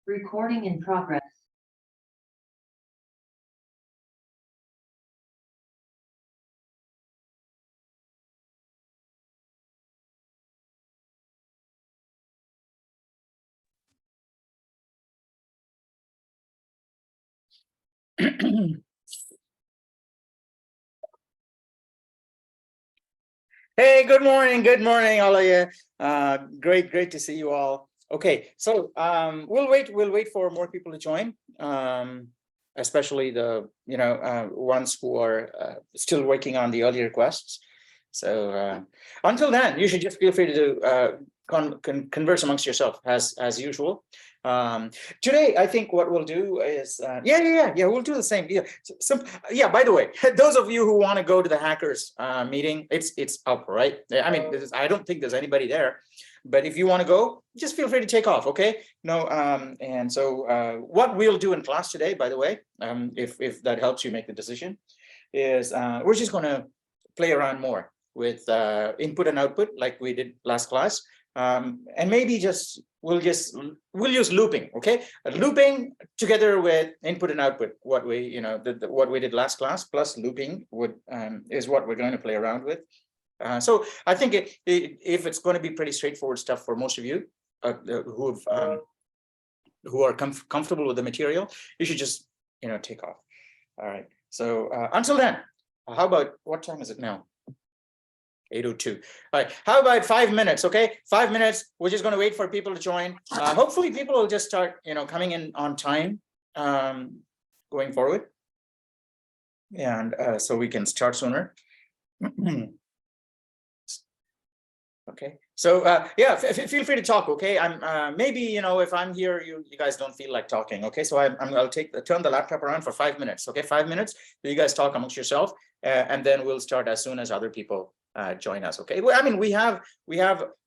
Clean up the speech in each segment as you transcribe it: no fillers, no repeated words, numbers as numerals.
Recording in progress. Hey, good morning, all of you. Great to see you all. Okay, so we'll wait for more people to join, especially the ones who are still working on the early requests. So until then, you should just feel free to converse amongst yourself as usual. Today, I think what we'll do is we'll do the same. By the way, those of you who want to go to the hackers meeting, it's up, right? I mean, I don't think there's anybody there, but if you want to go, just feel free to take off. Okay. No. And so what we'll do in class today, by the way, if that helps you make the decision, is we're just going to play around more with input and output like we did last class. And maybe we'll use looping, okay? Looping together with input and output, what we what we did last class plus looping is what we're going to play around with. So I think if it's going to be pretty straightforward stuff for most of you who are comfortable with the material, you should just take off. All right. So until then, how about what time is it now? 8:02. All right, how about 5 minutes? Okay, 5 minutes. We're just going to wait for people to join. Hopefully people will just start coming in on time going forward, and so we can start sooner. Okay, so feel free to talk. Okay, I'm maybe if I'm here, you guys don't feel like talking. Okay, so I'll turn the laptop around for 5 minutes. Okay, 5 minutes. You guys talk amongst yourself, and then we'll start as soon as other people join us. Okay, well, I mean, we have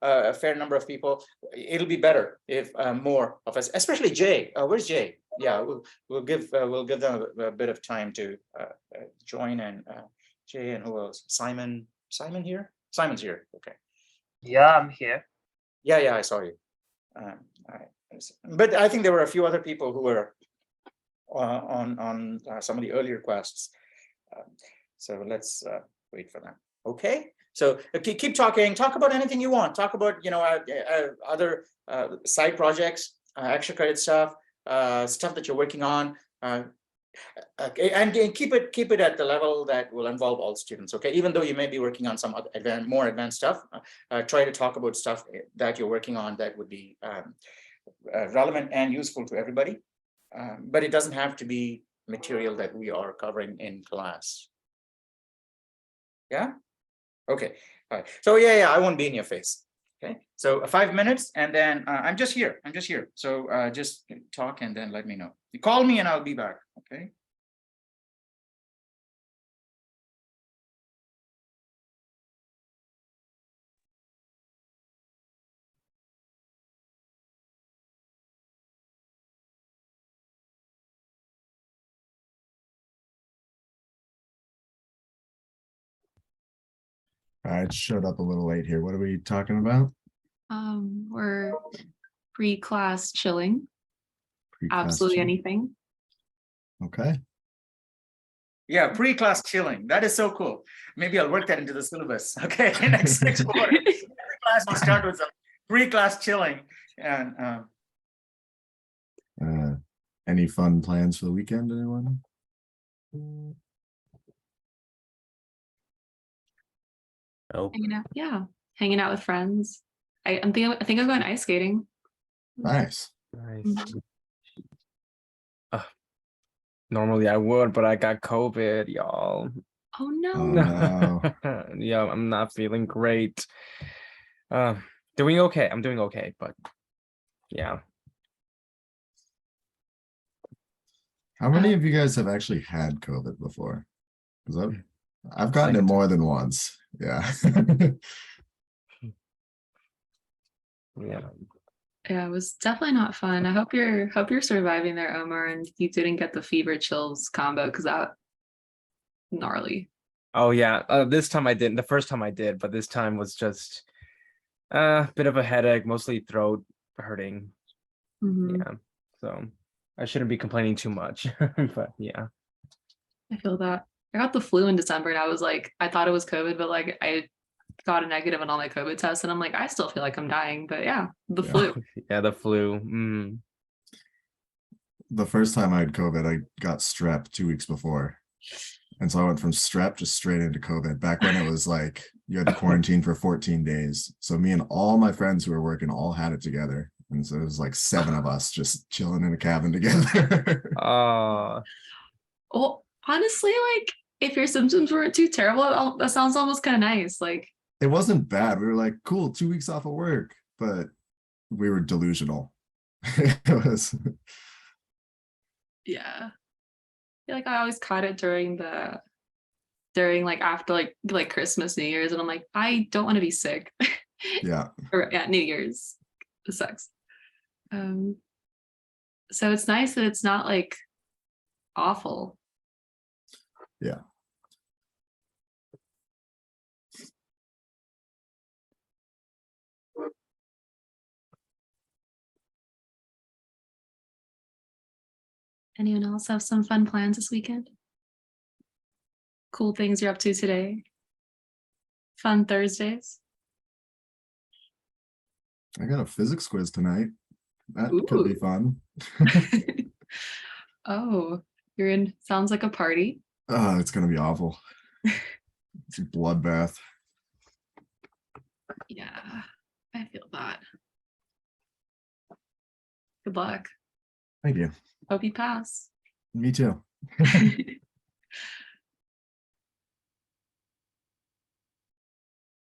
a fair number of people. It'll be better if more of us, especially Jay. Where's Jay? Yeah, we'll give them a bit of time to join, and Jay, and who else? Simon here. Simon's here. Okay. Yeah, I'm here. Yeah, I saw you. All right. But I think there were a few other people who were on some of the early requests. So let's wait for them. Okay. So keep talking. Talk about anything you want. Talk about other side projects, extra credit stuff, stuff that you're working on. And keep it at the level that will involve all students. Okay, even though you may be working on some other more advanced stuff, try to talk about stuff that you're working on that would be relevant and useful to everybody. But it doesn't have to be material that we are covering in class. Yeah. Okay. All right. So I won't be in your face. Okay. So 5 minutes, and then I'm just here. So just talk and then let me know. You call me and I'll be back. Okay. I showed up a little late here. What are we talking about? We're pre-class chilling. Pre-class Absolutely chilling. anything. Okay. Yeah, pre-class chilling. That is so cool. Maybe I'll work that into the syllabus. Okay, next quarter. Every class will start with some pre-class chilling. And any fun plans for the weekend, anyone? oh, Hanging out with friends. I think I'm going ice skating. Nice. Nice. Normally I would, but I got COVID, y'all. Oh no. Oh, no. Yeah, I'm not feeling great. Doing okay. I'm doing okay, but yeah. How many of you guys have actually had COVID before? Because I've gotten it more than once. Yeah. Yeah. Yeah, it was definitely not fun. I hope you're surviving there, Omar, and you didn't get the fever chills combo, because that gnarly. Oh yeah. This time I didn't. The first time I did, but this time was just a bit of a headache, mostly throat hurting. Mhm. Yeah. So I shouldn't be complaining too much. But yeah. I feel that. I got the flu in December and I was like, I thought it was COVID, but like I got a negative on all my COVID tests and I'm like, I still feel like I'm dying. But yeah, the Yeah. flu. Yeah, the flu. Mm. The first time I had COVID, I got strep 2 weeks before. And so I went from strep just straight into COVID back when it was like you had to quarantine for 14 days. So me and all my friends who were working all had it together. And so it was like 7 of us just chilling in a cabin together. Well, honestly, like if your symptoms weren't too terrible, that sounds almost kind of nice. Like, It wasn't bad. We were like, cool, 2 weeks off of work, but we were delusional. It was yeah. I feel like I always caught it during like after like Christmas, New Year's, and I'm like, I don't want to be sick. yeah. Or yeah, New Year's. It sucks. So it's nice that it's not like awful. Yeah. Anyone else have some fun plans this weekend? Cool things you're up to today? Fun Thursdays? I got a physics quiz tonight. That could be Ooh. fun. Oh, you're in, sounds like a party. Oh, it's gonna be awful. It's a bloodbath. Yeah, I feel that. Good luck. Thank you. Hope you pass. Me too.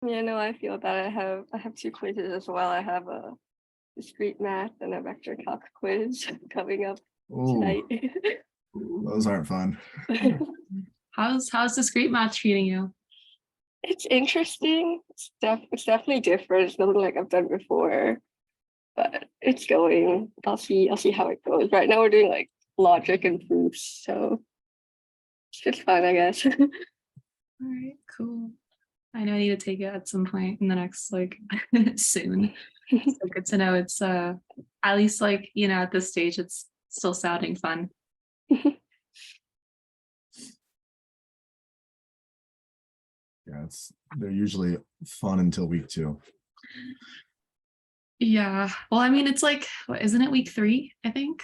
Yeah, no, I feel that I have 2 quizzes as well. I have a discrete math and a vector calc quiz coming up Ooh, tonight. those aren't fun. How's discrete math treating you? It's interesting. It's definitely different. It's nothing like I've done before, but it's going. I'll see how it goes. Right now we're doing like logic and proofs, so it's just fun, I guess. All right, cool. I know I need to take it at some point in the next like soon. So good to know it's at least like, you know, at this stage it's still sounding fun. Yeah, they're usually fun until week 2. Yeah. Well, I mean, it's like, what, isn't it week 3? I think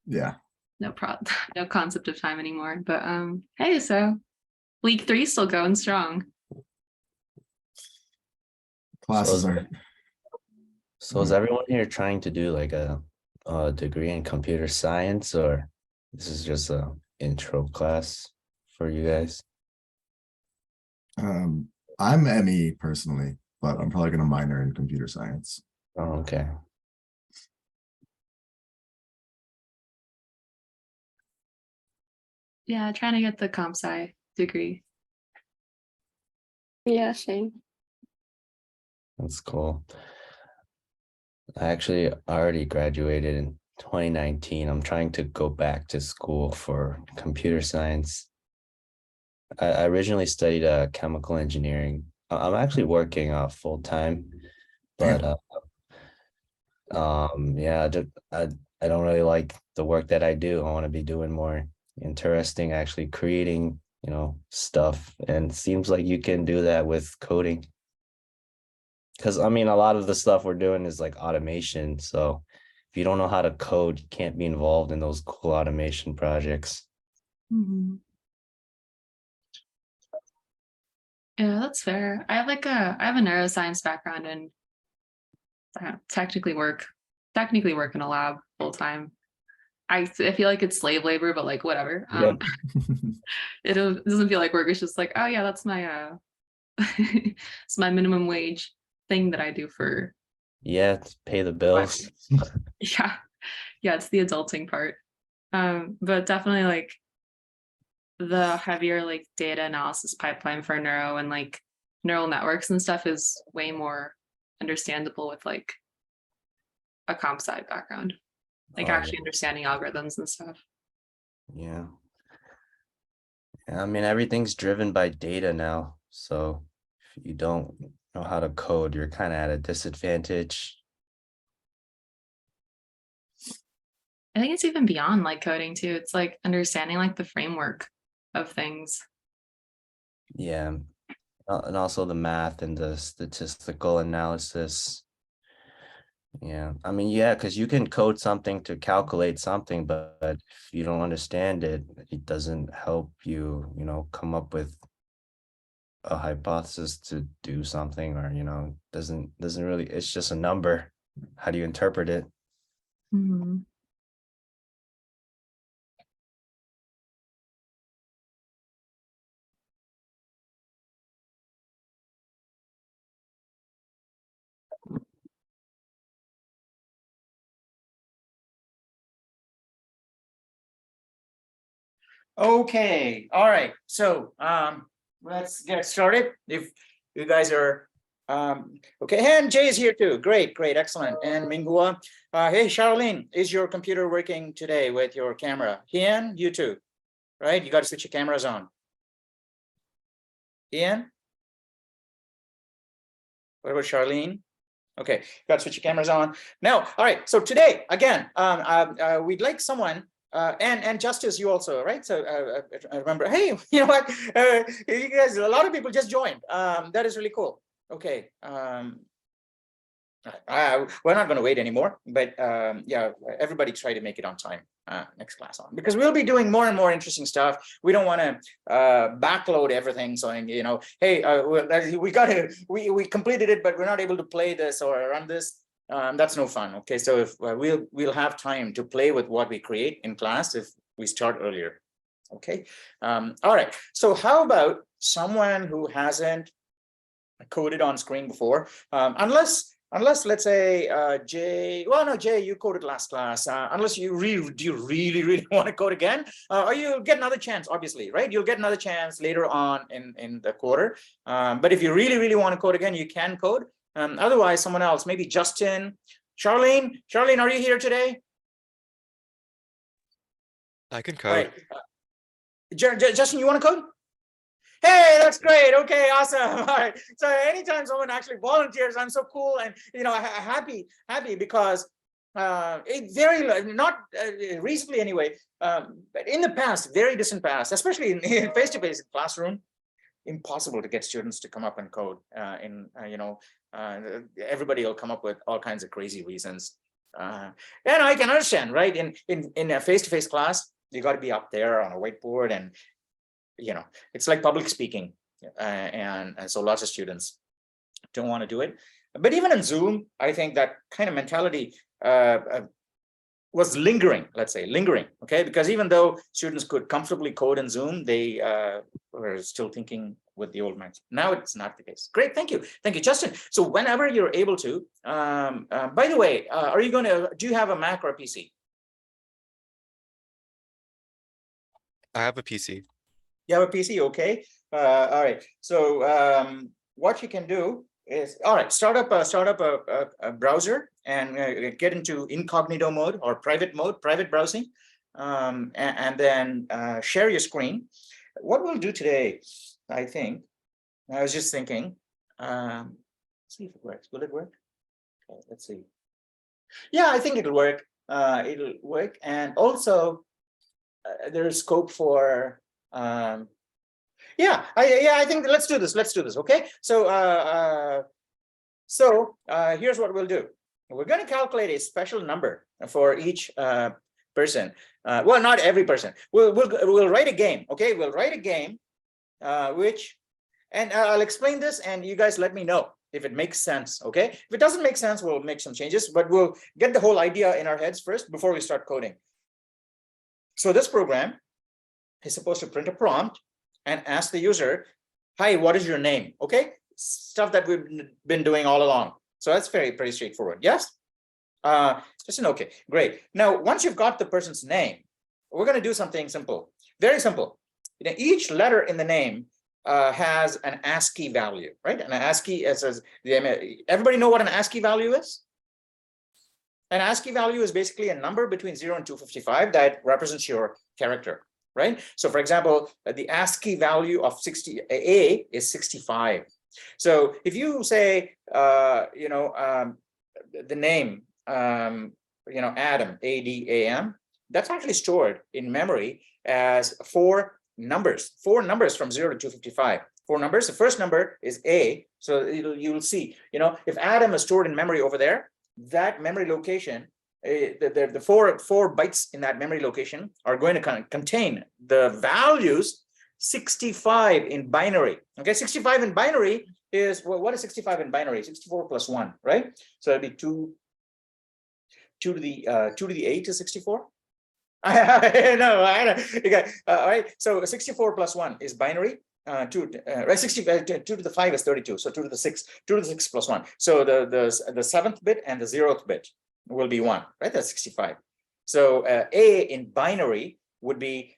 Yeah. no concept of time anymore. But hey, so week 3 still going strong. Classes are. So is everyone here trying to do like a degree in computer science, or this is just a intro class for you guys? I'm ME personally, but I'm probably gonna minor in computer science. Oh, okay. Yeah, trying to get the comp sci degree. Yeah, same. That's cool. I actually already graduated in 2019. I'm trying to go back to school for computer science. I originally studied chemical engineering. I'm actually working full time, but yeah, I don't really like the work that I do. I want to be doing more interesting, actually creating, you know, stuff. And it seems like you can do that with coding. Because I mean, a lot of the stuff we're doing is like automation. So if you don't know how to code, you can't be involved in those cool automation projects. Mm-hmm. Yeah, that's fair. I have a neuroscience background and I technically work in a lab full time. I feel like it's slave labor, but like whatever. Yeah. It doesn't feel like work. It's just like, oh yeah, that's my it's my minimum wage thing that I do for. Yeah, to pay the bills. Yeah, it's the adulting part. But definitely like the heavier like data analysis pipeline for neuro and like neural networks and stuff is way more understandable with like a comp sci background, like Oh, actually understanding algorithms and stuff. yeah. I mean, everything's driven by data now. So if you don't know how to code, you're kind of at a disadvantage. I think it's even beyond like coding too. It's like understanding like the framework of things. Yeah. And also the math and the statistical analysis. Yeah, I mean, yeah, because you can code something to calculate something, but if you don't understand it, it doesn't help you, come up with a hypothesis to do something, or doesn't really. It's just a number. How do you interpret it? Mhm. Okay, all right. So let's get started. If you guys are okay, and Jay is here too. Great, great, excellent. And Minghua. Hey, Charlene, is your computer working today with your camera? Ian, you too, right? You got to switch your cameras on. Ian? What about Charlene? Okay, got to switch your cameras on. Now, all right. So today, again, we'd like someone, and Justice, you also, right? So I remember, hey, you know what? You guys, a lot of people just joined. That is really cool. Okay. We're not going to wait anymore, but yeah, everybody try to make it on time. Next class on, because we'll be doing more and more interesting stuff. We don't want to backload everything, so hey, we completed it, but we're not able to play this or run this. That's no fun. Okay, so if we'll have time to play with what we create in class if we start earlier. Okay, all right. So how about someone who hasn't coded on screen before, unless let's say Jay, well, no, Jay, you coded last class, unless do you really want to code again, or you'll get another chance, obviously, right? You'll get another chance later on in the quarter, but if you really want to code again, you can code. Otherwise, someone else, maybe Justin, Charlene, are you here today? I can All code. right. Justin, you want to code? Hey, that's great. Okay, awesome. All right. So anytime someone actually volunteers, I'm so cool and happy because it very not recently anyway, but in the past, very distant past, especially in face-to-face classroom, impossible to get students to come up and code. Everybody will come up with all kinds of crazy reasons, and I can understand, right? In a face-to-face class, you got to be up there on a whiteboard and it's like public speaking, and so lots of students don't want to do it. But even in Zoom, I think that kind of mentality was lingering, let's say lingering, okay? Because even though students could comfortably code in Zoom, they were still thinking with the old mindset. Now it's not the case. Great, thank you, Justin. So whenever you're able to, by the way, do you have a Mac or a PC? I have a PC. You have a PC, okay. All right, so what you can do is, all right, start up a browser and get into incognito mode or private browsing, and then share your screen. What we'll do today, I think, I was just thinking, let's see if it works. Will it work? Okay, let's see. Yeah, I think it'll work. And also there's scope for I think let's do this. Okay, so here's what we'll do. We're going to calculate a special number for each person. Well, not every person. We'll write a game. Okay, we'll write a game and I'll explain this and you guys let me know if it makes sense. Okay, if it doesn't make sense, we'll make some changes, but we'll get the whole idea in our heads first before we start coding. So this program is supposed to print a prompt and ask the user, hi, what is your name? Okay, stuff that we've been doing all along. So that's pretty straightforward. Yes? Just an okay, great. Now, once you've got the person's name, we're going to do something simple, very simple. Each letter in the name has an ASCII value, right? And an ASCII, everybody know what an ASCII value is? An ASCII value is basically a number between 0 and 255 that represents your character, right? So for example, the ASCII value of A is 65. So if you say, the name, Adam, A-D-A-M, that's actually stored in memory as four numbers from 0 to 255. Four numbers. The first number is A. So you'll see, if Adam is stored in memory over there, that memory location, the four bytes in that memory location are going to contain the values 65 in binary. Okay, 65 in binary is, well, what is 65 in binary? 64 plus 1, right? So it'll be 2 to the 8 is 64. I know. Okay. All right. So 64 plus 1 is binary. 2 to the 5 is 32. So 2 to the 6 plus 1. So the 7th bit and the 0th bit will be 1, right? That's 65. So A in binary would be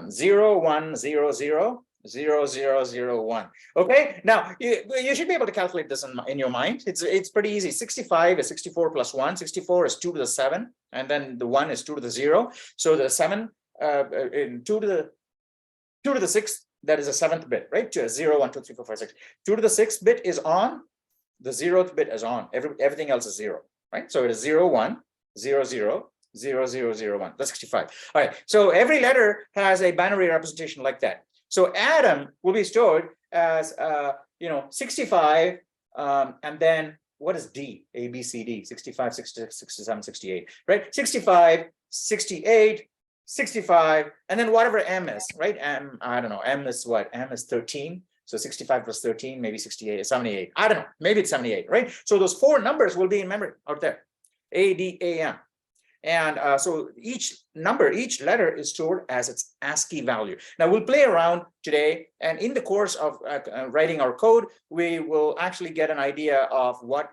0 1 0 0 0 0 0 1. Okay, now you should be able to calculate this in your mind. It's pretty easy. 65 is 64 plus 1. 64 is 2 to the 7, and then the 1 is 2 to the 0. So the 7 in 2 to the 6th, that is a 7th bit, right? 0 1 2 3 4 5 6. 2 to the 6th bit is on. The 0th bit is on. Everything else is 0, right? So it is 0 1 0 0 0 0 0 1. That's 65. All right. So every letter has a binary representation like that. So Adam will be stored as 65, and then what is D? A, B, C, D, 65, 66, 67, 68, right? 65, 68, 65, and then whatever M is, right? I don't know, M is what? M is 13. So 65 plus 13, maybe 68, 78. I don't know, maybe it's 78, right? So those four numbers will be in memory out there, A, D, A, M. And so each letter is stored as its ASCII value. Now we'll play around today, and in the course of writing our code, we will actually get an idea of what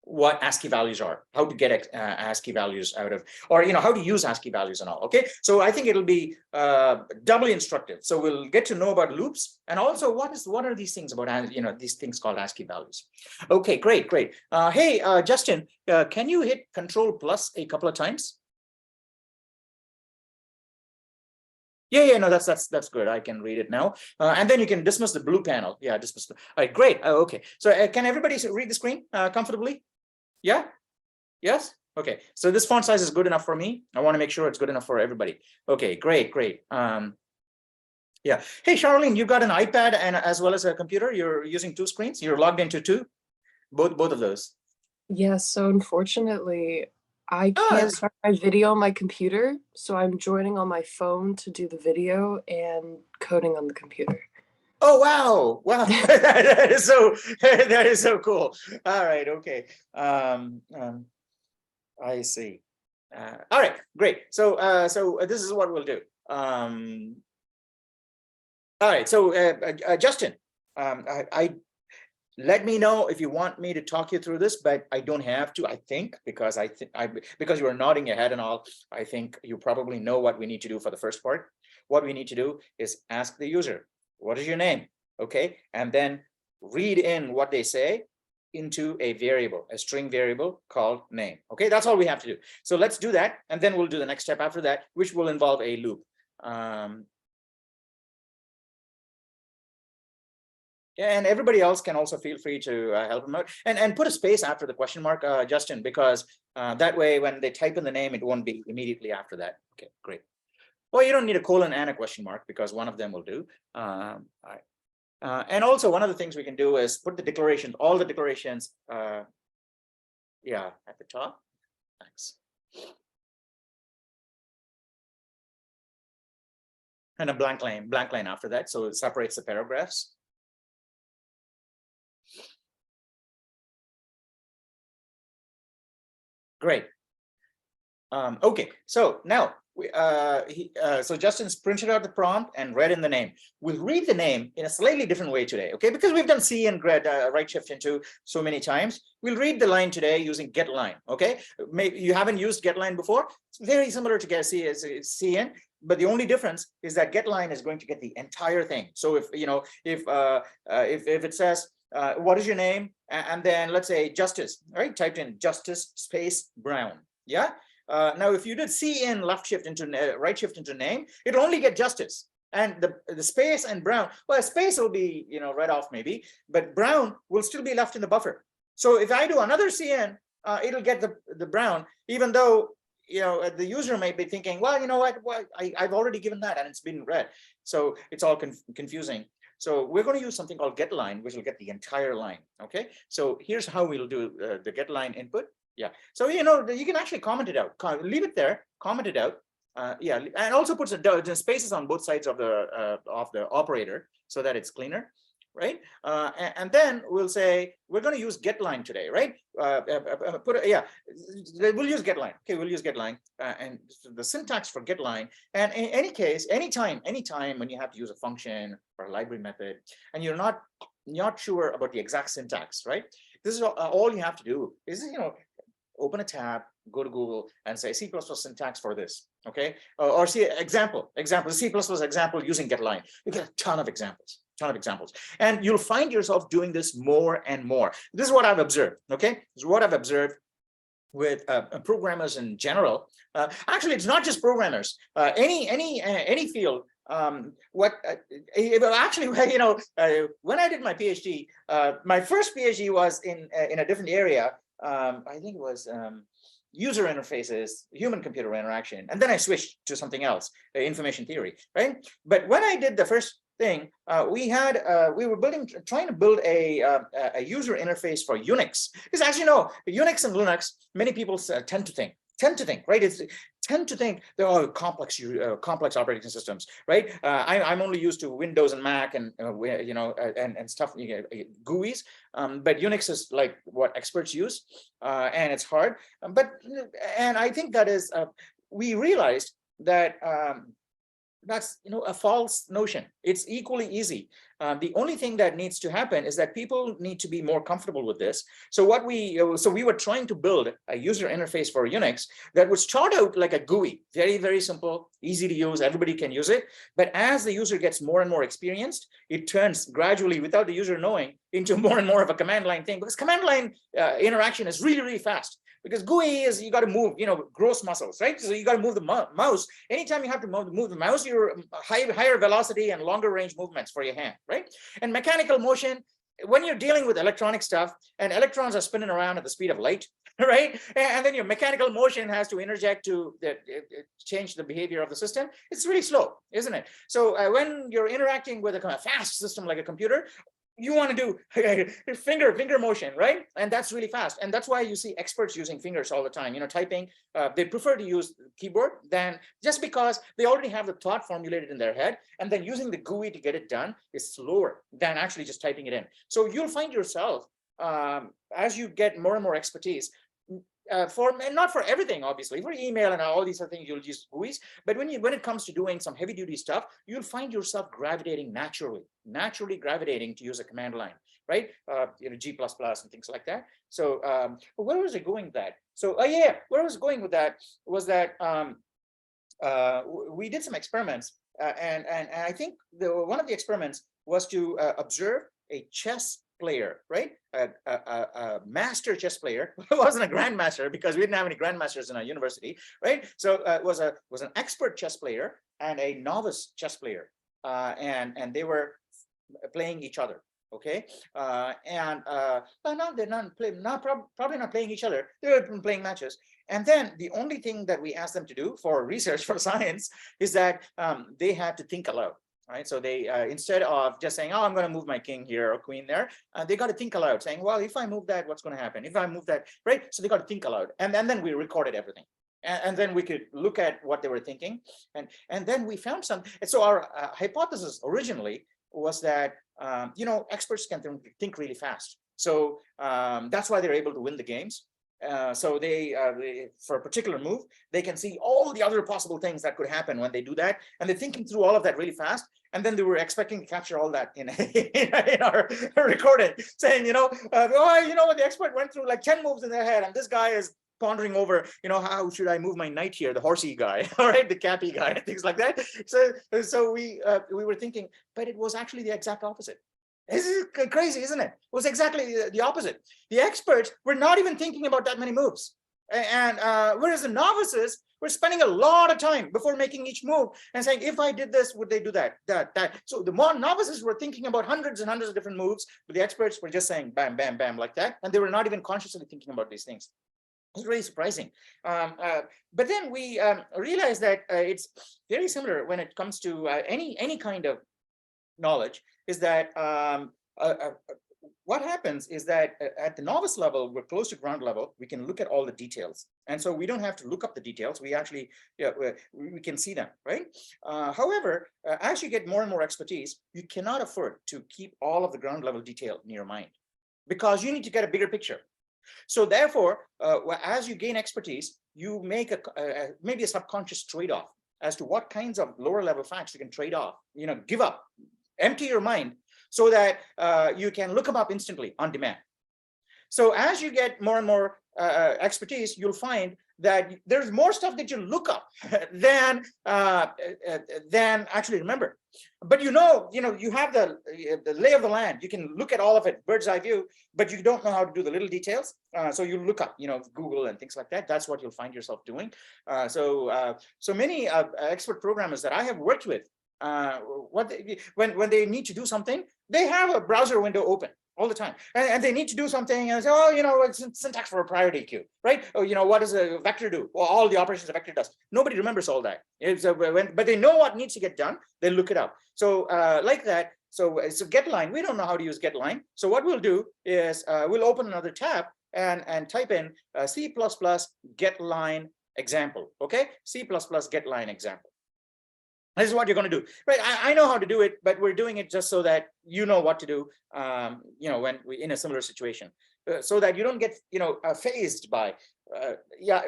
what ASCII values are, how to get ASCII values out of, or how to use ASCII values and all. Okay, so I think it'll be doubly instructive. So we'll get to know about loops, and also what are these things about, these things called ASCII values. Okay, great. Hey, Justin, can you hit Control plus a couple of times? Yeah, no, that's good. I can read it now, and then you can dismiss the blue panel. Yeah, dismiss. All right, great. Okay, so can everybody read the screen comfortably? Yeah. Yes. Okay. So this font size is good enough for me. I want to make sure it's good enough for everybody. Okay. Great. Yeah. Hey, Charlene, you got an iPad and as well as a computer. You're using two screens. You're logged into two. Both of those. Yes. So unfortunately, I can't start my video on my computer, so I'm joining on my phone to do the video and coding on the computer. Oh wow! that is so cool. All right, okay. I see. All right, great. So this is what we'll do. All right, so Justin, let me know if you want me to talk you through this, but I don't have to. I think because because you are nodding your head and all, I think you probably know what we need to do for the first part. What we need to do is ask the user, what is your name? Okay, and then read in what they say into a variable, a string variable called name. Okay, that's all we have to do. So let's do that, and then we'll do the next step after that, which will involve a loop. And everybody else can also feel free to help them out, and put a space after the question mark, Justin, because that way when they type in the name, it won't be immediately after that. Okay, great. Well, you don't need a colon and a question mark because one of them will do. All right. And also one of the things we can do is put the declarations, all the declarations, at the top. Thanks. And a blank line after that, so it separates the paragraphs. Great. Okay, so now so Justin's printed out the prompt and read in the name. We'll read the name in a slightly different way today, okay? Because we've done C and right shift into so many times. We'll read the line today using get line, okay? Maybe you haven't used get line before. It's very similar to get CN, but the only difference is that get line is going to get the entire thing. So if it says what is your name, and then let's say Justice, right? Typed in Justice space Brown, yeah. Now, if you did CN left shift into right shift into name, it'll only get Justice, and the space and Brown. Well, space will be read off maybe, but Brown will still be left in the buffer. So if I do another CN, it'll get the Brown, even though the user may be thinking, well, you know what, I've already given that and it's been read. So it's all confusing. So we're going to use something called getLine, which will get the entire line. Okay, so here's how we'll do the getLine input. Yeah, so you can actually comment it out, leave it there, comment it out. Yeah, and also put the spaces on both sides of the operator so that it's cleaner, right? And then we'll say we're going to use getLine today, right? We'll use getLine. Okay, we'll use getLine and the syntax for getLine. And in any case, anytime when you have to use a function or a library method, and you're not sure about the exact syntax, right? This is all you have to do is open a tab, go to Google and say C++ syntax for this, okay? Or see example, C++ example using getLine. You get a ton of examples. And you'll find yourself doing this more and more. This is what I've observed, okay? This is what I've observed with programmers in general. Actually, it's not just programmers. Any field. Actually, when I did my PhD, my first PhD was in a different area. I think it was user interfaces, human-computer interaction, and then I switched to something else, information theory, right? But when I did the first thing, we were trying to build a user interface for Unix. Because as you know, Unix and Linux, many people tend to think, right? Tend to think they're all complex operating systems, right? I'm only used to Windows and Mac and and stuff, GUIs. But Unix is like what experts use, and it's hard. And I think that is we realized that that's a false notion. It's equally easy. The only thing that needs to happen is that people need to be more comfortable with this. So we were trying to build a user interface for Unix that would start out like a GUI, very, very simple, easy to use, everybody can use it. But as the user gets more and more experienced, it turns gradually, without the user knowing, into more and more of a command line thing, because command line interaction is really, really fast. Because GUI is, you got to move, gross muscles, right? So you got to move the mouse. Anytime you have to move the mouse, you're higher velocity and longer range movements for your hand, right? And mechanical motion, when you're dealing with electronic stuff and electrons are spinning around at the speed of light, right? And then your mechanical motion has to interject to change the behavior of the system. It's really slow, isn't it? So when you're interacting with a kind of fast system like a computer, you want to do finger motion, right? And that's really fast. And that's why you see experts using fingers all the time, typing. They prefer to use keyboard than, just because they already have the thought formulated in their head, and then using the GUI to get it done is slower than actually just typing it in. So you'll find yourself, as you get more and more expertise, and not for everything, obviously, for email and all these other things, you'll use GUIs. But when it comes to doing some heavy duty stuff, you'll find yourself gravitating naturally gravitating to use a command line, right? G++ and things like that. So where was I going with that? So where I was going with that was that we did some experiments, and I think one of the experiments was to observe a chess player, right? A master chess player. It wasn't a grandmaster because we didn't have any grandmasters in our university, right? So it was an expert chess player and a novice chess player, and they were playing each other. Okay, probably not playing each other. They were playing matches. And then the only thing that we asked them to do for research, for science, is that they had to think aloud. Right, so they instead of just saying, "Oh, I'm going to move my king here or queen there," they got to think aloud, saying, "Well, if I move that, what's going to happen? If I move that, right?" So they got to think aloud, and then we recorded everything, and then we could look at what they were thinking, and then we found some. And so our hypothesis originally was that experts can think really fast, so that's why they're able to win the games. So they for a particular move, they can see all the other possible things that could happen when they do that, and they're thinking through all of that really fast. And then they were expecting to capture all that in our recording, saying, the expert went through like 10 moves in their head, and this guy is pondering over, how should I move my knight here, the horsey guy, all right, the cappy guy, and things like that. So we were thinking, but it was actually the exact opposite. This is crazy, isn't it? It was exactly the opposite. The experts were not even thinking about that many moves. And whereas the novices were spending a lot of time before making each move and saying, if I did this, would they do that? So the more novices were thinking about hundreds and hundreds of different moves, but the experts were just saying bam, bam, bam, like that. And they were not even consciously thinking about these things. It's really surprising. But then we realized that it's very similar when it comes to any kind of knowledge, is that what happens is that at the novice level, we're close to ground level, we can look at all the details. And so we don't have to look up the details. We actually, we can see them, right? However, as you get more and more expertise, you cannot afford to keep all of the ground level detail in your mind, because you need to get a bigger picture. So therefore, as you gain expertise, you make maybe a subconscious trade-off as to what kinds of lower level facts you can trade off, give up, empty your mind, so that you can look them up instantly on demand. So as you get more and more expertise, you'll find that there's more stuff that you look up than actually remember. But you have the lay of the land. You can look at all of it, bird's eye view, but you don't know how to do the little details. So you look up, Google and things like that. That's what you'll find yourself doing. So many expert programmers that I have worked with, when they need to do something, they have a browser window open all the time, and they need to do something and say, oh, it's syntax for a priority queue, right? Oh, what does a vector do? Well, all the operations a vector does. Nobody remembers all that. But they know what needs to get done. They look it up. So like that. So getLine, we don't know how to use getLine. So what we'll do is we'll open another tab and type in C++ getLine example. Okay, C++ getLine example. This is what you're going to do, right? I know how to do it, but we're doing it just so that you know what to do, when we're in a similar situation, so that you don't get, phased by,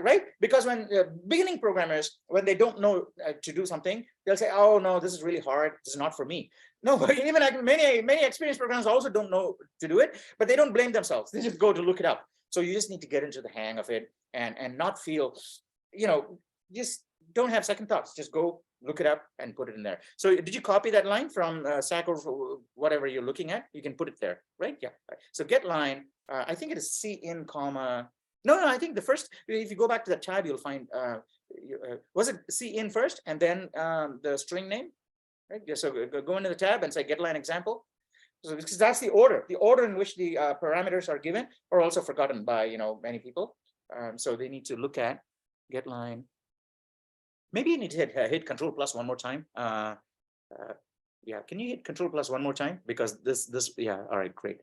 right? Because when beginning programmers, when they don't know to do something, they'll say, oh no, this is really hard. This is not for me. No, but even many experienced programmers also don't know to do it, but they don't blame themselves. They just go to look it up. So you just need to get into the hang of it and not feel, just don't have second thoughts. Just go look it up and put it in there. So did you copy that line from SAC or whatever you're looking at? You can put it there, right? Yeah. So getLine, I think it is cin comma. No, I think the first, if you go back to the tab, you'll find, was it cin first and then the string name, right? Yeah, so go into the tab and say getLine example. So because that's the order in which the parameters are given are also forgotten by, many people. So they need to look at getLine. Maybe you need to hit Control+ one more time. Yeah, can you hit Control+ one more time? Because this, yeah, all right, great.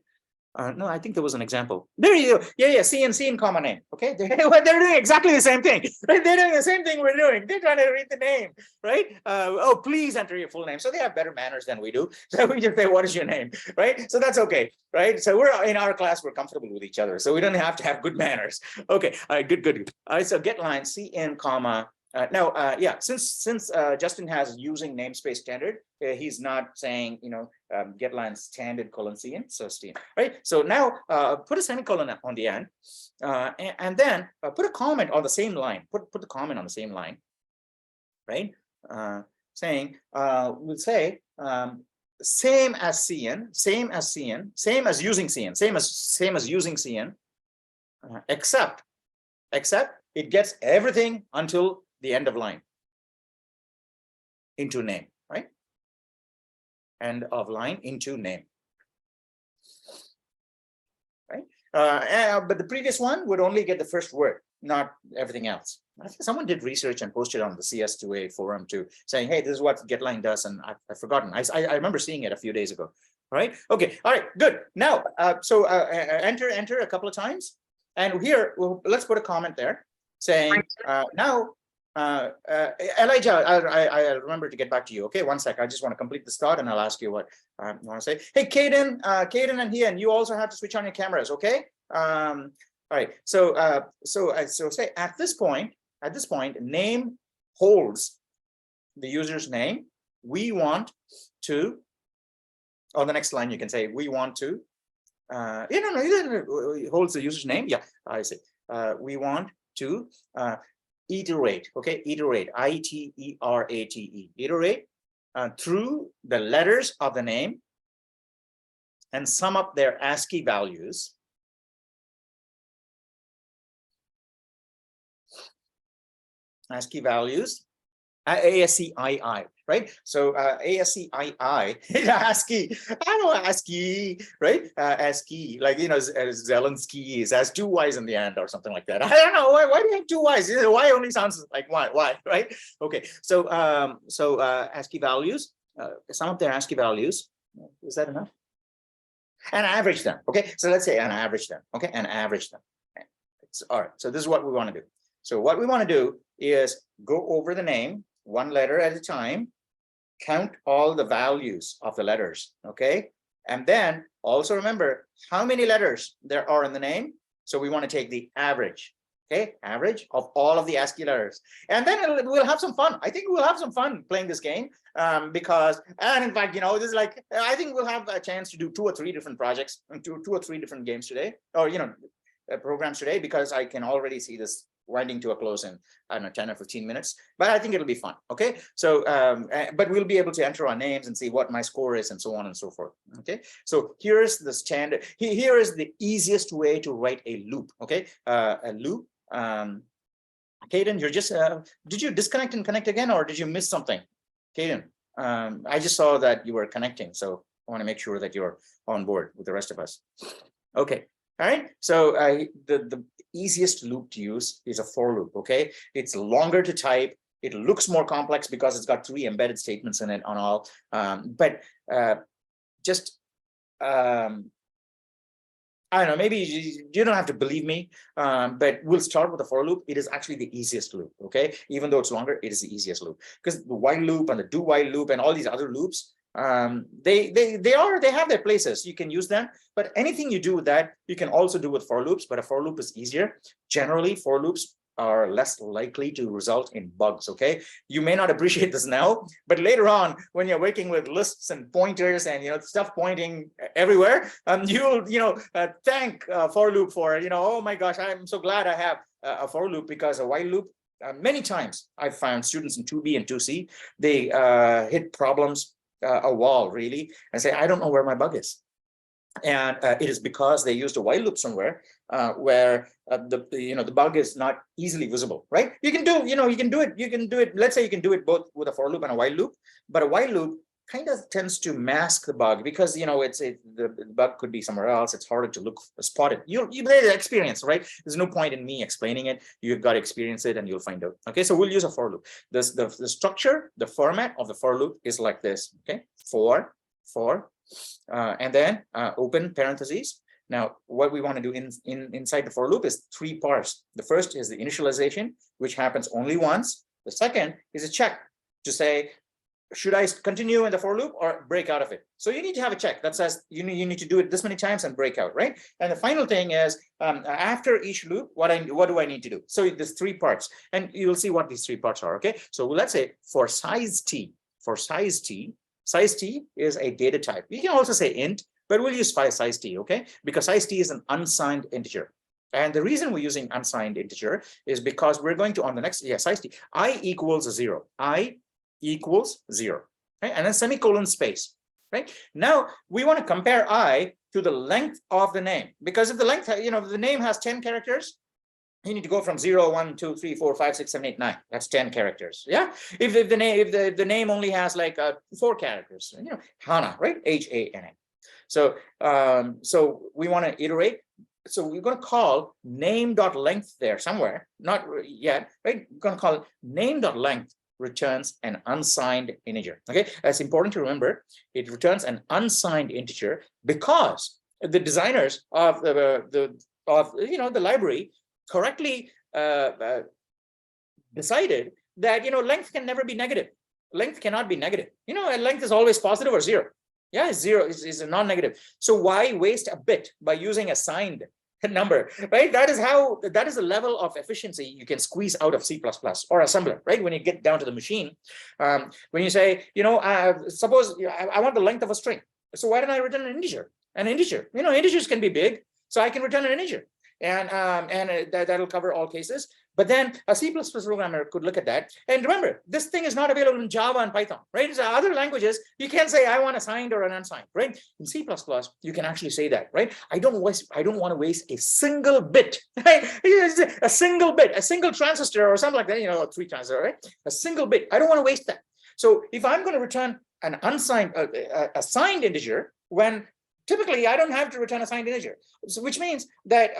No, I think there was an example. There you go. Yeah, cin comma name. Okay, they're doing exactly the same thing, right? They're doing the same thing we're doing. They're trying to read the name, right? Oh, please enter your full name. So they have better manners than we do. So we just say, what is your name, right? So that's okay, right? So we're in our class, we're comfortable with each other, so we don't have to have good manners. Okay, all right, good. All right, so getLine cin comma. Yeah, since Justin has using namespace standard, he's not saying, getLine standard :cin, so cin, right? So now put a semicolon on the end, and then put a comment on the same line. Put the comment on the same line, right? Saying we'll say same as cin, same as using cin, same as using cin, except it gets everything until the end of line into name, right? End of line into name, right? But the previous one would only get the first word, not everything else. I think someone did research and posted on the CS2A forum too, saying, hey, this is what getLine does, and I've forgotten. I remember seeing it a few days ago. All right, okay, all right, good. Now, enter a couple of times, and here, let's put a comment there saying, now, Elijah, I remember to get back to you. Okay, one sec. I just want to complete this thought, and I'll ask you what I want to say. Hey, Caden and Ian, you also have to switch on your cameras. Okay. All right. So say at this point, name holds the user's name. We want to. On the next line, you can say we want to. Holds the user's name. Yeah, I see. We want to. Iterate, okay, iterate, iterate, iterate through the letters of the name and sum up their ASCII values. ASCII values ASCII, right? So ASCII, ASCII, I know ASCII, right? ASCII, like, Zelensky has two Y's in the end or something like that. I don't know, why do you have two Y's? Y only sounds like why, right? Okay, so ASCII values, some of their ASCII values, is that enough? And average them, okay? So let's say and average them, okay? And average them. All right, so this is what we want to do. So what we want to do is go over the name one letter at a time, count all the values of the letters, okay? And then also remember how many letters there are in the name. So we want to take the average, okay? Average of all of the ASCII letters. And then we'll have some fun. I think we'll have some fun playing this game because, and in fact, this is like, I think we'll have a chance to do 2 or 3 different projects, two or three different games today, or, programs today, because I can already see this winding to a close in, I don't know, 10 or 15 minutes, but I think it'll be fun. Okay, so but we'll be able to enter our names and see what my score is and so on and so forth. Okay, so here is the standard, here is the easiest way to write a loop. Okay, a loop. Caden, you're just did you disconnect and connect again, or did you miss something? Caden, I just saw that you were connecting, so I want to make sure that you're on board with the rest of us. Okay. All right, so the easiest loop to use is a for loop. Okay, it's longer to type, it looks more complex because it's got 3 embedded statements in it on all, but just I don't know, maybe you don't have to believe me, but we'll start with the for loop. It is actually the easiest loop. Okay, even though it's longer, it is the easiest loop, because the while loop and the do while loop and all these other loops, they have their places. You can use them, but anything you do with that, you can also do with for loops, but a for loop is easier. Generally, for loops are less likely to result in bugs. Okay, you may not appreciate this now, but later on, when you're working with lists and pointers and stuff pointing everywhere, you'll thank for loop for oh my gosh, I'm so glad I have a for loop, because a while loop, many times I've found students in 2B and 2C, they hit problems, a wall really, and say, I don't know where my bug is. And it is because they used a while loop somewhere where the bug is not easily visible, right? You can do it. Let's say you can do it both with a for loop and a while loop, but a while loop kind of tends to mask the bug, because the bug could be somewhere else. It's harder to spot it. You the experience, right? There's no point in me explaining it. You've got to experience it and you'll find out. Okay, so we'll use a for loop. The structure, the format of the for loop is like this. Okay, for and then open parentheses. Now, what we want to do inside the for loop is 3 parts. The first is the initialization, which happens only once. The second is a check to say, should I continue in the for loop or break out of it? So you need to have a check that says you need to do it this many times and break out, right? And the final thing is after each loop, what do I need to do? So there's 3 parts, and you'll see what these 3 parts are. Okay, so let's say for size t, size t is a data type. You can also say int, but we'll use size t, okay? Because size t is an unsigned integer. And the reason we're using unsigned integer is because we're going to, on the next, size t, I equals 0. I equals 0, right? And then semicolon space, right? Now we want to compare I to the length of the name, because if the length, if the name has 10 characters, you need to go from 0, 1, 2, 3, 4, 5, 6, 7, 8, 9. That's 10 characters. Yeah. If the name only has like 4 characters, Hana, right? Hana. So so we want to iterate. So we're going to call name.length there somewhere, not yet, right? We're going to call name.length returns an unsigned integer. Okay, that's important to remember. It returns an unsigned integer because the designers of the library correctly decided that length can never be negative. Length cannot be negative. And length is always positive or 0. Yeah, 0 is a non-negative. So why waste a bit by using a signed number, right? That is the level of efficiency you can squeeze out of C++ or assembler, right? When you get down to the machine, when you say, suppose I want the length of a string. So why don't I return an integer? An integer, integers can be big, so I can return an integer. And that'll cover all cases. But then a C++ programmer could look at that. And remember, this thing is not available in Java and Python, right? So other languages, you can't say I want a signed or an unsigned, right? In C++, you can actually say that, right? I don't want to waste a single bit, right? A single bit, a single transistor or something like that, you know, 3 transistor, right? A single bit. I don't want to waste that. So if I'm going to return an unsigned, a signed integer, when typically I don't have to return a signed integer, so which means that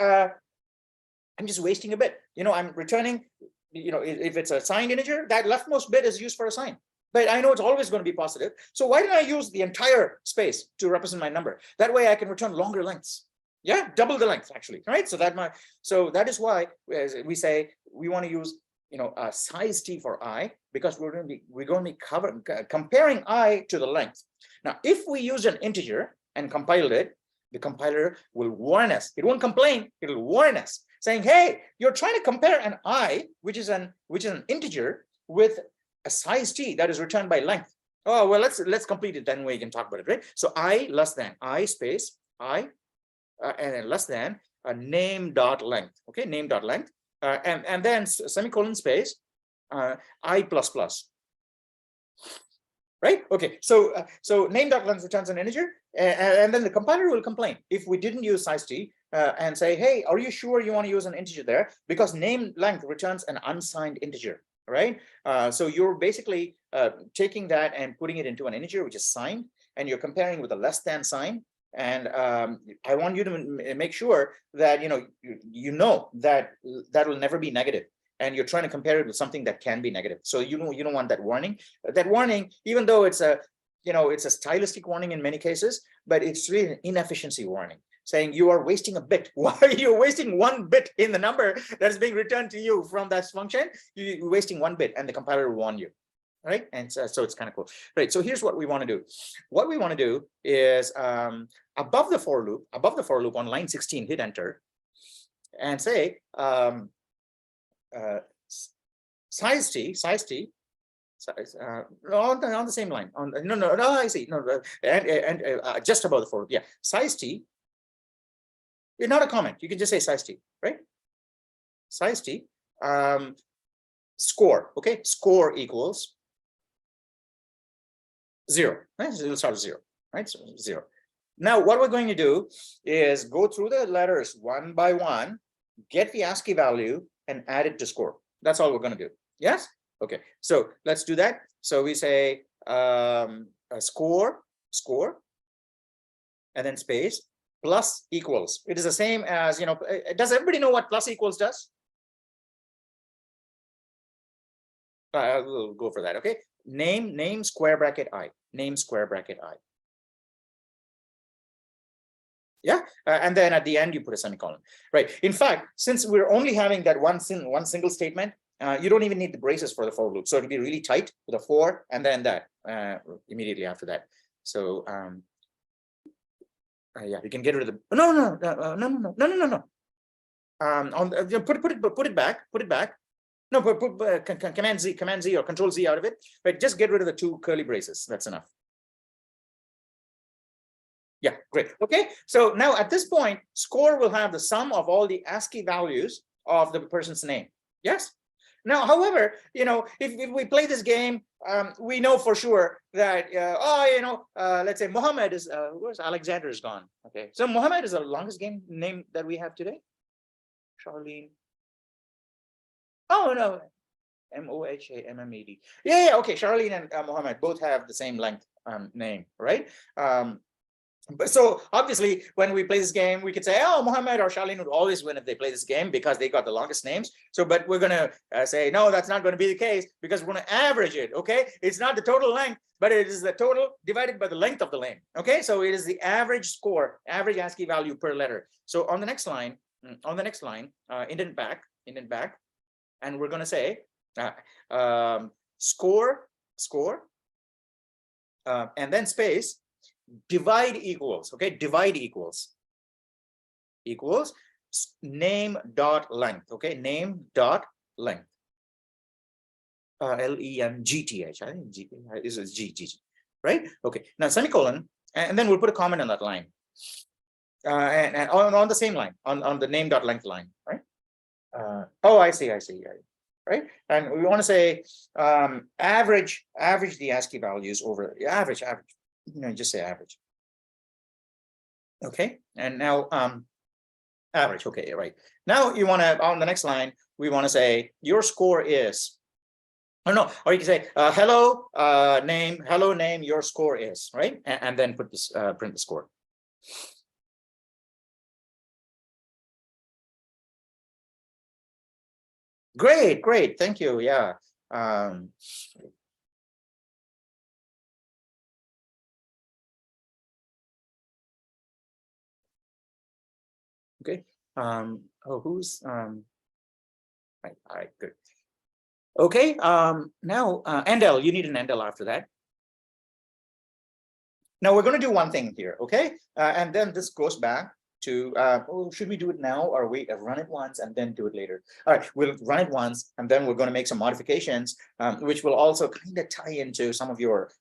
I'm just wasting a bit. You know, I'm returning, you know, if it's a signed integer, that leftmost bit is used for a sign. But I know it's always going to be positive. So why didn't I use the entire space to represent my number? That way I can return longer lengths. Yeah, double the length actually, right? So that is why we say we want to use, you know, a size t for I, because we're going to be comparing I to the length. Now, if we use an integer and compiled it, the compiler will warn us. It won't complain. It'll warn us, saying, "Hey, you're trying to compare an I, which is an integer, with a size t that is returned by length." Oh well, let's complete it. Then we can talk about it, right? So I less than I space I, and then less than a name dot length. Okay, name dot length, and then semicolon space I plus plus. Right? Okay. So name dot length returns an integer, and then the compiler will complain if we didn't use size t and say, "Hey, are you sure you want to use an integer there?" Because name length returns an unsigned integer, right? So you're basically taking that and putting it into an integer which is signed, and you're comparing with a less than sign. And I want you to make sure that you know that will never be negative. And you're trying to compare it with something that can be negative. So you don't want that warning. That warning, even though it's a stylistic warning in many cases, but it's really an inefficiency warning, saying you are wasting a bit. Why are you wasting 1 bit in the number that is being returned to you from that function? You're wasting 1 bit, and the compiler will warn you, right? And so it's kind of cool, right? So here's what we want to do. What we want to do is above the for loop on line 16, hit enter, and say. Size t on the same line no I see and just above the for loop, yeah, size t. It's not a comment, you can just say size t, right? Size t score, okay, score equals 0, right? So it'll start with 0, right? So 0. Now what we're going to do is go through the letters one by one, get the ASCII value, and add it to score. That's all we're going to do. Yes? Okay. So let's do that. So we say score, and then space, plus equals. It is the same as, does everybody know what plus equals does? We'll go for that. Okay. Name square bracket I. Name square bracket I. Yeah, and then at the end you put a semicolon, right? In fact, since we're only having that one single statement, you don't even need the braces for the for loop, so it'll be really tight with a for and then that immediately after that. So yeah, we can get rid of the no. Put it back. No, put Command Z or Control Z out of it, but just get rid of the 2 curly braces. That's enough. Yeah, great. Okay, so now at this point, score will have the sum of all the ASCII values of the person's name. Yes. Now, however, if we play this game, we know for sure that let's say Mohammed is where's Alexander is gone. Okay, so Mohammed is the longest name that we have today. Charlene. Oh no, Mohammed. Yeah. Okay, Charlene and Mohammed both have the same length name, right? But so obviously, when we play this game, we could say, "Oh, Mohammed or Charlene would always win if they play this game because they got the longest names." So, but we're gonna say, no, that's not going to be the case because we're going to average it. Okay, it's not the total length, but it is the total divided by the length of the name. Okay, so it is the average score, average ASCII value per letter. So on the next line, indent back, and we're going to say score, and then space. Divide equals, okay, divide equals name dot length, okay, name dot length, LENGTH, I think this is G, right? Okay, now semicolon, and then we'll put a comment on that line, and on the same line, on the name dot length line, right? Oh, I see, right? And we want to say average the ASCII values over average, just say average. Okay, and now average, okay, right. Now you want to, on the next line, we want to say your score is, or no, or you can say hello name, your score is, right? And then put this print the score. Great, thank you. Yeah. Okay. Oh, who's right, all right, good. Okay, now Endel, you need an Endel after that. Now we're going to do one thing here, okay? And then this goes back to, oh, should we do it now or wait, run it once and then do it later? All right, we'll run it once and then we're going to make some modifications, which will also kind of tie into some of your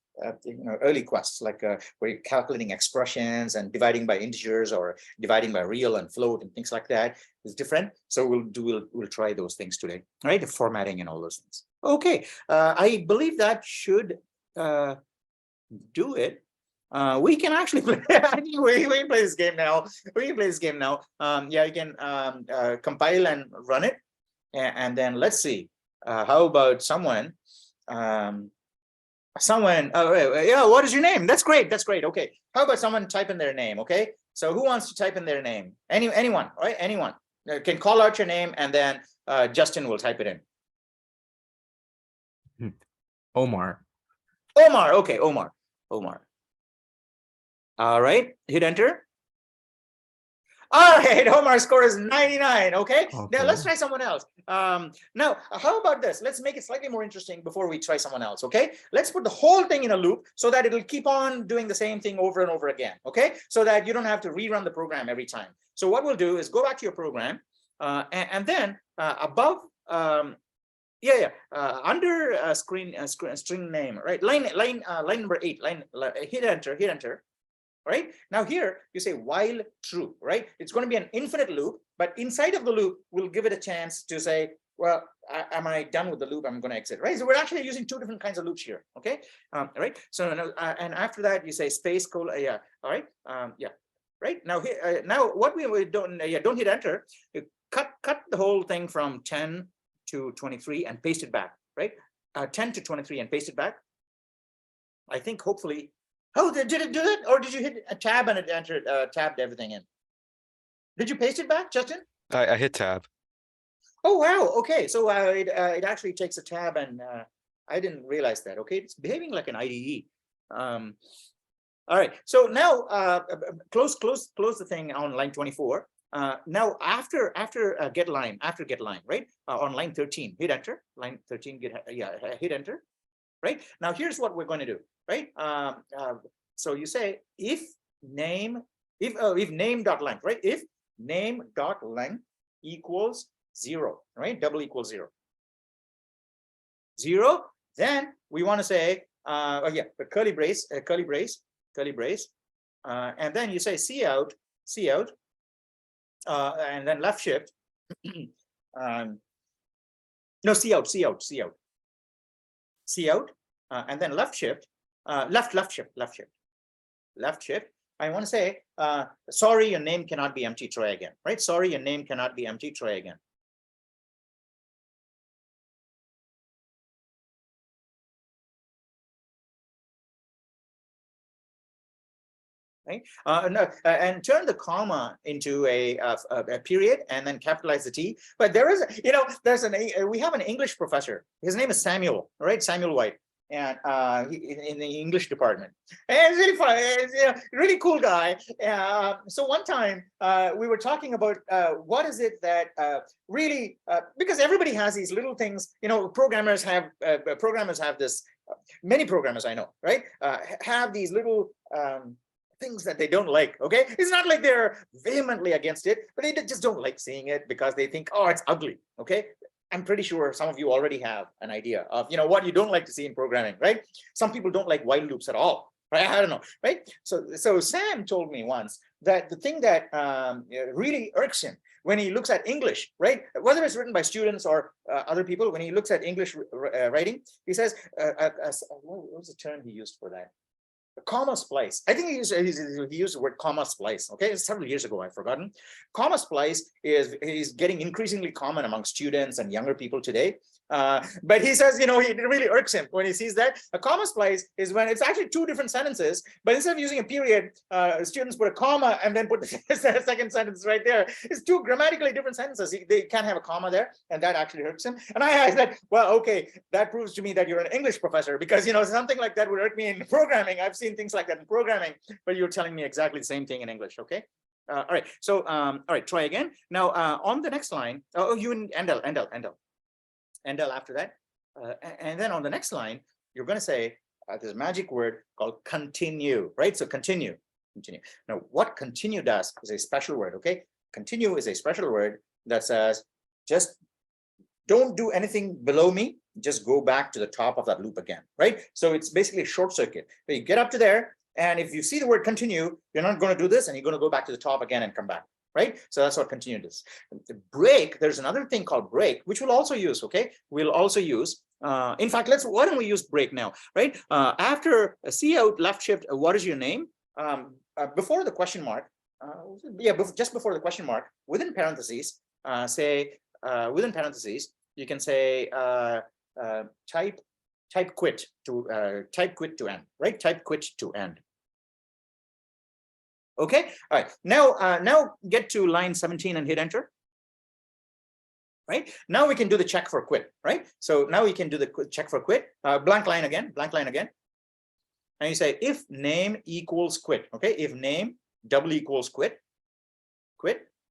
early quests, like where you're calculating expressions and dividing by integers or dividing by real and float and things like that is different. So we'll try those things today, right? The formatting and all those things. Okay, I believe that should do it. We can actually play. we can play this game now. Yeah, you can compile and run it, and then let's see. How about someone? Yeah, what is your name? That's great. Okay, how about someone type in their name? Okay, so who wants to type in their name? Anyone, right? Anyone can call out your name, and then Justin will type it in. Omar. Okay, Omar. All right, hit enter. All right, Omar's score is 99. Okay, now let's try someone else. Now, how about this? Let's make it slightly more interesting before we try someone else. Okay, let's put the whole thing in a loop so that it'll keep on doing the same thing over and over again. Okay, so that you don't have to rerun the program every time. So what we'll do is go back to your program, and then above, under string name, right? Line number 8. Hit enter. Right now here you say while true, right? It's going to be an infinite loop, but inside of the loop we'll give it a chance to say, well, am I done with the loop? I'm going to exit, right? So we're actually using two different kinds of loops here. Okay, right. So and after that you say space colon, all right, right. Now here now what we don't don't hit enter. You cut the whole thing from 10 to 23 and paste it back, right? 10 to 23 and paste it back. I think hopefully. Oh, did it do it, or did you hit a tab and it entered tabbed everything in? Did you paste it back, Justin? I hit tab. Oh wow. Okay, so it actually takes a tab, and I didn't realize that. Okay, it's behaving like an IDE. All right. So now close the thing on line 24. Now after get line, right? On line 13, hit enter. Line 13, hit enter. Right now, here's what we're going to do. Right. So you say if name dot length, right? If name dot length equals 0, right? Double equals 0. Then we want to say, the curly brace, and then you say cout, and then left shift. No, cout, and then left shift. Left shift. I want to say, sorry, your name cannot be empty. Try again, right? Sorry, your name cannot be empty. Try again. Right? And turn the comma into a period and then capitalize the T. But there is, we have an English professor. His name is Samuel, right? Samuel White. And in the English department, and it's really fun. It's, really cool guy. So one time we were talking about what is it that really, because everybody has these little things, programmers have this, many programmers I know, right, have these little things that they don't like. Okay, it's not like they're vehemently against it, but they just don't like seeing it because they think, oh, it's ugly. Okay, I'm pretty sure some of you already have an idea of what you don't like to see in programming, right? Some people don't like while loops at all, right? I don't know, right? So Sam told me once that the thing that really irks him when he looks at English, right? Whether it's written by students or other people, when he looks at English writing, he says, what was the term he used for that? A comma splice. I think he used the word comma splice. Okay, it's several years ago, I've forgotten. Comma splice is getting increasingly common among students and younger people today. But he says, it really irks him when he sees that. A comma splice is when it's actually two different sentences, but instead of using a period, students put a comma and then put the second sentence right there. It's two grammatically different sentences. They can't have a comma there, and that actually hurts him. And I said, well, okay, that proves to me that you're an English professor, because something like that would hurt me in programming. I've seen things like that in programming, but you're telling me exactly the same thing in English. Okay. All right. So, all right, try again. Now, on the next line, you and Endel after that. And then on the next line, you're going to say this magic word called continue, right? So continue. Now, what continue does is a special word, okay? Continue is a special word that says, just don't do anything below me, just go back to the top of that loop again, right? So it's basically a short circuit. You get up to there, and if you see the word continue, you're not going to do this, and you're going to go back to the top again and come back. Right? So that's what continue is. Break, there's another thing called break, which we'll also use, okay? We'll also use, in fact, why don't we use break now, right? After a C out left shift, what is your name? Before the question mark, just before the question mark, within parentheses, within parentheses, you can say type quit to end, right? Type quit to end. Okay, all right. Now get to line 17 and hit enter. Right, now we can do the check for quit, right? So now we can do the check for quit. Blank line again. And you say if name equals quit, okay? If name double equals quit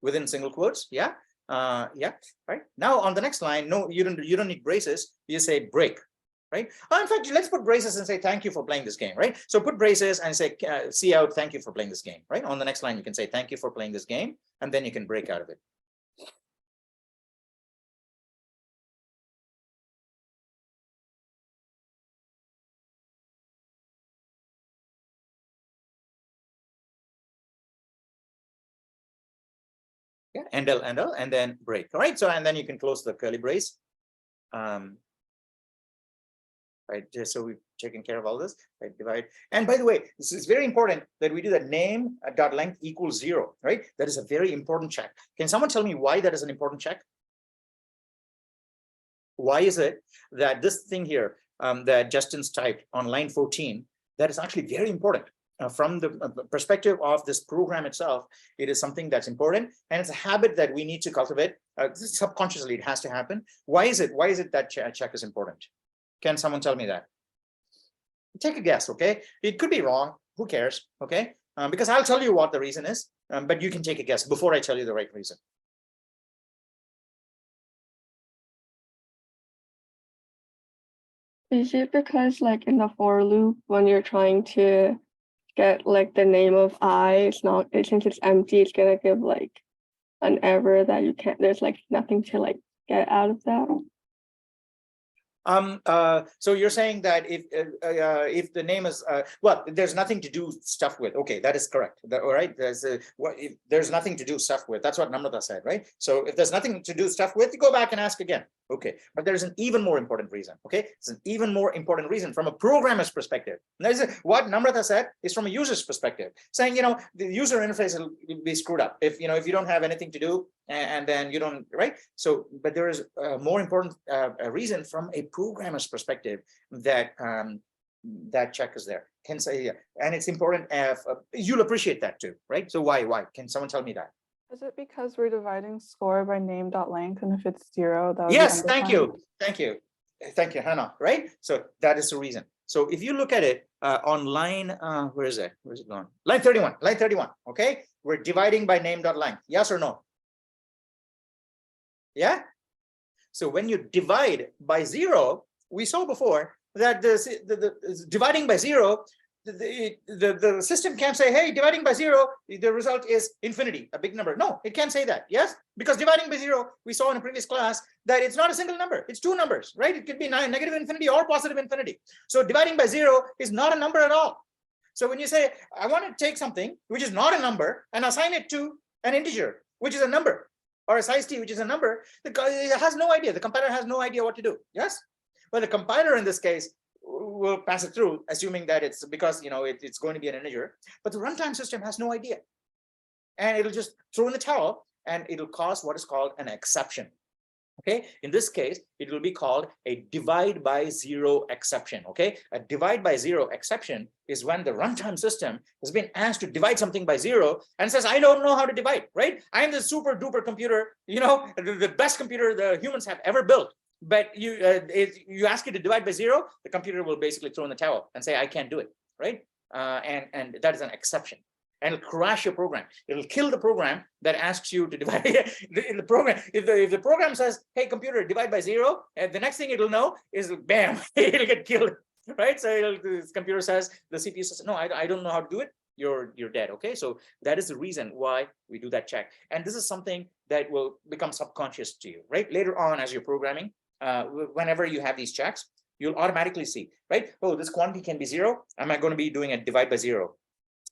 within single quotes, yeah, right? Now on the next line, no, you don't need braces. You say break. Right? In fact, let's put braces and say, thank you for playing this game, right? So put braces and say, see out, thank you for playing this game, right? On the next line, you can say, thank you for playing this game, and then you can break out of it. Yeah, endl, and then break, all right? So, and then you can close the curly brace. Right, just so we've taken care of all this, right? Divide. And by the way, this is very important that we do that name dot length equals 0, right? That is a very important check. Can someone tell me why that is an important check? Why is it that this thing here that Justin's typed on line 14, that is actually very important? From the perspective of this program itself, it is something that's important, and it's a habit that we need to cultivate. Subconsciously, it has to happen. Why is it that check is important? Can someone tell me that? Take a guess, okay? It could be wrong. Who cares, okay? Because I'll tell you what the reason is, but you can take a guess before I tell you the right reason. Is it because like in the for loop, when you're trying to get like the name of I, since it's empty, it's gonna give like an error that you can't, there's like nothing to like get out of that? So you're saying that if the name is well, there's nothing to do stuff with. Okay, that is correct. All right. There's nothing to do stuff with. That's what Namrata said, right? So if there's nothing to do stuff with, you go back and ask again. Okay, but there's an even more important reason. Okay, it's an even more important reason from a programmer's perspective. What Namrata said is from a user's perspective, saying the user interface will be screwed up if you don't have anything to do, and then you don't, right? So, but there is a more important reason from a programmer's perspective that that check is there. Can say, and it's important. You'll appreciate that too, right? So why? Can someone tell me that? Is it because we're dividing score by name.length, and if it's 0, that would yes, be thank you, Hannah. Right. So that is the reason. So if you look at it on line, where is it? Where's it going? Line 31. Line 31. Okay, we're dividing by name.length. Yes or no? Yeah. So when you divide by 0, we saw before that the dividing by 0, the system can't say, hey, dividing by 0, the result is infinity, a big number. No, it can't say that. Yes, because dividing by 0, we saw in a previous class that it's not a single number, it's 2 numbers, right? It could be negative infinity or positive infinity. So dividing by 0 is not a number at all. So when you say, I want to take something which is not a number and assign it to an integer, which is a number, or a size t, which is a number, it has no idea. The compiler has no idea what to do. Yes, but the compiler in this case will pass it through, assuming that it's because it's going to be an integer. But the runtime system has no idea, and it'll just throw in the towel, and it'll cause what is called an exception. Okay, in this case, it will be called a divide by zero exception. Okay, a divide by zero exception is when the runtime system has been asked to divide something by zero and says, I don't know how to divide, right? I'm the super duper computer, the best computer the humans have ever built. But you ask it to divide by zero, the computer will basically throw in the towel and say, I can't do it, right? And that is an exception. And it'll crash your program. It'll kill the program that asks you to divide the program. If the program says, hey, computer, divide by zero, and the next thing it'll know is, bam, it'll get killed, right? So the computer says, the CPU says, no, I don't know how to do it. You're dead, okay? So that is the reason why we do that check. And this is something that will become subconscious to you, right? Later on, as you're programming, whenever you have these checks, you'll automatically see, right? Oh, this quantity can be zero. Am I going to be doing a divide by zero?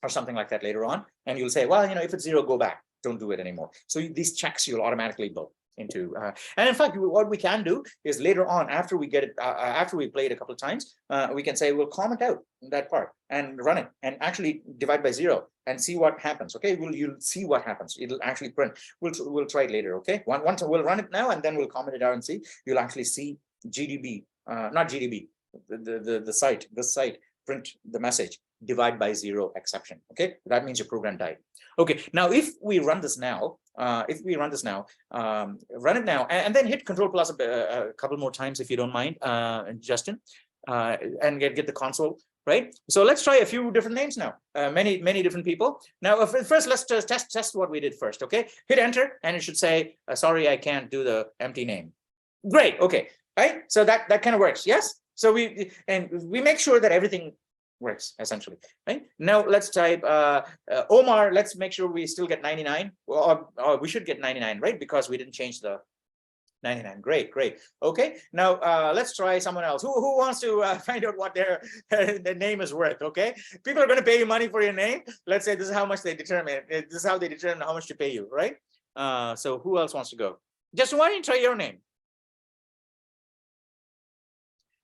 Or something like that later on, and you'll say, well, if it's zero, go back, don't do it anymore. So these checks you'll automatically build into, and in fact, what we can do is later on, after we get it, after we play it a couple of times, we can say we'll comment out that part and run it and actually divide by zero and see what happens. Okay, you'll see what happens. It'll actually print. We'll try it later. Okay, once we'll run it now and then we'll comment it out and see. You'll actually see GDB, not GDB, the site, this site print the message. Divide by zero exception. Okay, that means your program died. Okay, now if we run this now, run it now, and then hit Control plus a couple more times if you don't mind, Justin, and get the console right. So let's try a few different names now. Many different people. Now first let's just test what we did first. Okay, hit enter, and it should say, sorry, I can't do the empty name. Great. Okay, right. So that kind of works. Yes. So we make sure that everything works essentially, right? Now let's type Omar. Let's make sure we still get 99, or we should get 99, right? Because we didn't change the 99. Great. Okay, now let's try someone else. Who wants to find out what their name is worth? Okay, people are going to pay you money for your name. Let's say this is how much they determine. This is how they determine how much to pay you, right? So who else wants to go? Justin, why don't you try your name?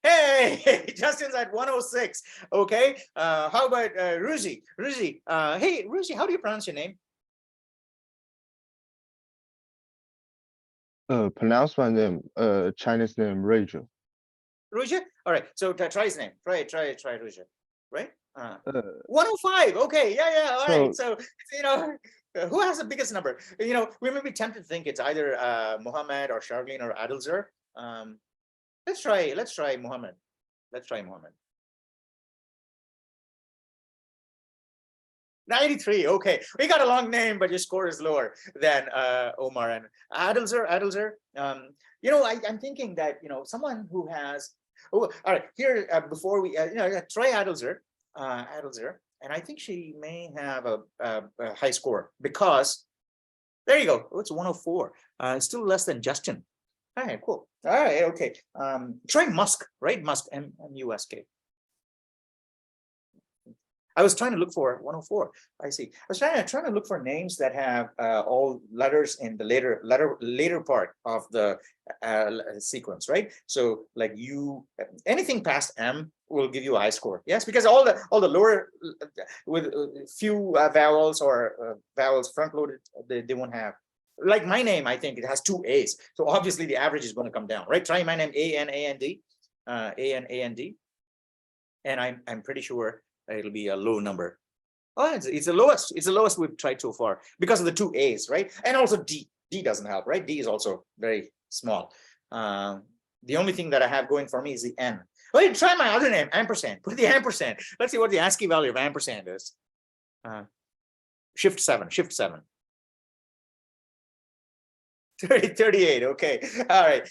Hey, Justin's at 106. Okay. How about Ruzi? Hey, Ruzi, how do you pronounce your name? Pronounce my name, Chinese name, Rachel. Ruja? All right. So try his name. Try Ruja. Right? 105. Okay. Yeah. All right. So who has the biggest number? We may be tempted to think it's either Mohammed or Charlene or Adilzer. Let's try Muhammad. 93. Okay, we got a long name, but your score is lower than Omar and Adilzer. I'm thinking that someone who has. Oh, all right. Here before we try Adilzer, and I think she may have a high score because there you go. Oh, it's 104. Still less than Justin. All right, cool. All right, okay. Try Musk, right? Musk, M-U-S-K. I was trying to look for 104. I see. I was trying to look for names that have all letters in the later part of the sequence, right? So like anything past M will give you a high score. Yes, because all the lower with few vowels or vowels front loaded, they won't have. Like my name, I think it has 2 A's. So obviously the average is going to come down, right? Try my name, A-N-A-N-D. And I'm pretty sure it'll be a low number. Oh, it's the lowest. It's the lowest we've tried so far because of the 2 A's, right? And also D. D doesn't help, right? D is also very small. The only thing that I have going for me is the N. Well, try my other name, ampersand. Put the ampersand. Let's see what the ASCII value of ampersand is. Shift 7. 38. Okay. All right.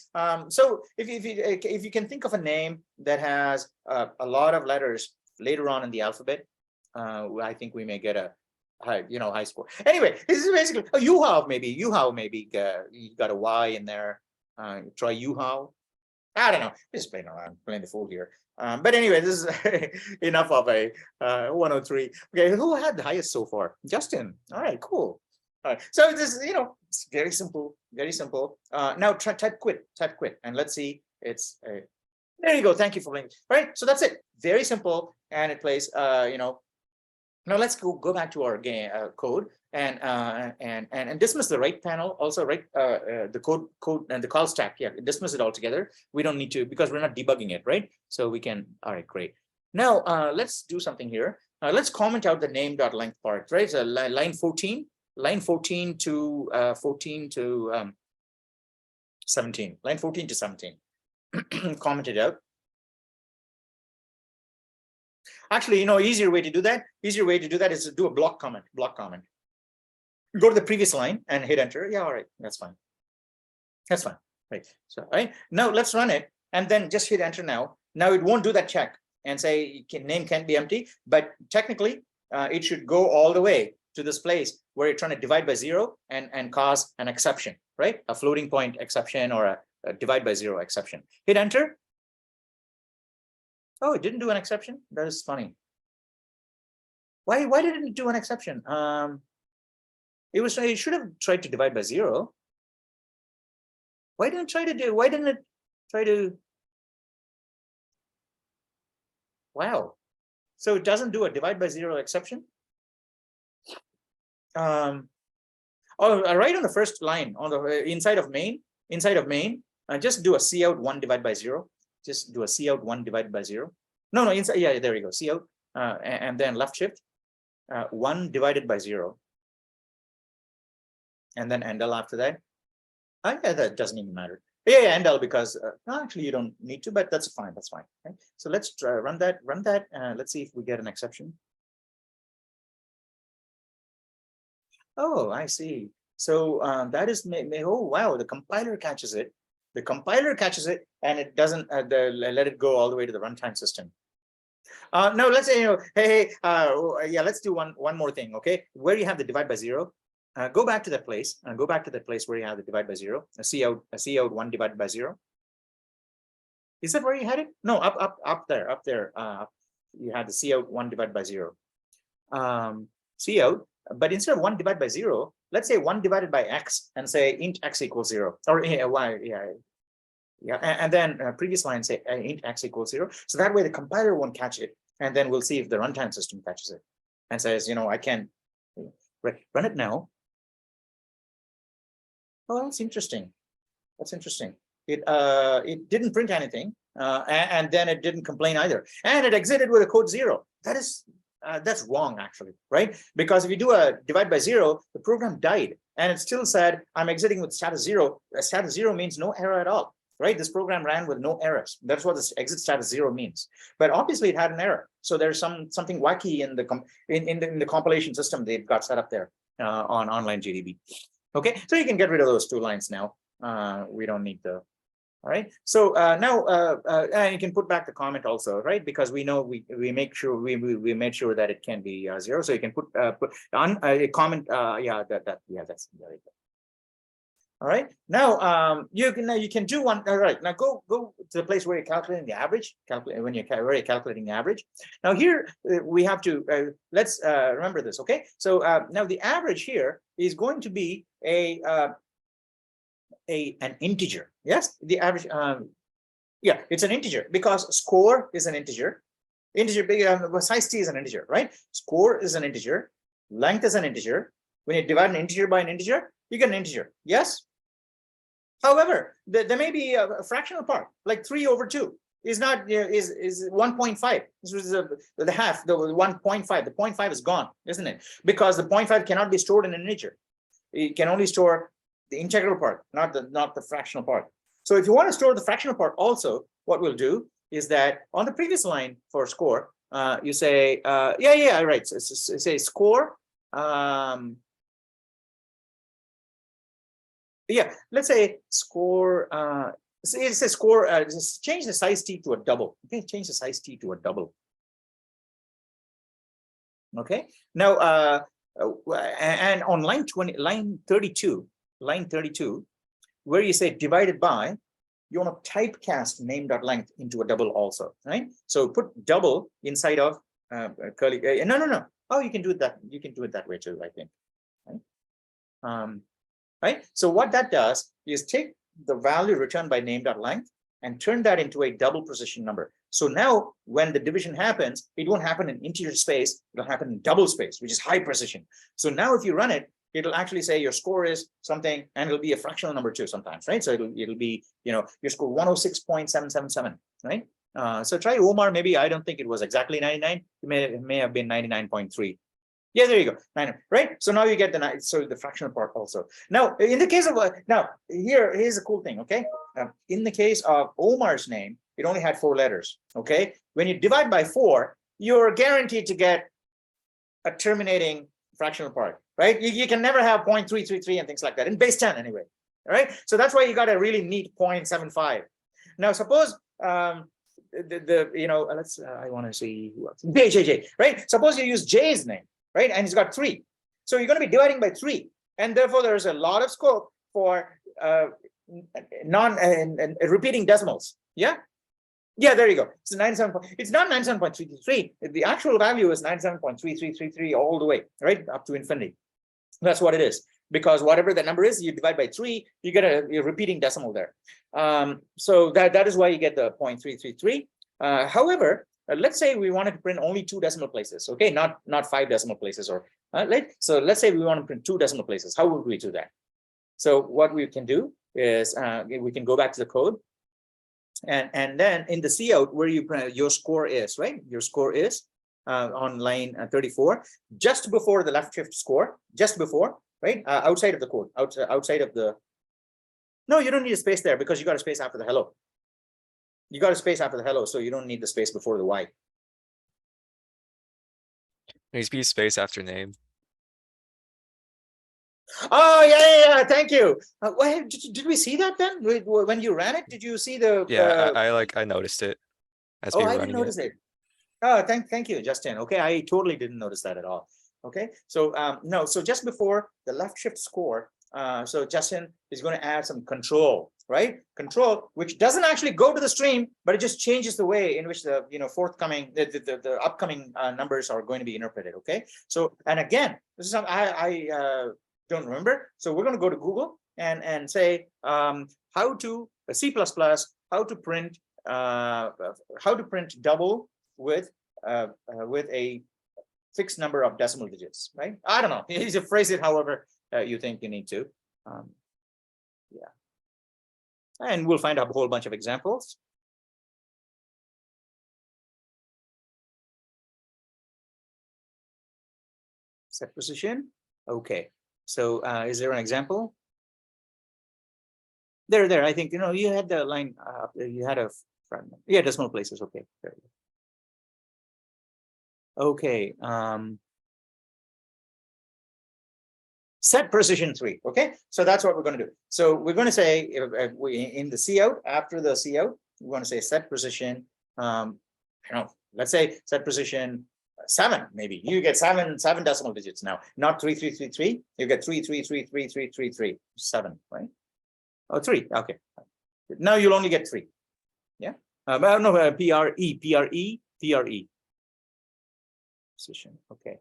So if you can think of a name that has a lot of letters later on in the alphabet, I think we may get a high score. Anyway, this is basically Yuhao. Maybe you got a Y in there. Try Yuhao. I don't know. Just playing around, playing the fool here. But anyway, this is enough of a 103. Okay, who had the highest so far? Justin. All right, cool. All right. So this is, it's very simple, very simple. Now type quit, and let's see. It's there you go. Thank you for blinking. All right. So that's it. Very simple, and it plays. Now let's go back to our game code and dismiss the right panel. Also, right, the code and the call stack. Yeah, dismiss it altogether. We don't need to because we're not debugging it, right? So we can. All right, great. Now let's do something here. Let's comment out the name.length part, right? So line 14 to 17. Line 14 to 17. Comment it out. Actually, easier way to do that is to do a block comment. Go to the previous line and hit enter. Yeah, all right, that's fine. Right. So right now let's run it and then just hit enter now. Now it won't do that check and say name can't be empty, but technically it should go all the way to this place where you're trying to divide by 0 and cause an exception, right? A floating point exception or a divide by 0 exception. Hit enter. Oh, it didn't do an exception. That is funny. Why didn't it do an exception? It should have tried to divide by 0. Why didn't it try to? Wow. So it doesn't do a divide by 0 exception. Oh, right on the first line on the inside of main, just do a cout 1 divided by 0. Just do a cout 1 divided by 0. No, inside. Yeah, there you go. Cout, and then left shift 1 divided by 0, and then endl after that. Yeah, that doesn't even matter. Yeah, endl because actually you don't need to, but that's fine. That's fine. Okay? So let's run that. Let's see if we get an exception. Oh, I see. So that is oh wow, the compiler catches it. And it doesn't let it go all the way to the runtime system. No, let's say yeah, let's do one more thing. Okay, where you have the divide by 0, go back to that place and go back to that place where you have the divide by 0. A cout 1 divided by 0. Is that where you had it? No, up there. You had the cout 1 divided by 0. Cout. But instead of 1 divided by 0, let's say 1 divided by x and say int x equals 0 or y. Yeah, and then previous line say int x equals 0. So that way the compiler won't catch it, and then we'll see if the runtime system catches it and says, I can run it now. Oh, that's interesting. It didn't print anything, and then it didn't complain either, and it exited with a code 0. That's wrong, actually, right? Because if you do a divide by 0, the program died, and it still said, I'm exiting with status 0. Status 0 means no error at all, right? This program ran with no errors. That's what this exit status 0 means. But obviously, it had an error. So there's something wacky in the compilation system they've got set up there on online GDB. Okay, so you can get rid of those 2 lines now. We don't need the. All right. So now and you can put back the comment also, right? Because we know we make sure we made sure that it can be 0. So you can put on a comment. Yeah, that's very good. All right. Now you can do one. All right. Now go to the place where you're calculating the average. When you're calculating the average. Now here we have to let's remember this. Okay. So now the average here is going to be an integer. Yes, the average. Yeah, it's an integer because score is an integer. Size t is an integer, right? Score is an integer. Length is an integer. When you divide an integer by an integer, you get an integer. Yes. However, there may be a fractional part, like 3/2 is not is 1.5. This was the half. The 1.5. The 0.5 is gone, isn't it? Because the 0.5 cannot be stored in an integer. It can only store the integral part, not the fractional part. So if you want to store the fractional part also, what we'll do is that on the previous line for score, you say, yeah, right. So say score. Yeah, let's say score. It says score. Just change the size t to a double. Okay, change the size t to a double. Okay. Now, and on line 32, where you say divided by, you want to typecast name.length into a double also, right? So put double inside of curly. No. Oh, you can do it that. You can do it that way too, I think. Right? Right? So what that does is take the value returned by name.length and turn that into a double precision number. So now when the division happens, it won't happen in integer space, it'll happen in double space, which is high precision. So now if you run it, it'll actually say your score is something, and it'll be a fractional number too sometimes, right? So it'll be, you know, your score 106.777, right? So try Omar, maybe. I don't think it was exactly 99. It may have been 99.3. Yeah, there you go. 9, right? So now you get the fractional part also. Now, in the case of here's a cool thing. Okay, in the case of Omar's name, it only had 4 letters. Okay, when you divide by 4, you're guaranteed to get a terminating fractional part, right? You can never have 0.333 and things like that in base 10 anyway. All right, so that's why you got a really neat 0.75. Now, suppose let's I want to see who else. JJ, right? Suppose you use J's name. Right, and it's got 3, so you're going to be dividing by 3, and therefore there's a lot of scope for repeating decimals. Yeah, there you go. It's 97. It's not 97.333. The actual value is 97.3333 all the way, right, up to infinity. That's what it is, because whatever the number is, you divide by 3, you get a repeating decimal there. So that is why you get the 0.333. However, let's say we wanted to print only 2 decimal places, okay, not 5 decimal places, or so let's say we want to print 2 decimal places. How would we do that? So what we can do is we can go back to the code, and then in the cout where you print your score is, right? Your score is on line 34, just before the left shift score, just before, right? Outside of the code, outside of the. No, you don't need a space there because you got a space after the hello. You got a space after the hello, so you don't need the space before the Y. Needs to be space after name. Oh, yeah. Thank you. Did we see that then? When you ran it, did you see the? Yeah, I noticed it as we were I running didn't notice it. Oh, thank you, Justin. Okay, I totally didn't notice that at all. Okay, so no, so just before the left shift score, so Justin is going to add some control, right? Control, which doesn't actually go to the stream, but it just changes the way in which the forthcoming, the upcoming numbers are going to be interpreted. Okay, so and again, this is something I don't remember. So we're going to go to Google and say how to C++, how to print double with a fixed number of decimal digits, right? I don't know. You just phrase it however you think you need to. Yeah. And we'll find a whole bunch of examples. Set position. Okay. So is there an example? There. I think, you had the line, you had a fragment. Yeah, decimal places. Okay. There you go. Okay. Set precision 3. Okay, so that's what we're going to do. So we're going to say in the cout, after the cout, we want to say set precision. Let's say set precision 7. Maybe you get seven decimal digits now, not 3333. You get 3333333. 7, right? Oh, 3. Okay. Now you'll only get 3. Yeah. No, PRE. Precision. Okay.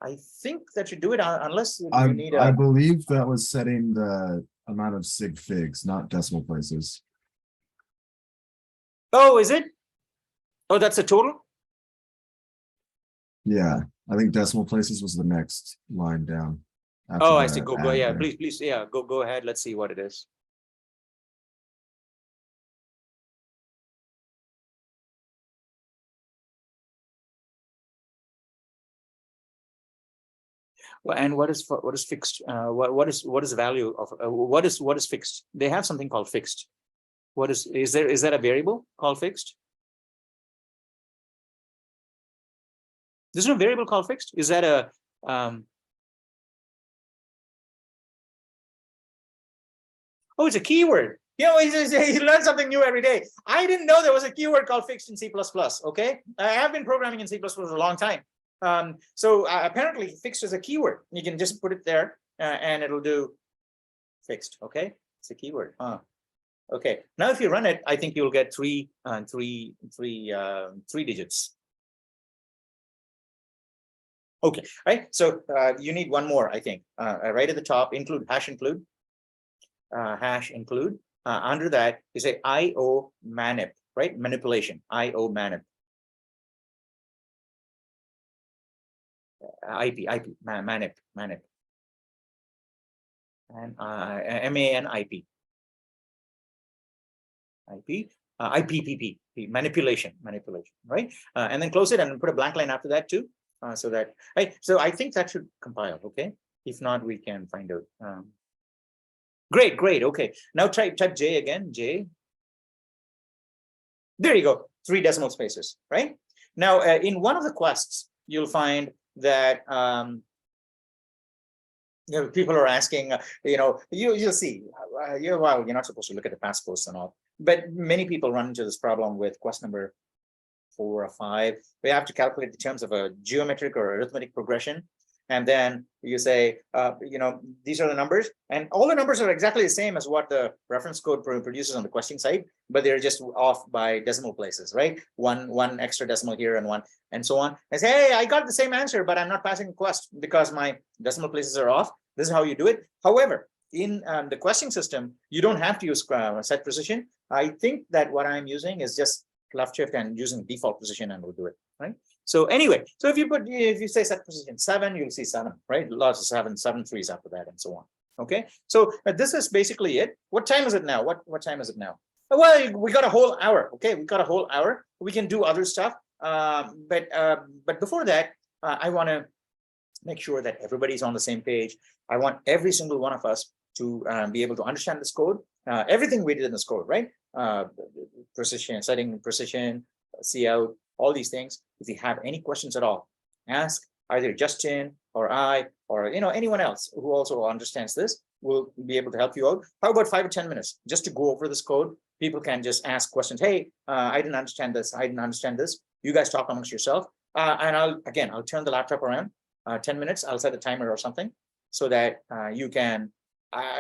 I think that should do it unless you need I believe that was setting the amount of sig figs, not decimal places. Oh, is it? Oh, that's a total? Yeah, I think decimal places was the next line down. Oh, I see. Go. Yeah, please. Yeah, go ahead. Let's see what it is. Well, and what is fixed? What is the value of what is fixed? They have something called fixed. What is that a variable called fixed? There's no variable called fixed. Is that a oh, it's a keyword. He learns something new every day. I didn't know there was a keyword called fixed in C++. Okay, I have been programming in C++ for a long time. So apparently fixed is a keyword. You can just put it there and it'll do fixed. Okay, it's a keyword. Okay, now if you run it, I think you'll get three digits. Okay, right. So you need one more, I think. Right at the top, include hash include. Hash include. Under that, you say IO manip, right? Manipulation. IO manip. IP manip. And MANIP. IPPP, manipulation, right? And then close it and put a blank line after that too, so that, right? So I think that should compile, okay? If not, we can find out. Great, okay. Now type J again, J. There you go, 3 decimal spaces, right? Now, in one of the quests, you'll find that people are asking, you'll see, well, you're not supposed to look at the past posts and all, but many people run into this problem with quest number 4 or 5. We have to calculate the terms of a geometric or arithmetic progression. And then you say, these are the numbers, and all the numbers are exactly the same as what the reference code produces on the questing side, but they're just off by decimal places, right? One extra decimal here and one, and so on. I say, hey, I got the same answer, but I'm not passing the quest because my decimal places are off. This is how you do it. However, in the questing system, you don't have to use set precision. I think that what I'm using is just left shift and using default position, and we'll do it, right? So anyway, so if you say set precision 7, you'll see 7, right? Lots of 7 3s after that, and so on. Okay, so this is basically it. What time is it now? What time is it now? Well, we got a whole hour. Okay, we got a whole hour. We can do other stuff, but before that, I want to make sure that everybody's on the same page. I want every single one of us to be able to understand this code, everything we did in this code, right? Precision, setting precision, see out, all these things. If you have any questions at all, ask either Justin or I or anyone else who also understands this. Will be able to help you out. How about 5 or 10 minutes just to go over this code? People can just ask questions. Hey, I didn't understand this. I didn't understand this. You guys talk amongst yourself, and I'll turn the laptop around. 10 minutes. I'll set a timer or something so that you can.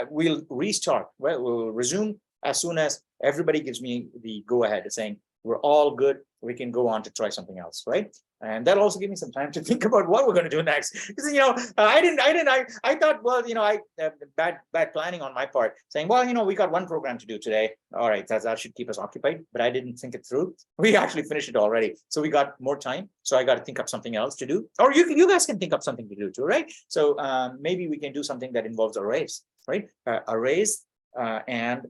We'll restart. Well, we'll resume as soon as everybody gives me the go ahead, saying we're all good. We can go on to try something else, right? And that'll also give me some time to think about what we're going to do next. Because I thought, well, bad planning on my part, saying, well, we got one program to do today. All right, that should keep us occupied. But I didn't think it through. We actually finished it already, so we got more time. So I got to think up something else to do, or you guys can think up something to do too, right? So maybe we can do something that involves arrays, right? Arrays and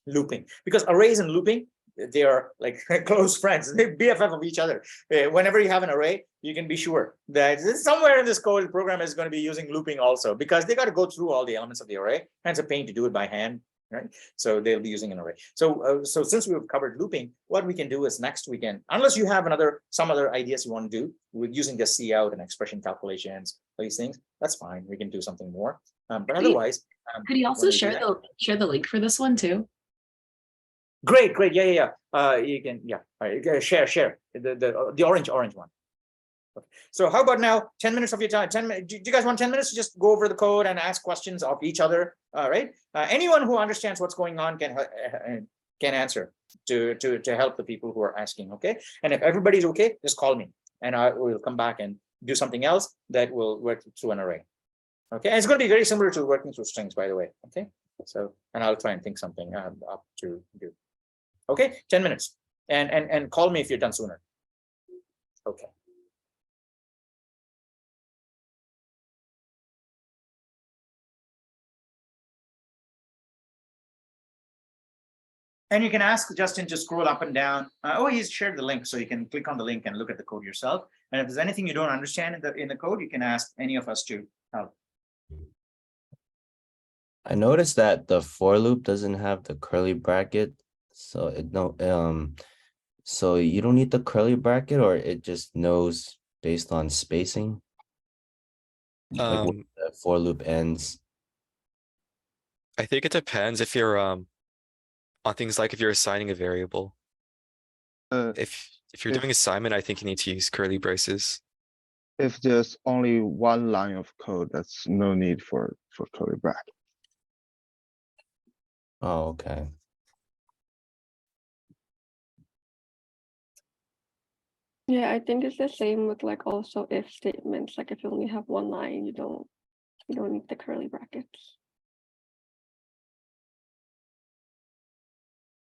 looping, because arrays and looping, they are like close friends. They're BFF of each other. Whenever you have an array, you can be sure that somewhere in this code, the program is going to be using looping also, because they got to go through all the elements of the array, and it's a pain to do it by hand, right? So they'll be using an array. So since we've covered looping, what we can do is next weekend, unless you have some other ideas you want to do with using the C out and expression calculations, these things, that's fine. We can do something more. But otherwise, could you also share the link for this one too? Great. Yeah. You can, share the orange one. Okay. So how about now 10 minutes of your time? 10 minutes. Do you guys want 10 minutes to just go over the code and ask questions of each other? Right. Anyone who understands what's going on can answer to help the people who are asking. Okay. And if everybody's okay, just call me and I will come back and do something else that will work through an array. Okay. And it's going to be very similar to working through strings, by the way. Okay. So, and I'll try and think something up to do. Okay, 10 minutes, and call me if you're done sooner. Okay. And you can ask Justin to scroll up and down. He's shared the link, so you can click on the link and look at the code yourself. And if there's anything you don't understand in the code, you can ask any of us to help. I noticed that the for loop doesn't have the curly bracket. So so you don't need the curly bracket, or it just knows based on spacing, like when the for loop ends. I think it depends if you're on things like if you're assigning a variable. If you're doing assignment, I think you need to use curly braces. If there's only one line of code, that's no need for curly bracket. Oh, okay. Yeah, I think it's the same with like also if statements. Like if you only have one line, you don't need the curly brackets.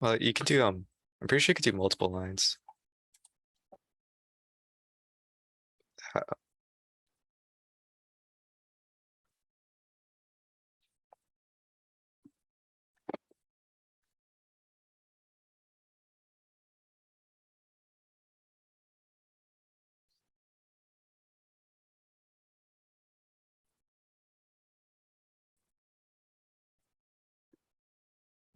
Well, you could do I'm pretty sure you could do multiple lines.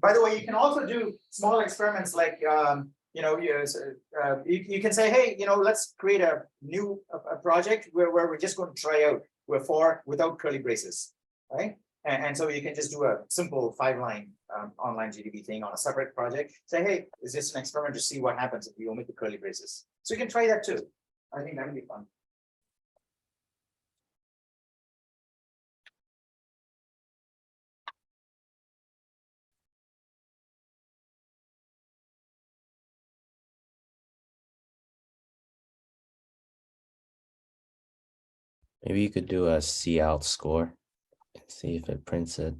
By the way, you can also do small experiments like, you can say, hey, let's create a new project where we're just going to try out without curly braces, right? And so you can just do a simple 5-line online GDB thing on a separate project. Say, hey, is this an experiment to see what happens if we omit the curly braces? So you can try that too. I think that would be fun. Maybe you could do a C out score and see if it prints it.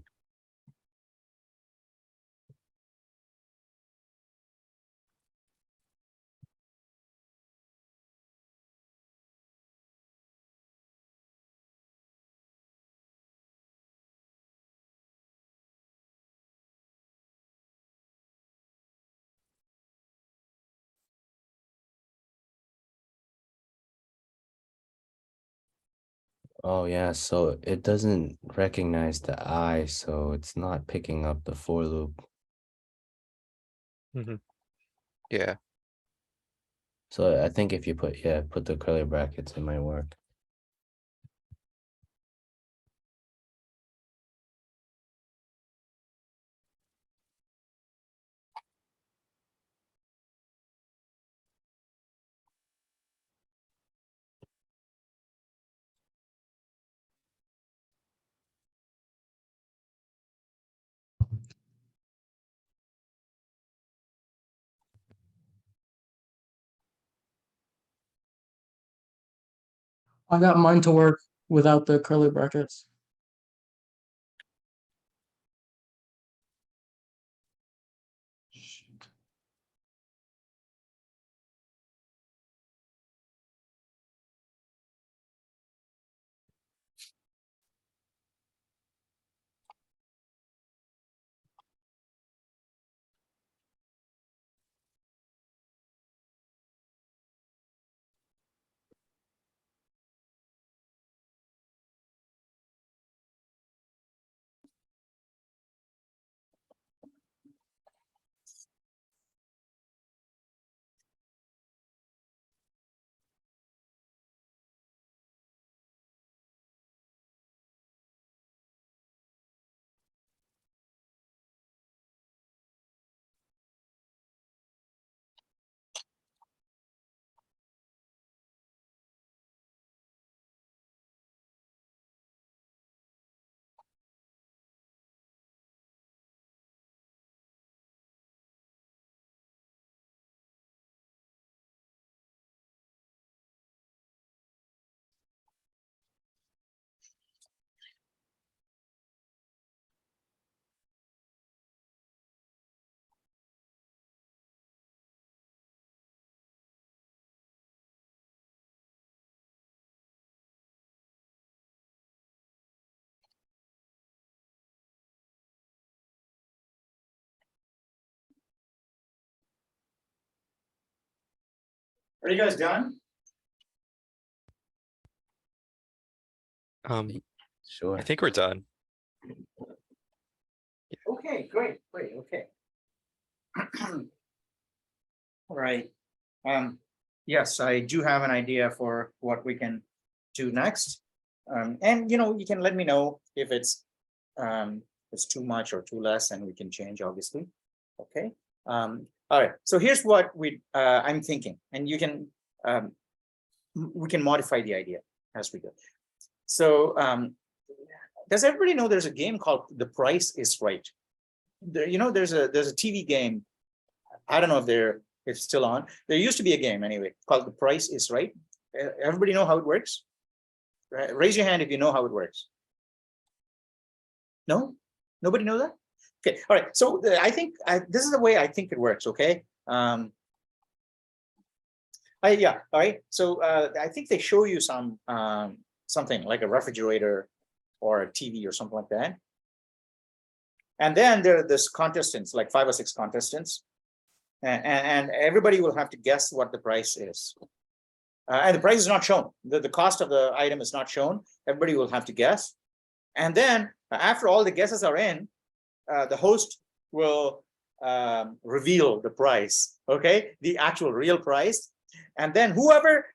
Oh yeah, so it doesn't recognize the I, so it's not picking up the for loop. Yeah. So I think if you put the curly brackets, it might work. I got mine to work without the curly brackets. Are you guys done? Sure. I think we're done. Okay, great, okay. All right. Yes, I do have an idea for what we can do next. And you can let me know if it's too much or too less, and we can change, obviously. Okay. All right. So here's what I'm thinking, and we can modify the idea as we go. So does everybody know there's a game called The Price is Right? There's a TV game. I don't know if they're it's still on. There used to be a game anyway called The Price is Right. Everybody know how it works? Raise your hand if you know how it works. No, nobody know that. Okay, all right. So I think this is the way I think it works. Okay. Yeah. All right. So I think they show you some something like a refrigerator or a TV or something like that. And then there are this contestants, like 5 or 6 contestants, and everybody will have to guess what the price is. And the price is not shown. The cost of the item is not shown. Everybody will have to guess. And then after all the guesses are in, the host will reveal the price, okay? The actual real price. And then whichever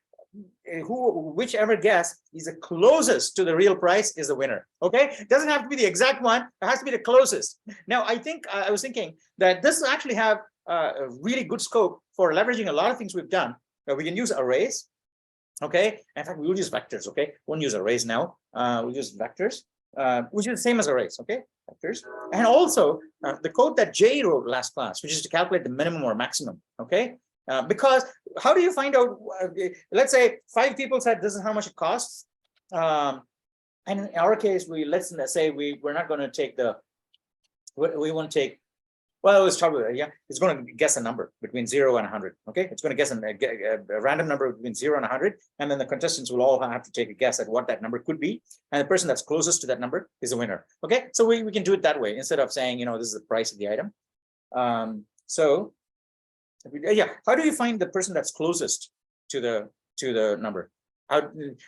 guess is the closest to the real price is the winner, okay? It doesn't have to be the exact one. It has to be the closest. Now, I was thinking that this will actually have a really good scope for leveraging a lot of things we've done. We can use arrays, okay? In fact, we'll use vectors, okay? Won't use arrays now. We'll use vectors, which is the same as arrays, okay? Vectors. And also the code that Jay wrote last class, which is to calculate the minimum or maximum, okay? Because how do you find out, let's say 5 people said this is how much it costs. And in our case, let's say we're not going to take we won't take, well, let's talk about it. Yeah, it's going to guess a number between 0 and 100. Okay, it's going to guess a random number between 0 and 100, and then the contestants will all have to take a guess at what that number could be, and the person that's closest to that number is the winner. Okay, so we can do it that way instead of saying, this is the price of the item. So yeah, how do you find the person that's closest to the number?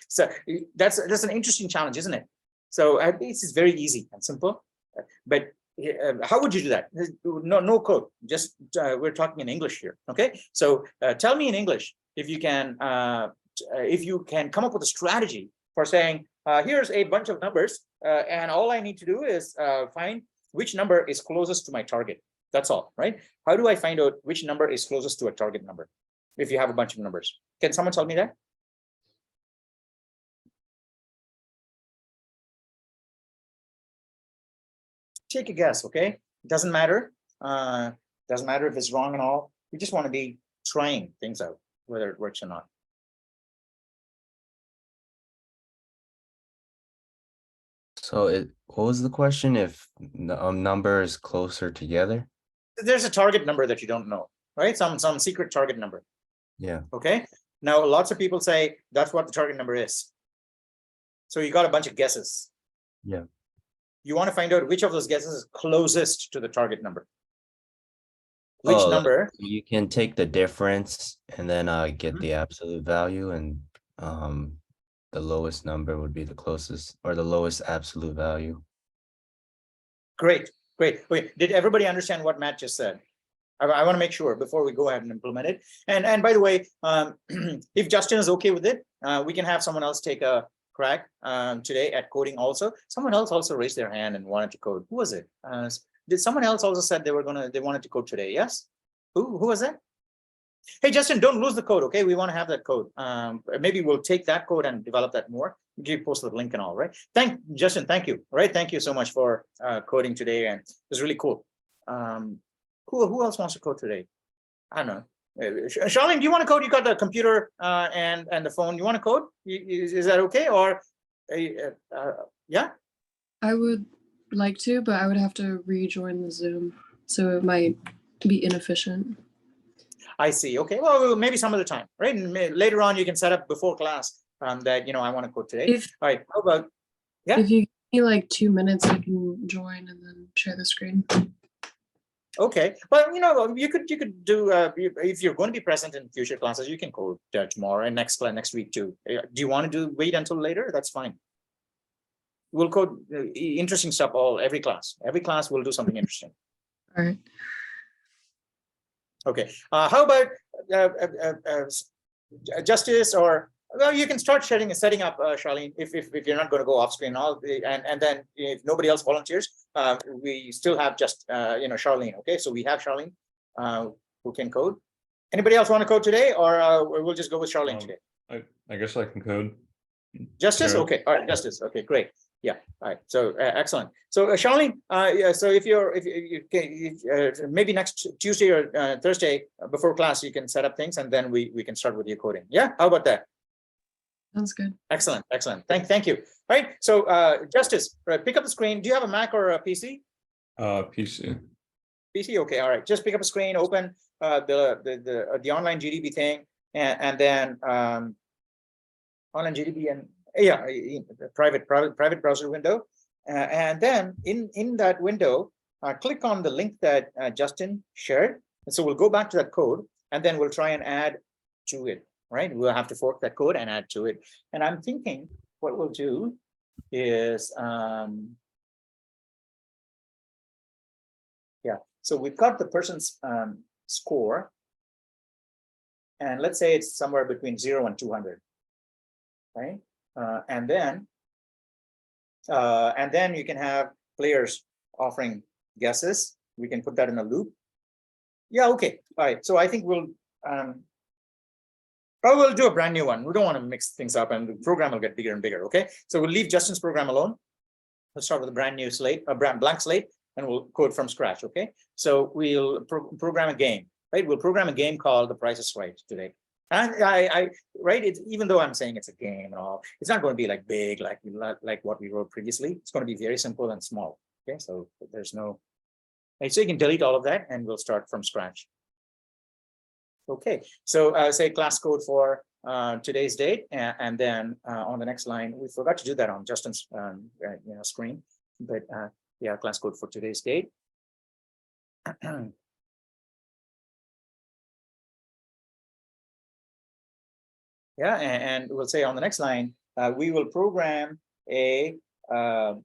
So that's an interesting challenge, isn't it? So this is very easy and simple, but how would you do that? No code, just we're talking in English here. Okay, so tell me in English if you can come up with a strategy for saying here's a bunch of numbers and all I need to do is find which number is closest to my target. That's all, right? How do I find out which number is closest to a target number if you have a bunch of numbers? Can someone tell me that? Take a guess, okay? It doesn't matter. Doesn't matter if it's wrong and all. We just want to be trying things out, whether it works or not. So what was the question? If the number is closer together? There's a target number that you don't know, right? Some secret target number. Yeah. Okay. Now, lots of people say that's what the target number is. So you got a bunch of guesses. Yeah. You want to find out which of those guesses is closest to the target number. Which number? You can take the difference and then get the absolute value, and the lowest number would be the closest, or the lowest absolute value. Great. Wait, did everybody understand what Matt just said? I want to make sure before we go ahead and implement it. And by the way, if Justin is okay with it, we can have someone else take a crack today at coding also. Someone else also raised their hand and wanted to code. Who was it? Did someone else also said they wanted to code today? Yes. Who was that? Hey, Justin, don't lose the code, okay? We want to have that code. Maybe we'll take that code and develop that more. You post the link and all, right? Justin, thank you. All right, thank you so much for coding today, and it was really cool. Who else wants to code today? I don't know. Charlene, do you want to code? You got the computer and the phone. You want to code? Is that okay? Or yeah? I would like to, but I would have to rejoin the Zoom, so it might be inefficient. I see. Okay. Well, maybe some other time, right? And later on, you can set up before class that I want to code today. All right. How about if you give me like 2 minutes, I can join and then share the screen. Okay. Well, you could do if you're going to be present in future classes, you can code tomorrow and next week too. Do you want to wait until later? That's fine. We'll code interesting stuff every class. Every class we'll do something interesting. All right. Okay. How about Justice, or well, you can start setting up, Charlene, if you're not going to go off screen, and then if nobody else volunteers, we still have just Charlene. Okay, so we have Charlene who can code. Anybody else want to code today, or we'll just go with Charlene today? I guess I can code. Justice, Sure. Okay, all right, Justice. Okay, great. Yeah, all right, so excellent. So Charlene, yeah, so if maybe next Tuesday or Thursday before class, you can set up things and then we can start with your coding. Yeah, how about that? Sounds good. Excellent, excellent. Thank you. All right, so Justice, pick up the screen. Do you have a Mac or a PC? PC. PC, okay, all right. Just pick up a screen, open the online GDB thing, and then online GDB and yeah, private browser window, and then in that window, click on the link that Justin shared. And so we'll go back to that code, and then we'll try and add to it. Right, we'll have to fork that code and add to it. And I'm thinking what we'll do is yeah, so we've got the person's score, and let's say it's somewhere between 0 and 200, right? And then you can have players offering guesses. We can put that in a loop. Yeah, okay, all right. So I think we'll we'll do a brand new one. We don't want to mix things up, and the program will get bigger and bigger. Okay, so we'll leave Justin's program alone. Let's start with a brand new slate, a blank slate, and we'll code from scratch. Okay, so we'll program a game, right? We'll program a game called The Price is Right today. And right, it's, even though I'm saying it's a game and all, it's not going to be like big, like what we wrote previously. It's going to be very simple and small. Okay, so there's no, right, so you can delete all of that, and we'll start from scratch. Okay, so say class code for today's date, and then on the next line, we forgot to do that on Justin's screen, but yeah, class code for today's date. Yeah, and we'll say on the next line, we will program a the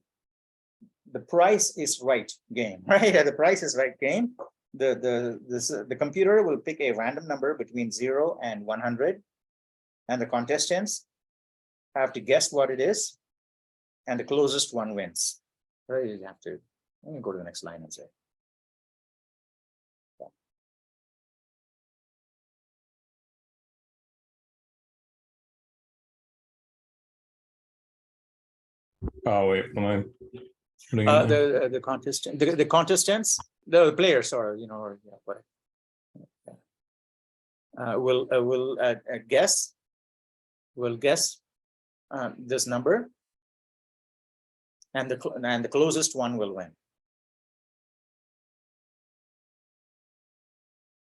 price is right game, right? The price is right game. The computer will pick a random number between 0 and 100, and the contestants have to guess what it is, and the closest one wins. Right? You have to. Let me go to the next line and say. Oh wait, am I putting The contestants, the players, or or yeah, what? Will guess. Will guess this number, and the closest one will win.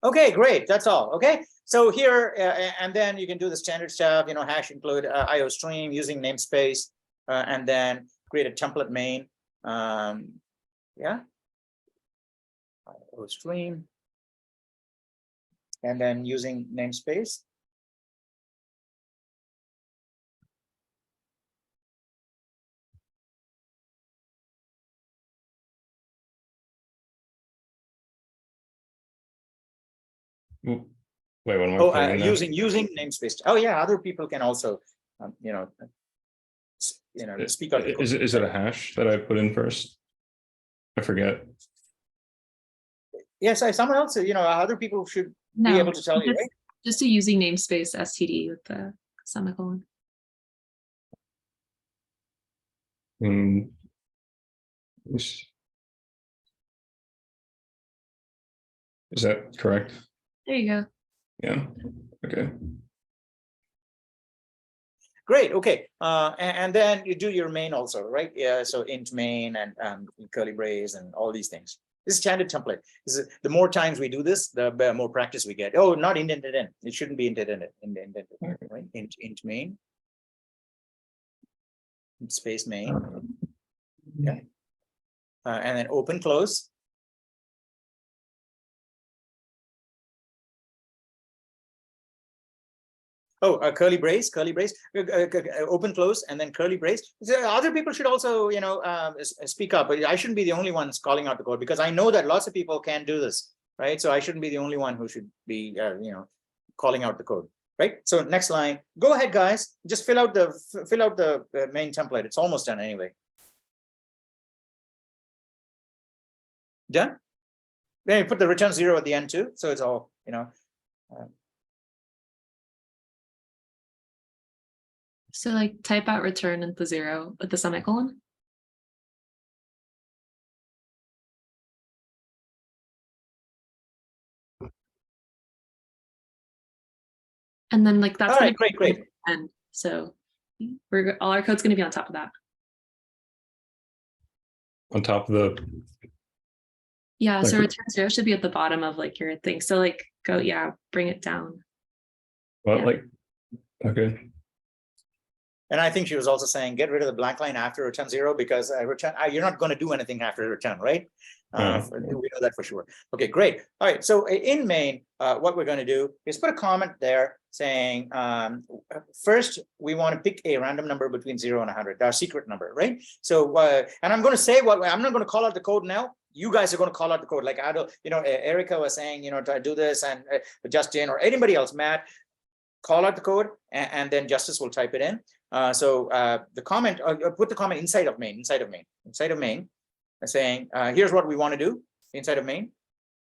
Okay, great. That's all. Okay, so here and then you can do the standard stuff. Hash include IO stream using namespace, and then create a template main. Yeah, IO stream, and then using namespace. Wait, what am I putting in there? using namespace. Oh yeah, other people can also speak out. Is it a hash that I put in first? I forget. Yes, someone else. Other people should be able to tell you, right? Just a using namespace std with the semicolon. Is that correct? There you go. Yeah. Okay. Great. Okay. And then you do your main also, right? Yeah. So int main and curly brace and all these things. This is standard template. The more times we do this, the more practice we get. Oh, not indented in. It shouldn't be indented right? Int main. Space main. Okay. And then open close. Oh, curly brace, open close, and then curly brace. Other people should also, speak up. But I shouldn't be the only ones calling out the code, because I know that lots of people can do this, right? So I shouldn't be the only one who should be, calling out the code, right? So next line. Go ahead, guys. Just fill out the main template. It's almost done anyway. Done. Then you put the return 0 at the end too, so it's all, So like type out return into 0 with the semicolon. And then like that's All gonna right, great, great. And so all our code's gonna be on top of that. On top of the, Yeah, so Like- return 0 should be at the bottom of like your thing. So like go, yeah, bring it down. what, Yeah. like, okay, And I think she was also saying, get rid of the blank line after return 0 because you're not going to do anything after return, right? We know that for sure. Okay, great. All right. So in main, what we're going to do is put a comment there saying, first, we want to pick a random number between 0 and 100, our secret number, right? So, and I'm going to say I'm not going to call out the code now. You guys are going to call out the code. Like, Erica was saying, to do this, and Justin or anybody else, Matt, call out the code, and then Justice will type it in. The comment, put the comment inside of main, saying, here's what we want to do inside of main.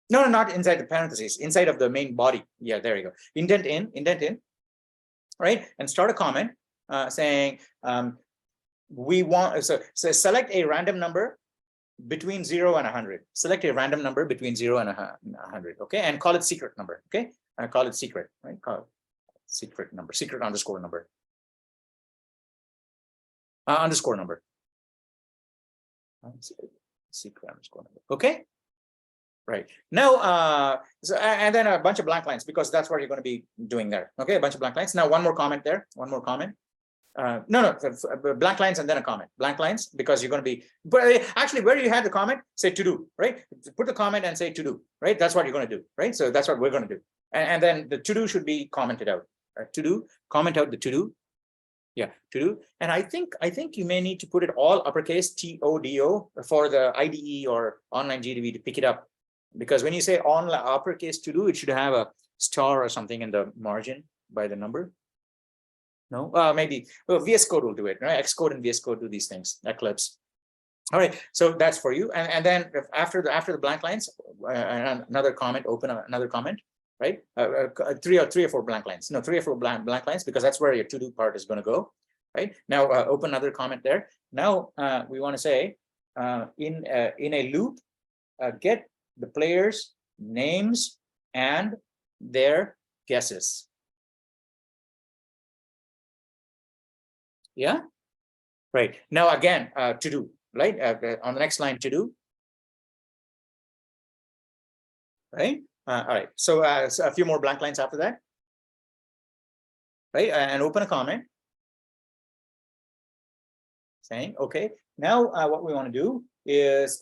No, not inside the parentheses, inside of the main body. Yeah, there you go. Indent in, right? And start a comment saying, we want, so select a random number between 0 and 100. Select a random number between 0 and 100, okay? And call it secret number, okay? Call it secret, right? Call it secret number, secret underscore number. Underscore number. Secret underscore number. Okay. Right now, and then a bunch of blank lines because that's what you're going to be doing there. Okay, a bunch of blank lines. Now, one more comment there. One more comment. Blank lines and then a comment. Blank lines because you're going to be. But actually, where you had the comment, say to do. Right. Put the comment and say to do. Right. That's what you're going to do. Right. So that's what we're going to do. And then the to do should be commented out. To do. Comment out the to do. Yeah, to do. And I think you may need to put it all uppercase TODO for the IDE or online GDB to pick it up. Because when you say on uppercase to do, it should have a star or something in the margin by the number. No, maybe VS Code will do it, right? Xcode and VS Code do these things. Eclipse. All right, so that's for you. And then after the blank lines, another comment. Open another comment. Right, three or four blank lines. No, 3 or 4 blank lines because that's where your to do part is going to go. Right now, open another comment there. Now we want to say in a loop, get the players' names and their guesses. Yeah, right. Now again, to do, right? On the next line, to do. Right. All right. So a few more blank lines after that. Right. And open a comment. Saying, okay, now what we want to do is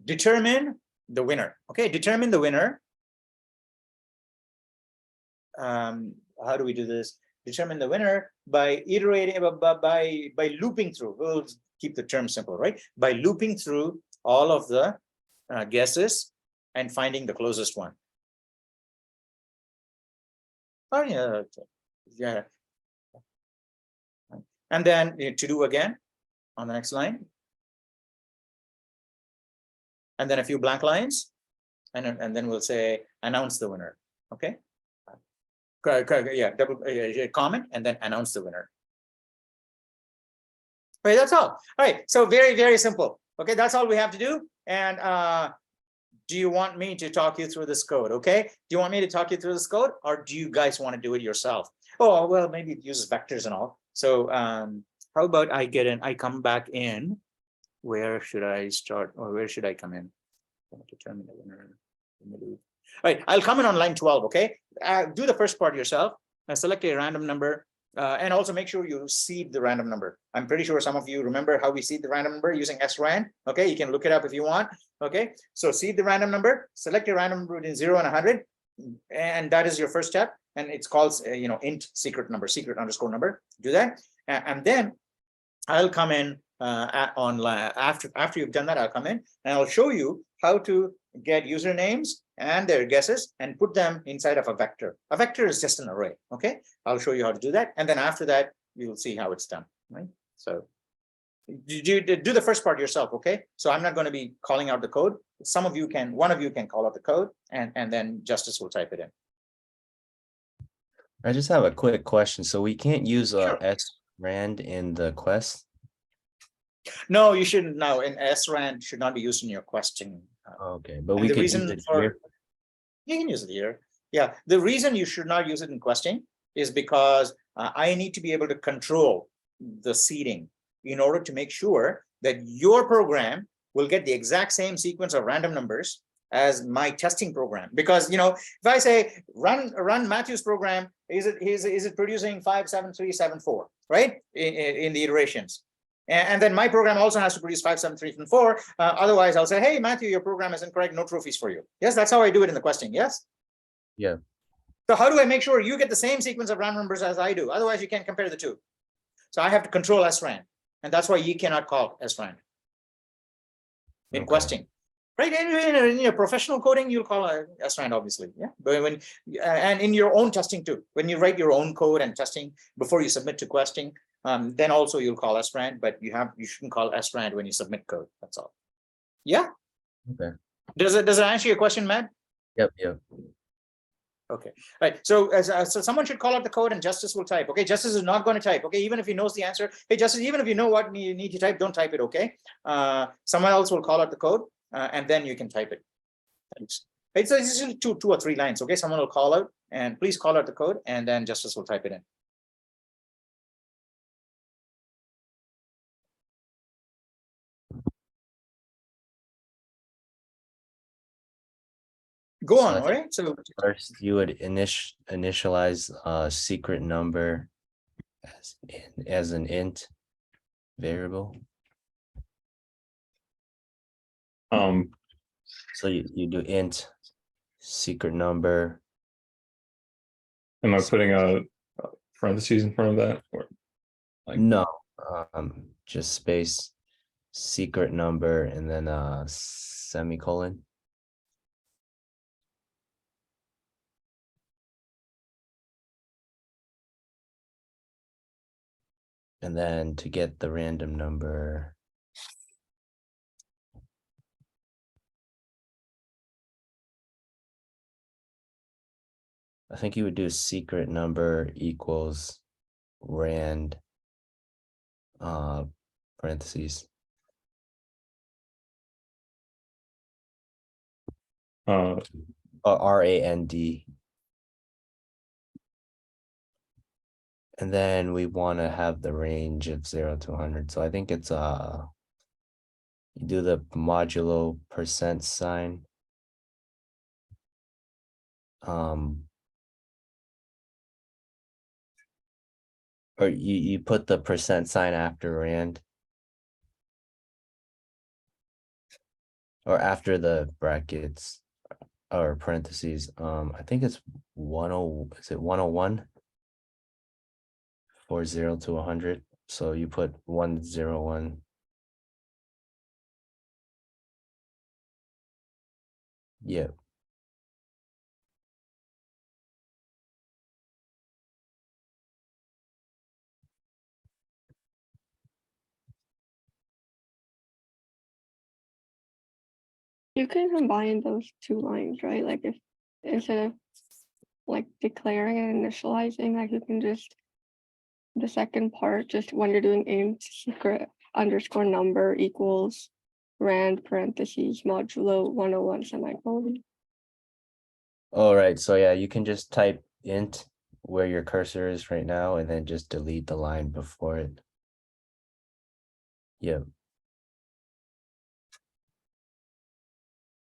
determine the winner. Okay, determine the winner. How do we do this? Determine the winner by iterating, by looping through. We'll keep the term simple, right? By looping through all of the guesses and finding the closest one. Oh yeah. And then to do again on the next line. And then a few blank lines. And then we'll say announce the winner. Okay. Yeah, comment and then announce the winner. Right, that's all. All right, so very, very simple. Okay, that's all we have to do. And do you want me to talk you through this code? Okay, do you want me to talk you through this code, or do you guys want to do it yourself? Oh, well, maybe it uses vectors and all. So how about I come back in. Where should I start, or where should I come in? Determine the winner. All right, I'll come in on line 12. Okay, do the first part yourself. Select a random number. And also make sure you seed the random number. I'm pretty sure some of you remember how we seed the random number using srand. Okay, you can look it up if you want. Okay, so seed the random number, select your random number between 0 and 100, and that is your first step. And it's called, int secret number, secret underscore number. Do that, and then I'll come in after you've done that. I'll come in and I'll show you how to get usernames and their guesses and put them inside of a vector. A vector is just an array. Okay, I'll show you how to do that, and then after that you will see how it's done. Right. So do the first part yourself. Okay. So I'm not going to be calling out the code. Some of you can. One of you can call out the code, and then Justice will type it in. I just have a quick question. So we can't use Sure. srand in the quest? No, you shouldn't. No, in srand should not be used in your questing. Okay, but and we the could use reason it for here. you can use it here. Yeah, the reason you should not use it in questing is because I need to be able to control the seeding in order to make sure that your program will get the exact same sequence of random numbers as my testing program. Because if I say run Matthew's program, is it producing 5, 7, 3, 7, 4, right? In the iterations. And then my program also has to produce 5, 7, 3, and 4. Otherwise, I'll say, hey, Matthew, your program is incorrect, no trophies for you. Yes, that's how I do it in the questing. Yes. Yeah. So how do I make sure you get the same sequence of random numbers as I do? Otherwise, you can't compare the two. So I have to control SRAN. And that's why you cannot call SRAN in questing. Right? In your professional coding, you'll call SRAN, obviously. Yeah. But and in your own testing too, when you write your own code and testing before you submit to questing, then also you'll call SRAN, but you shouldn't call SRAN when you submit code. That's all. Yeah. Okay. Does it answer your question, Matt? Yep. Okay, right. So so someone should call out the code and Justice will type. Okay, Justice is not going to type. Okay, even if he knows the answer. Hey, Justice, even if you know what you need to type, don't type it. Okay, someone else will call out the code and then you can type it. Thanks. It's usually two or three lines. Okay, someone will call out and please call out the code and then Justice will type it in. Go on, all right. So first you would initialize a secret number as an int variable. So you do int secret number. Am I putting a parentheses in front of that? Or no, just space secret number and then semicolon. And then to get the random number, I think you would do secret number equals rand parentheses. RAND. And then we want to have the range of 0 to 100. So I think it's you do the modulo percent sign. Or you put the percent sign after rand. Or after the brackets or parentheses. I think it's 101? For 0 to 100. So you put 101. Yeah. You can combine those two lines, right? Like if instead of like declaring and initializing, like you can just the second part, just when you're doing int secret underscore number equals rand parentheses modulo 101 semicolon. All right. So yeah, you can just type int where your cursor is right now and then just delete the line before it. Yeah.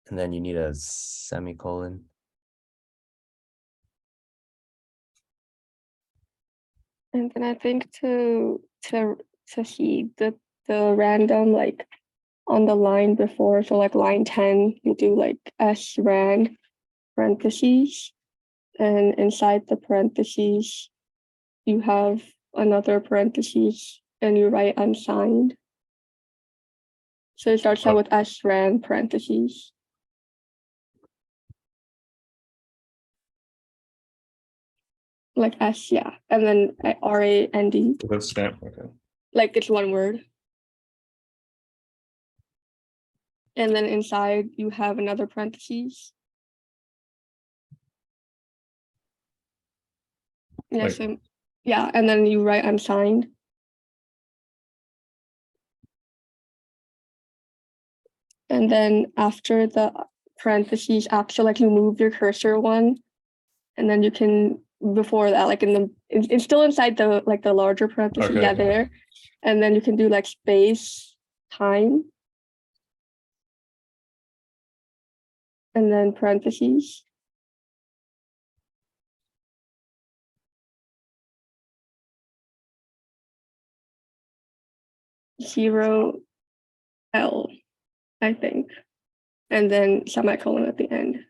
And then you need a semicolon. And then I think to see the random like on the line before, so like line 10, you do like srand parentheses, and inside the parentheses you have another parentheses and you write unsigned. So it starts out with srand parentheses. Like S, yeah, and then RAND. That's stamp. Okay. Like it's one word. And then inside you have another parentheses. Yeah, Like, so yeah, and then you write unsigned. And then after the parentheses, after like you move your cursor one, And then you can, before that, like it's still inside the like the larger parentheses, Okay. yeah, there. And then you can do like space, time. And then parentheses. Zero L, I think. And then semicolon at the end.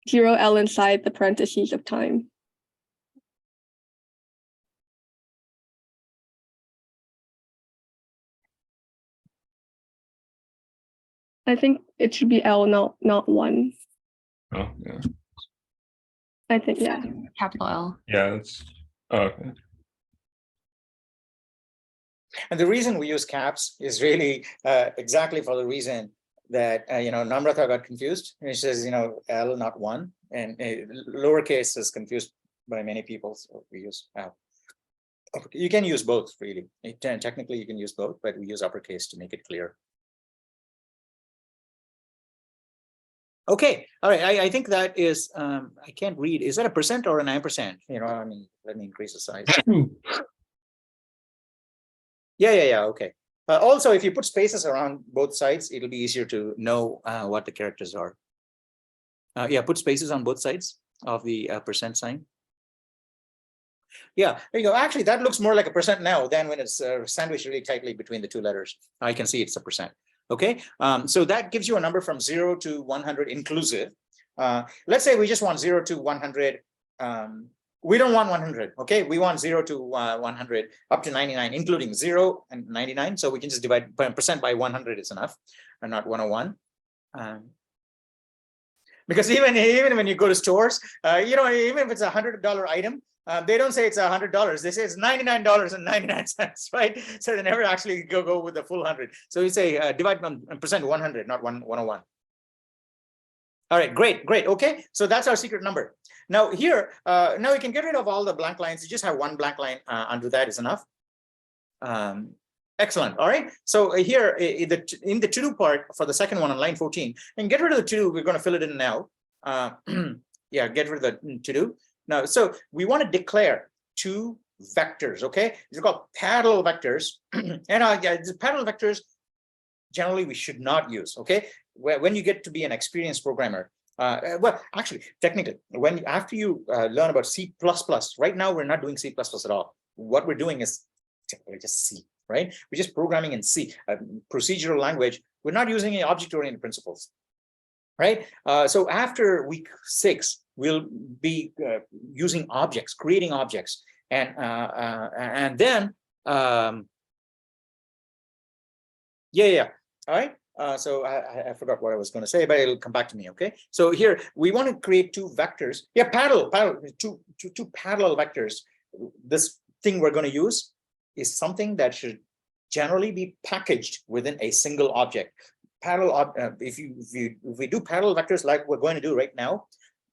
Zero L inside the parentheses of time. I think it should be L, not one. Oh, yeah. I think, yeah. Capital L. Yeah, it's okay. And the reason we use caps is really exactly for the reason that, Namrata got confused. And she says, L, not one. And lowercase is confused by many people. So we use L. You can use both, really. Technically, you can use both, but we use uppercase to make it clear. Okay, all right. I think that is, I can't read. Is that a percent or an ampersand? Let me increase the size. Yeah. Okay. Also, if you put spaces around both sides, it'll be easier to know what the characters are. Yeah, put spaces on both sides of the percent sign. Yeah, there you go. Actually, that looks more like a percent now than when it's sandwiched really tightly between the two letters. I can see it's a percent. Okay, so that gives you a number from 0 to 100 inclusive. Let's say we just want 0 to 100. We don't want 100. Okay, we want 0 to 100 up to 99, including 0 and 99. So we can just divide percent by 100 is enough, and not 101. Because even when you go to stores, even if it's $100 item, they don't say it's $100. They say it's $99.99, right? So they never actually go with the full 100. So you say divide percent 100, not 101. All right, great. Okay, so that's our secret number. Now here, now we can get rid of all the blank lines. You just have one blank line under that is enough. Excellent. All right. So here in the to do part for the second one on line 14, and get rid of the to do. We're going to fill it in now. Yeah, get rid of the to do. Now, so we want to declare two vectors. Okay, these are called parallel vectors, and the parallel vectors generally we should not use. Okay, when you get to be an experienced programmer. Well, actually, technically, after you learn about C++, right now we're not doing C++ at all. What we're doing is just C. Right? We're just programming in C, procedural language. We're not using any object-oriented principles, right? So after week 6, we'll be using objects, creating objects, and then yeah. All right. So I forgot what I was going to say, but it'll come back to me. Okay. So here we want to create two vectors. Yeah, parallel, two parallel vectors. This thing we're going to use is something that should generally be packaged within a single object. Parallel, if we do parallel vectors like we're going to do right now,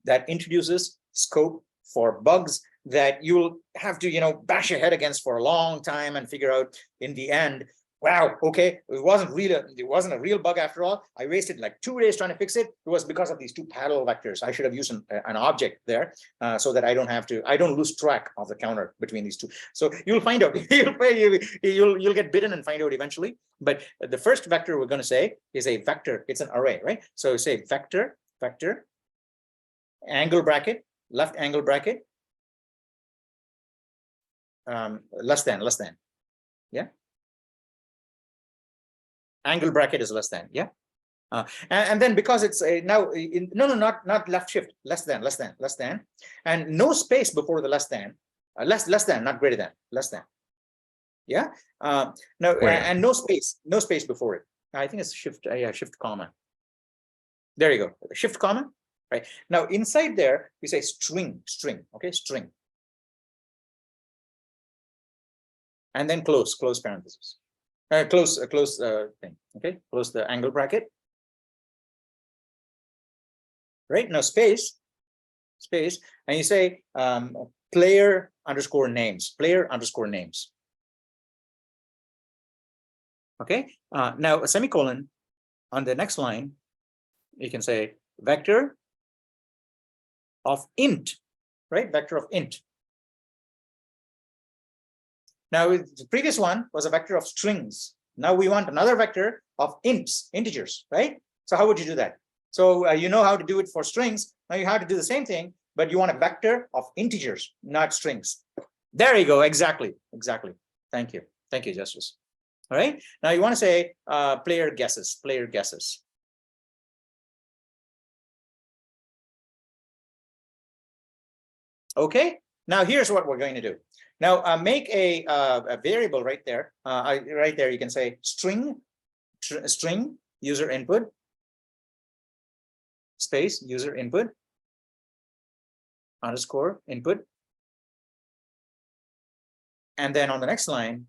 that introduces scope for bugs that you'll have to bash your head against for a long time and figure out in the end. Wow, okay, it wasn't a real bug after all. I wasted like 2 days trying to fix it. It was because of these two parallel vectors. I should have used an object there so that I don't lose track of the counter between these two. So you'll find out. You'll get bitten and find out eventually. But the first vector we're going to say is a vector. It's an array, right? So say vector, angle bracket, left angle bracket, less than, yeah. Angle bracket is less than, yeah. And then because it's now not left shift, less than, and no space before the less than, less than, not greater than, less than, yeah. No, and no space before it. I think it's shift, shift comma. There you go, shift comma, right? Now inside there we say string, okay, string, and then close parentheses. Close thing. Okay, close the angle bracket. Right now, space, and you say player underscore names. Okay. Now a semicolon on the next line. You can say vector of int, right? Vector of int. Now, the previous one was a vector of strings. Now we want another vector of ints, integers, right? So how would you do that? So you know how to do it for strings. Now you have to do the same thing, but you want a vector of integers, not strings. There you go. Exactly. Exactly. Thank you. Thank you, Justice. All right. Now you want to say player guesses, player guesses. Okay. Now here's what we're going to do. Now make a variable right there. Right there, you can say string user input space user input underscore input. And then on the next line,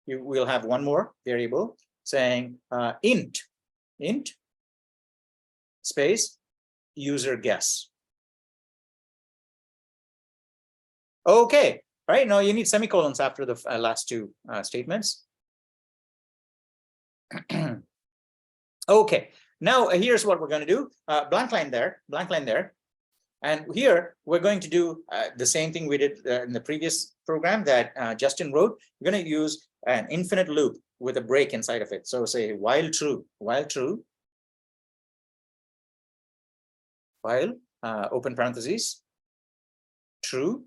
you will have one more variable saying int space user guess. Okay, right now you need semicolons after the last two statements. Okay, now here's what we're going to do. Blank line there. And here we're going to do the same thing we did in the previous program that Justin wrote. We're going to use an infinite loop with a break inside of it. So say while true, while open parentheses, true,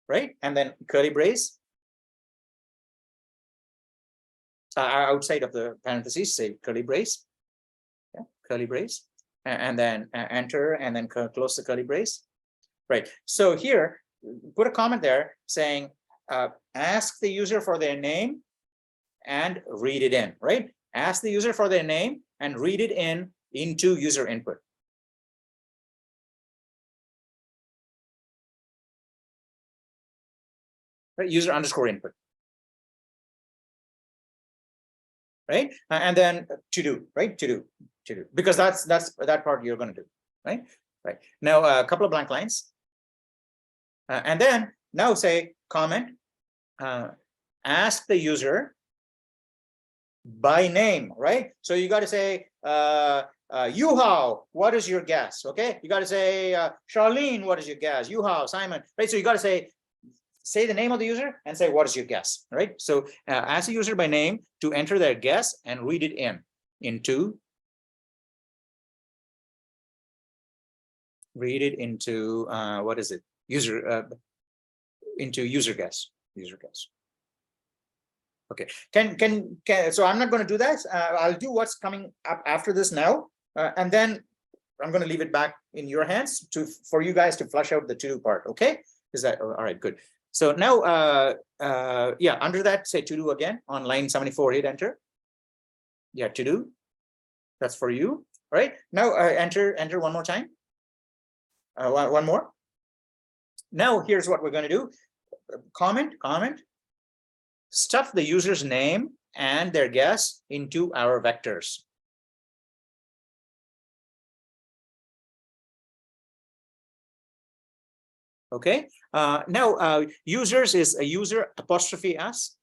right? And then curly brace. Outside of the parentheses, say curly brace. Yeah, curly brace, and then enter, and then close the curly brace. Right. So here, put a comment there saying, ask the user for their name and read it in. Right. Ask the user for their name and read it into user input. Right. User underscore input. Right. And then to do, right? To do, because that's that part you're going to do. Right. Right. Now, a couple of blank lines. And then now say comment, ask the user by name, right? So you got to say, Yuhao, what is your guess? Okay. You got to say, Charlene, what is your guess? Yuhao, Simon, right? So you got to say the name of the user and say, what is your guess, right? So ask the user by name to enter their guess and read it into what is it? Into user guess. Okay. Can so I'm not going to do that. I'll do what's coming up after this now, and then I'm going to leave it back in your hands for you guys to flush out the to do part. Okay? Is that all right? Good. So now, yeah, under that, say to do again on line 74, hit enter. Yeah, to do. That's for you. All right. Now enter one more time. One more. Now here's what we're going to do. Comment. Stuff the user's name and their guess into our vectors. Okay. Now users is a user apostrophe s,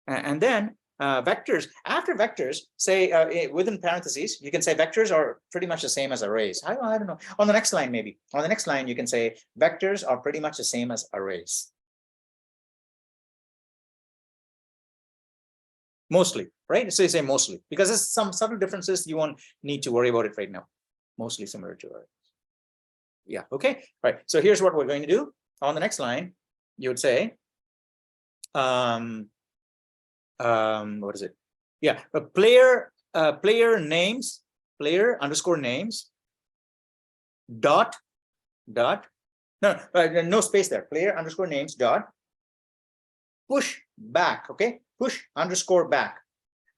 and then vectors. After vectors, say within parentheses, you can say vectors are pretty much the same as arrays. I don't know. On the next line, maybe. On the next line, you can say vectors are pretty much the same as arrays. Mostly, right? So you say mostly, because there's some subtle differences. You won't need to worry about it right now. Mostly similar to arrays. Yeah, okay. Right. So here's what we're going to do. On the next line, you would say, what is it? Yeah, player underscore names dot no space there. Player underscore names dot push back. Okay, push underscore back.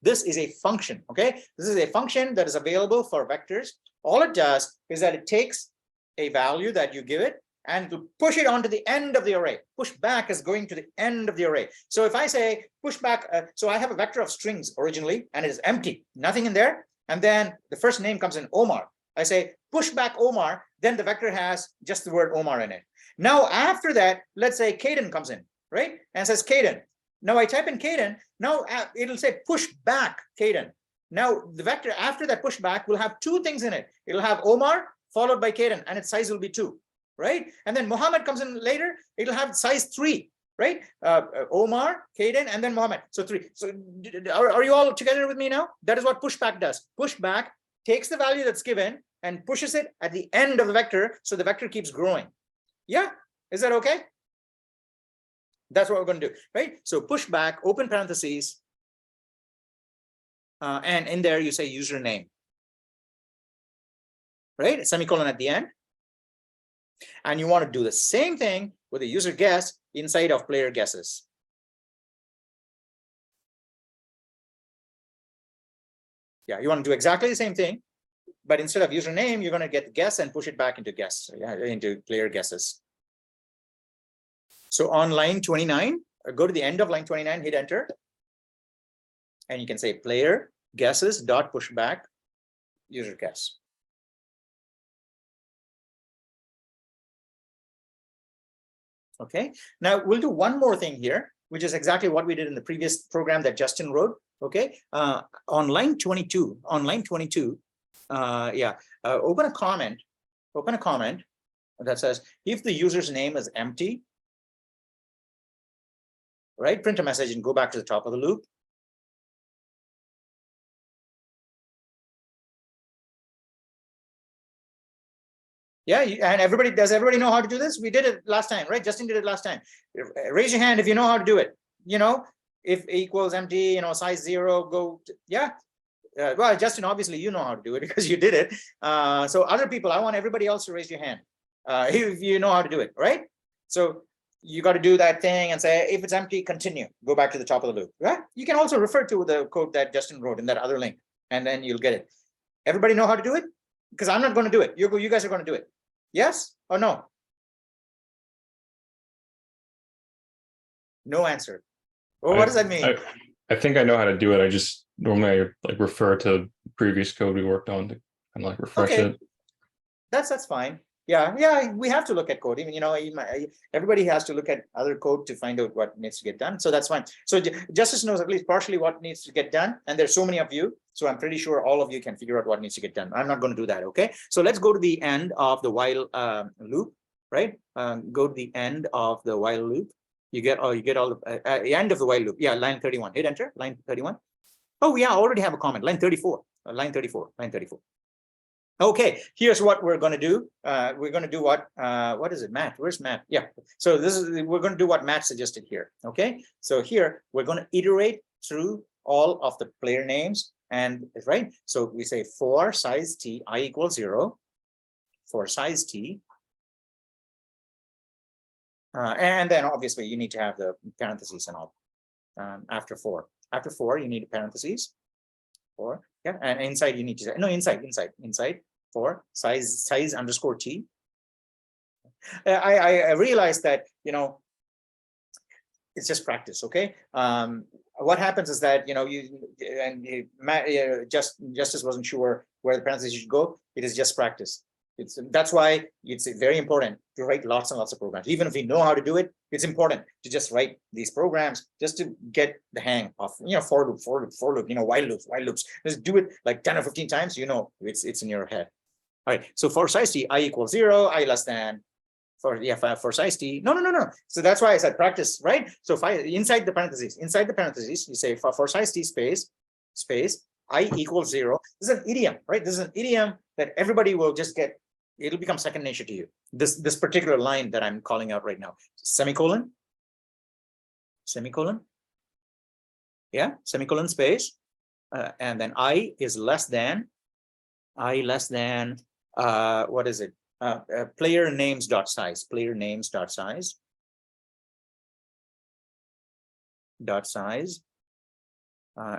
This is a function. Okay, this is a function that is available for vectors. All it does is that it takes a value that you give it and to push it onto the end of the array. Push back is going to the end of the array. So if I say push back, so I have a vector of strings originally, and it is empty, nothing in there. And then the first name comes in Omar. I say push back Omar, then the vector has just the word Omar in it. Now after that, let's say Caden comes in, right? And says Caden. Now I type in Caden. Now it'll say push back Caden. Now the vector after that pushback will have two things in it. It'll have Omar followed by Kaden, and its size will be 2, right? And then Muhammad comes in later, it'll have size 3, right? Omar, Kaden, and then Muhammad. So 3. So are you all together with me now? That is what pushback does. Pushback takes the value that's given and pushes it at the end of the vector, so the vector keeps growing. Yeah, is that okay? That's what we're going to do, right? So pushback, open parentheses, and in there you say username, right? Semicolon at the end. And you want to do the same thing with a user guess inside of player guesses. Yeah, you want to do exactly the same thing, but instead of username, you're going to get the guess and push it back into guess, into player guesses. So on line 29, go to the end of line 29, hit enter. And you can say player guesses dot pushback user guess. Okay, now we'll do one more thing here, which is exactly what we did in the previous program that Justin wrote. Okay, on line 22, open a comment that says if the user's name is empty, right? Print a message and go back to the top of the loop. Yeah, and does everybody know how to do this? We did it last time, right? Justin did it last time. Raise your hand if you know how to do it. You know, if equals empty, size 0, go to, yeah. Well, Justin, obviously you know how to do it because you did it. So other people, I want everybody else to raise your hand if you know how to do it, right? So you got to do that thing and say, if it's empty, continue. Go back to the top of the loop. Right? You can also refer to the code that Justin wrote in that other link, and then you'll get it. Everybody know how to do it? Because I'm not going to do it. You guys are going to do it. Yes or no? No answer. Well, what does that mean? I think I know how to do it. I just normally like refer to previous code we worked on to kind of like refresh it. That's fine. Yeah, we have to look at code. Even everybody has to look at other code to find out what needs to get done. So that's fine. So Justice knows at least partially what needs to get done, and there's so many of you. So I'm pretty sure all of you can figure out what needs to get done. I'm not going to do that. Okay. So let's go to the end of the while loop, right? Go to the end of the while loop. You get all the end of the while loop. Yeah, line 31. Hit enter. Line 31. Oh yeah, I already have a comment. Line 34. Line 34. Line 34. Okay, here's what we're going to do. We're going to do what is it, Matt? Where's Matt? Yeah. So we're going to do what Matt suggested here. Okay. So here we're going to iterate through all of the player names, and right. So we say for size t I equals 0. For size t. And then obviously you need to have the parentheses and all. After 4. After 4, you need parentheses. 4. Yeah, and inside you need to say no, inside for size underscore t. I realized that it's just practice. Okay. What happens is that Justice wasn't sure where the parentheses should go. It is just practice. That's why it's very important to write lots and lots of programs. Even if we know how to do it, it's important to just write these programs just to get the hang of for loop, while loops. Just do it like 10 or 15 times. It's in your head. All right. So for size t, I equals 0, I less than. For size t, no. So that's why I said practice, right? So inside the parentheses, you say for size t space I equals 0. This is an idiom, right? This is an idiom that everybody will just get. It'll become second nature to you. This particular line that I'm calling out right now, semicolon. Yeah, semicolon space, and then I is less than. What is it? Player names dot size. Player names dot size.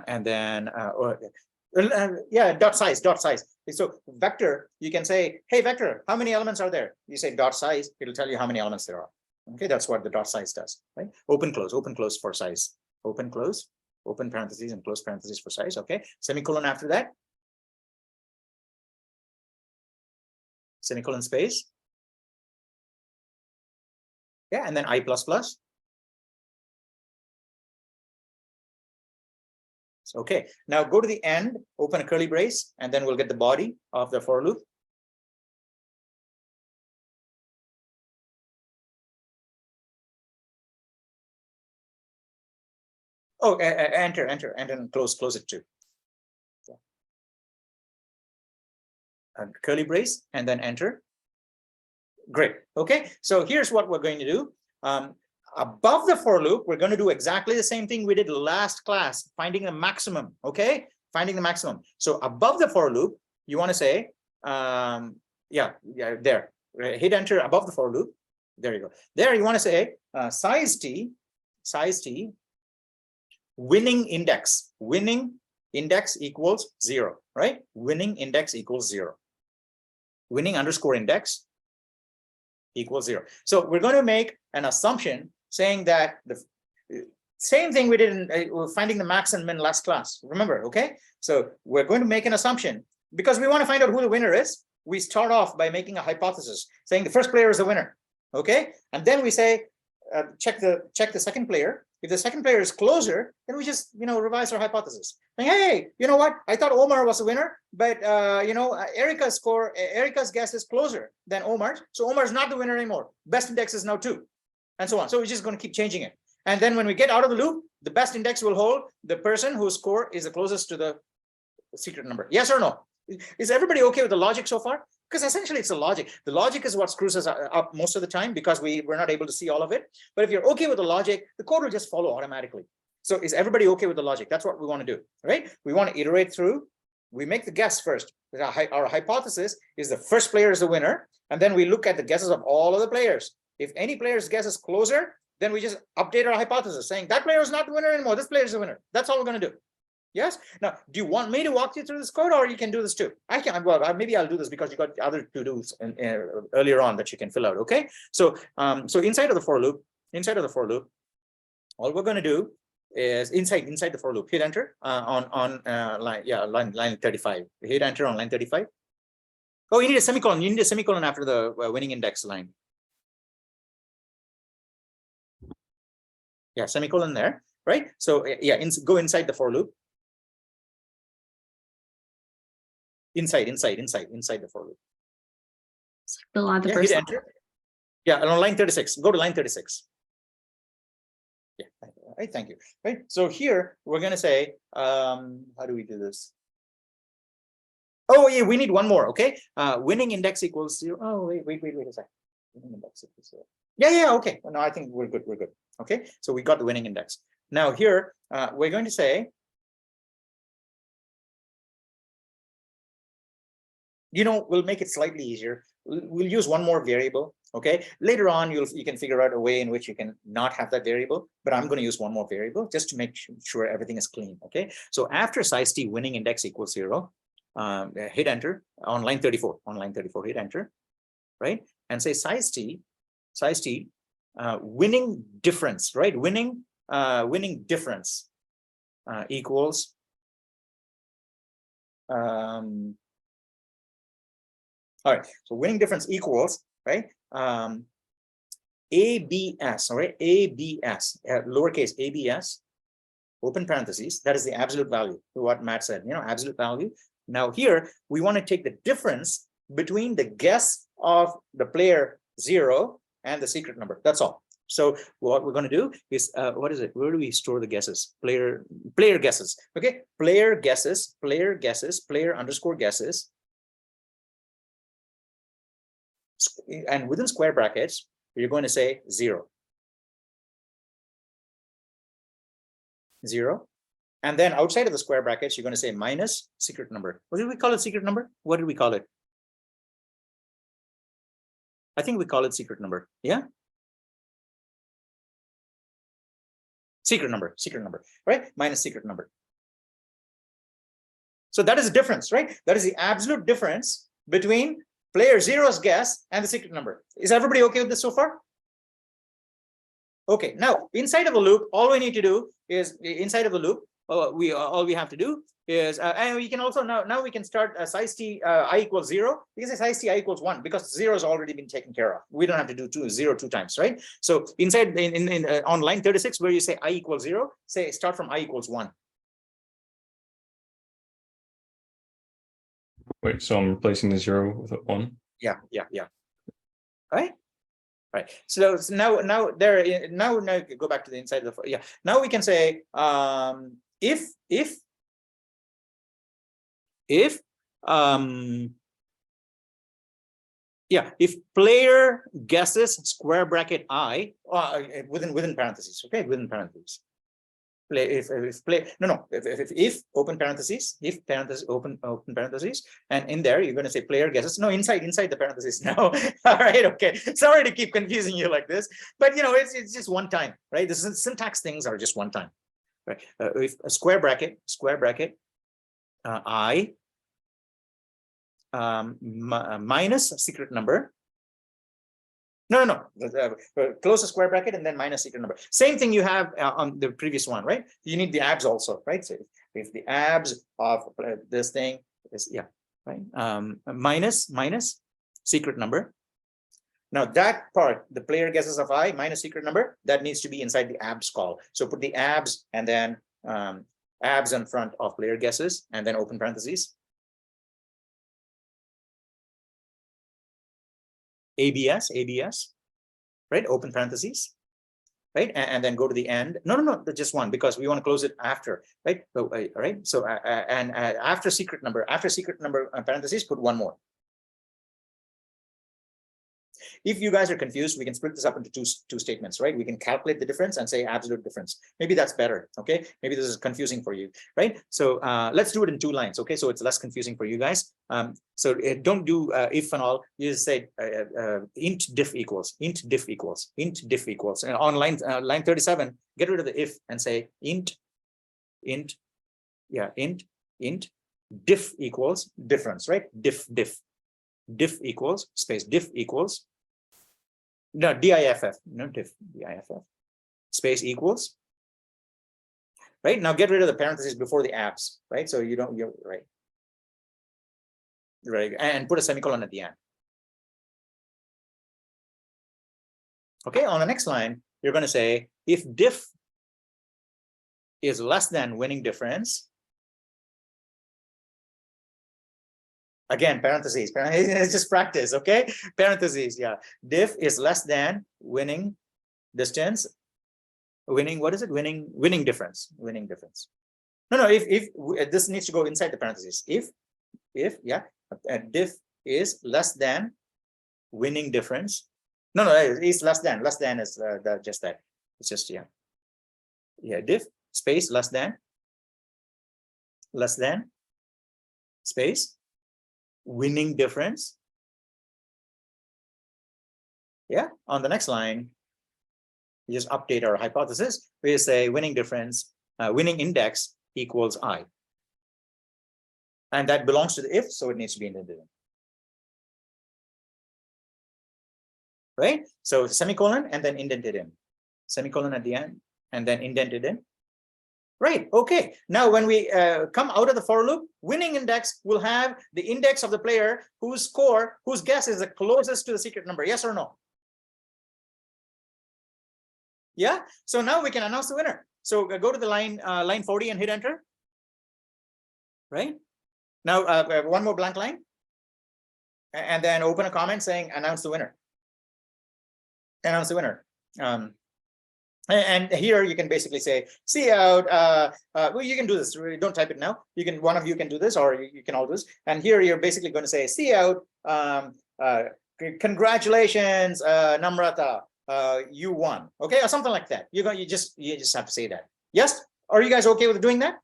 And then dot size. So vector, you can say, hey vector, how many elements are there? You say dot size, it'll tell you how many elements there are. Okay, that's what the dot size does, right? Open close for size. Open close, open parentheses and close parentheses for size. Okay, semicolon after that. Semicolon space. Yeah, and then I++. Okay, now go to the end, open a curly brace, and then we'll get the body of the for loop. Oh, enter, and close it too. Curly brace and then enter. Great. Okay, so here's what we're going to do. Above the for loop, we're going to do exactly the same thing we did last class, finding the maximum. Okay, finding the maximum. So above the for loop, you want to say, there. Hit enter above the for loop. There you go. There you want to say size t, winning index. Winning index equals 0, right? Winning index equals 0. Winning underscore index equals 0. So we're going to make an assumption saying that the same thing we did in finding the max and min last class. Remember, okay? So we're going to make an assumption because we want to find out who the winner is. We start off by making a hypothesis saying the first player is the winner, okay? And then we say check the second player. If the second player is closer, then we just revise our hypothesis. Saying, hey, you know what? I thought Omar was the winner, but Erica's guess is closer than Omar's, so Omar's not the winner anymore. Best index is now 2, and so on. So we're just going to keep changing it. And then when we get out of the loop, the best index will hold the person whose score is the closest to the secret number. Yes or no? Is everybody okay with the logic so far? Because essentially it's the logic. The logic is what screws us up most of the time because we're not able to see all of it. But if you're okay with the logic, the code will just follow automatically. So is everybody okay with the logic? That's what we want to do, right? We want to iterate through. We make the guess first. Our hypothesis is the first player is the winner. And then we look at the guesses of all of the players. If any player's guess is closer, then we just update our hypothesis saying that player is not the winner anymore. This player is the winner. That's all we're going to do. Yes. Now, do you want me to walk you through this code, or you can do this too? I can. Well, maybe I'll do this because you got other to-dos earlier on that you can fill out. Okay. So, so inside of the for loop, all we're going to do is inside the for loop, hit enter on line 35. Hit enter on line 35. Oh, you need a semicolon. You need a semicolon after the winning index line. Yeah, semicolon there, right? So yeah, go inside the for loop. Inside the for loop. Still on the Yeah, first hit enter. Yeah, and on line 36. Go to line 36. Yeah, right. Thank you. Right. So here we're going to say, how do we do this? Oh yeah, we need one more. Okay. Winning index equals 0. Oh wait a second. Winning index equals 0. Yeah. Okay. No, I think we're good. Okay. So we got the winning index. Now here we're going to say, we'll make it slightly easier. We'll use one more variable. Okay. Later on, you can figure out a way in which you can not have that variable, but I'm going to use one more variable just to make sure everything is clean. Okay. So after size t winning index equals 0, hit enter on line 34. On line 34, hit enter, right? And say size t winning difference, right? Winning difference equals all right, so winning difference equals, right? ABS, all right? ABS, lowercase ABS, open parentheses, that is the absolute value, what Matt said, absolute value. Now here, we want to take the difference between the guess of the player 0 and the secret number. That's all. So what we're going to do is, what is it? Where do we store the guesses? Player guesses, okay? Player guesses, player underscore guesses. And within square brackets, you're going to say 0. And then outside of the square brackets, you're going to say minus secret number. What did we call it? Secret number? What did we call it? I think we call it secret number. Yeah. Secret number, right? Minus secret number. So that is the difference, right? That is the absolute difference between player 0's guess and the secret number. Is everybody okay with this so far? Okay, now inside of the loop, all we need to do is all we have to do is, and we can also now we can start size t I equals 0. Because size t I equals 1 because 0 has already been taken care of. We don't have to do 0 2 times, right? So inside on line 36 where you say I equals 0, say start from I equals 1. Wait, so I'm replacing the 0 with a 1. Yeah. Right. Right. So now go back to the inside of the, yeah. Now we can say if if player guesses square bracket I within parentheses, okay, within parentheses. If open parentheses, if parentheses open parentheses, and in there you're going to say player guesses. No, inside the parentheses. No, all right, okay. Sorry to keep confusing you like this, but it's just one time, right? This is syntax things are just one time, right? If a square bracket, I minus secret number. No. Close a square bracket and then minus secret number. Same thing you have on the previous one, right? You need the abs also, right? So if the abs of this thing is, right? Minus secret number. Now that part, the player guesses of I minus secret number, that needs to be inside the abs call. So put the abs and then abs in front of player guesses and then open parentheses. ABS, right? Open parentheses, right? And then go to the end. No, just one, because we want to close it after, right? So, right. So, and after secret number parentheses, put one more. If you guys are confused, we can split this up into two statements, right? We can calculate the difference and say absolute difference. Maybe that's better, okay? Maybe this is confusing for you, right? So let's do it in 2 lines, okay? So it's less confusing for you guys. So don't do if and all. You just say int diff equals. And on line 37, get rid of the if and say int diff equals difference, right? Diff equals space diff equals. No, diff, no diff, diff, space equals, right? Now get rid of the parentheses before the abs, right? So you're right, and put a semicolon at the end. Okay, on the next line, you're going to say if diff is less than winning difference. Again, parentheses, it's just practice, okay? Parentheses, yeah. Diff is less than winning distance. Winning, what is it? Winning difference. No, if this needs to go inside the parentheses. If diff is less than winning difference. No, it's less than. Less than is just that. It's just, diff space less than space winning difference. Yeah, on the next line, we just update our hypothesis. We say winning difference, winning index equals I. And that belongs to the if, so it needs to be indented in. Right? So semicolon and then indented in. Semicolon at the end and then indented in. Right, okay. Now when we come out of the for loop, winning index will have the index of the player whose guess is the closest to the secret number. Yes or no? Yeah, so now we can announce the winner. So go to the line 40 and hit enter. Right? Now one more blank line. And then open a comment saying announce the winner. Announce the winner. And here you can basically say, see out. Well, you can do this. Don't type it now. You can, one of you can do this, or you can all do this. And here you're basically going to say, see out. Congratulations, Namrata. You won. Okay, or something like that. You just have to say that. Yes. Are you guys okay with doing that?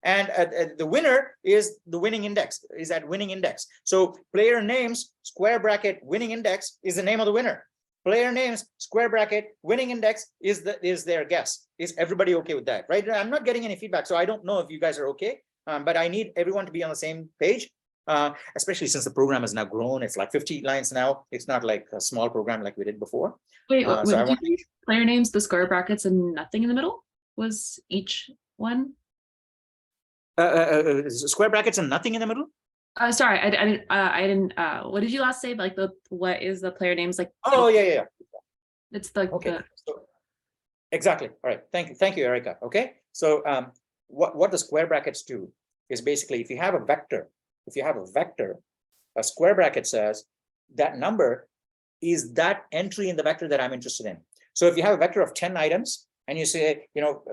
And the winner is the winning index. Is that winning index? So player names square bracket winning index is the name of the winner. Player names square bracket winning index is their guess. Is everybody okay with that? Right? I'm not getting any feedback, so I don't know if you guys are okay. But I need everyone to be on the same page, especially since the program has now grown. It's like 50 lines now. It's not like a small program like we did before. Wait, so what did you say? Player names, the square brackets, and nothing in the middle was each one? Square brackets and nothing in the middle. Sorry, I didn't. What did you last say? Like what is the player names like? Oh yeah. It's like okay. So, exactly. All right. Thank you, Erica. Okay. So what the square brackets do is basically if you have a vector, if you have a vector, a square bracket says that number is that entry in the vector that I'm interested in. So if you have a vector of 10 items and you say,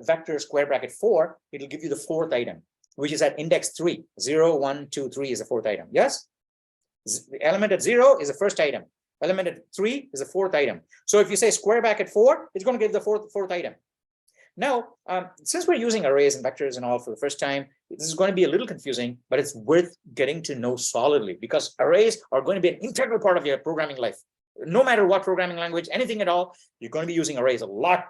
vector square bracket 4, it'll give you the fourth item, which is at index 3. 0, 1, 2, 3 is the fourth item. Yes? The element at 0 is the first item. Element at 3 is the fourth item. So if you say square bracket 4, it's going to give the fourth item. Now, since we're using arrays and vectors and all for the first time, this is going to be a little confusing, but it's worth getting to know solidly, because arrays are going to be an integral part of your programming life. No matter what programming language, anything at all, you're going to be using arrays a lot.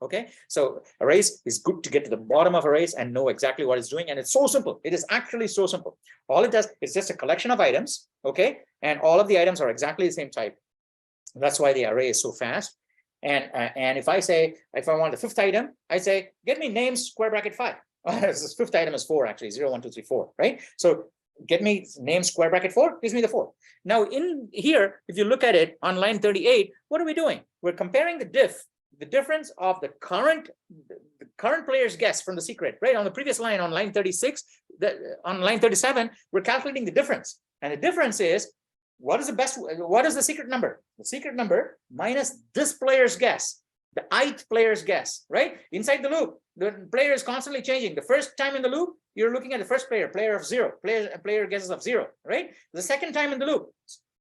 Okay, so arrays is good to get to the bottom of arrays and know exactly what it's doing. And it's so simple. It is actually so simple. All it does is just a collection of items. Okay, and all of the items are exactly the same type. That's why the array is so fast. And if I want the fifth item, I say, get me names square bracket 5. This fifth item is 4, actually, 0, 1, 2, 3, 4, right? So get me name square bracket 4, gives me the 4. Now in here, if you look at it on line 38, what are we doing? We're comparing the difference of the current player's guess from the secret, right? On the previous line, on line 36, on line 37, we're calculating the difference. And the difference is, what is the secret number? The secret number minus this player's guess, the ith player's guess, right? Inside the loop, the player is constantly changing. The first time in the loop, you're looking at the first player of 0, player guesses of 0, right? The second time in the loop,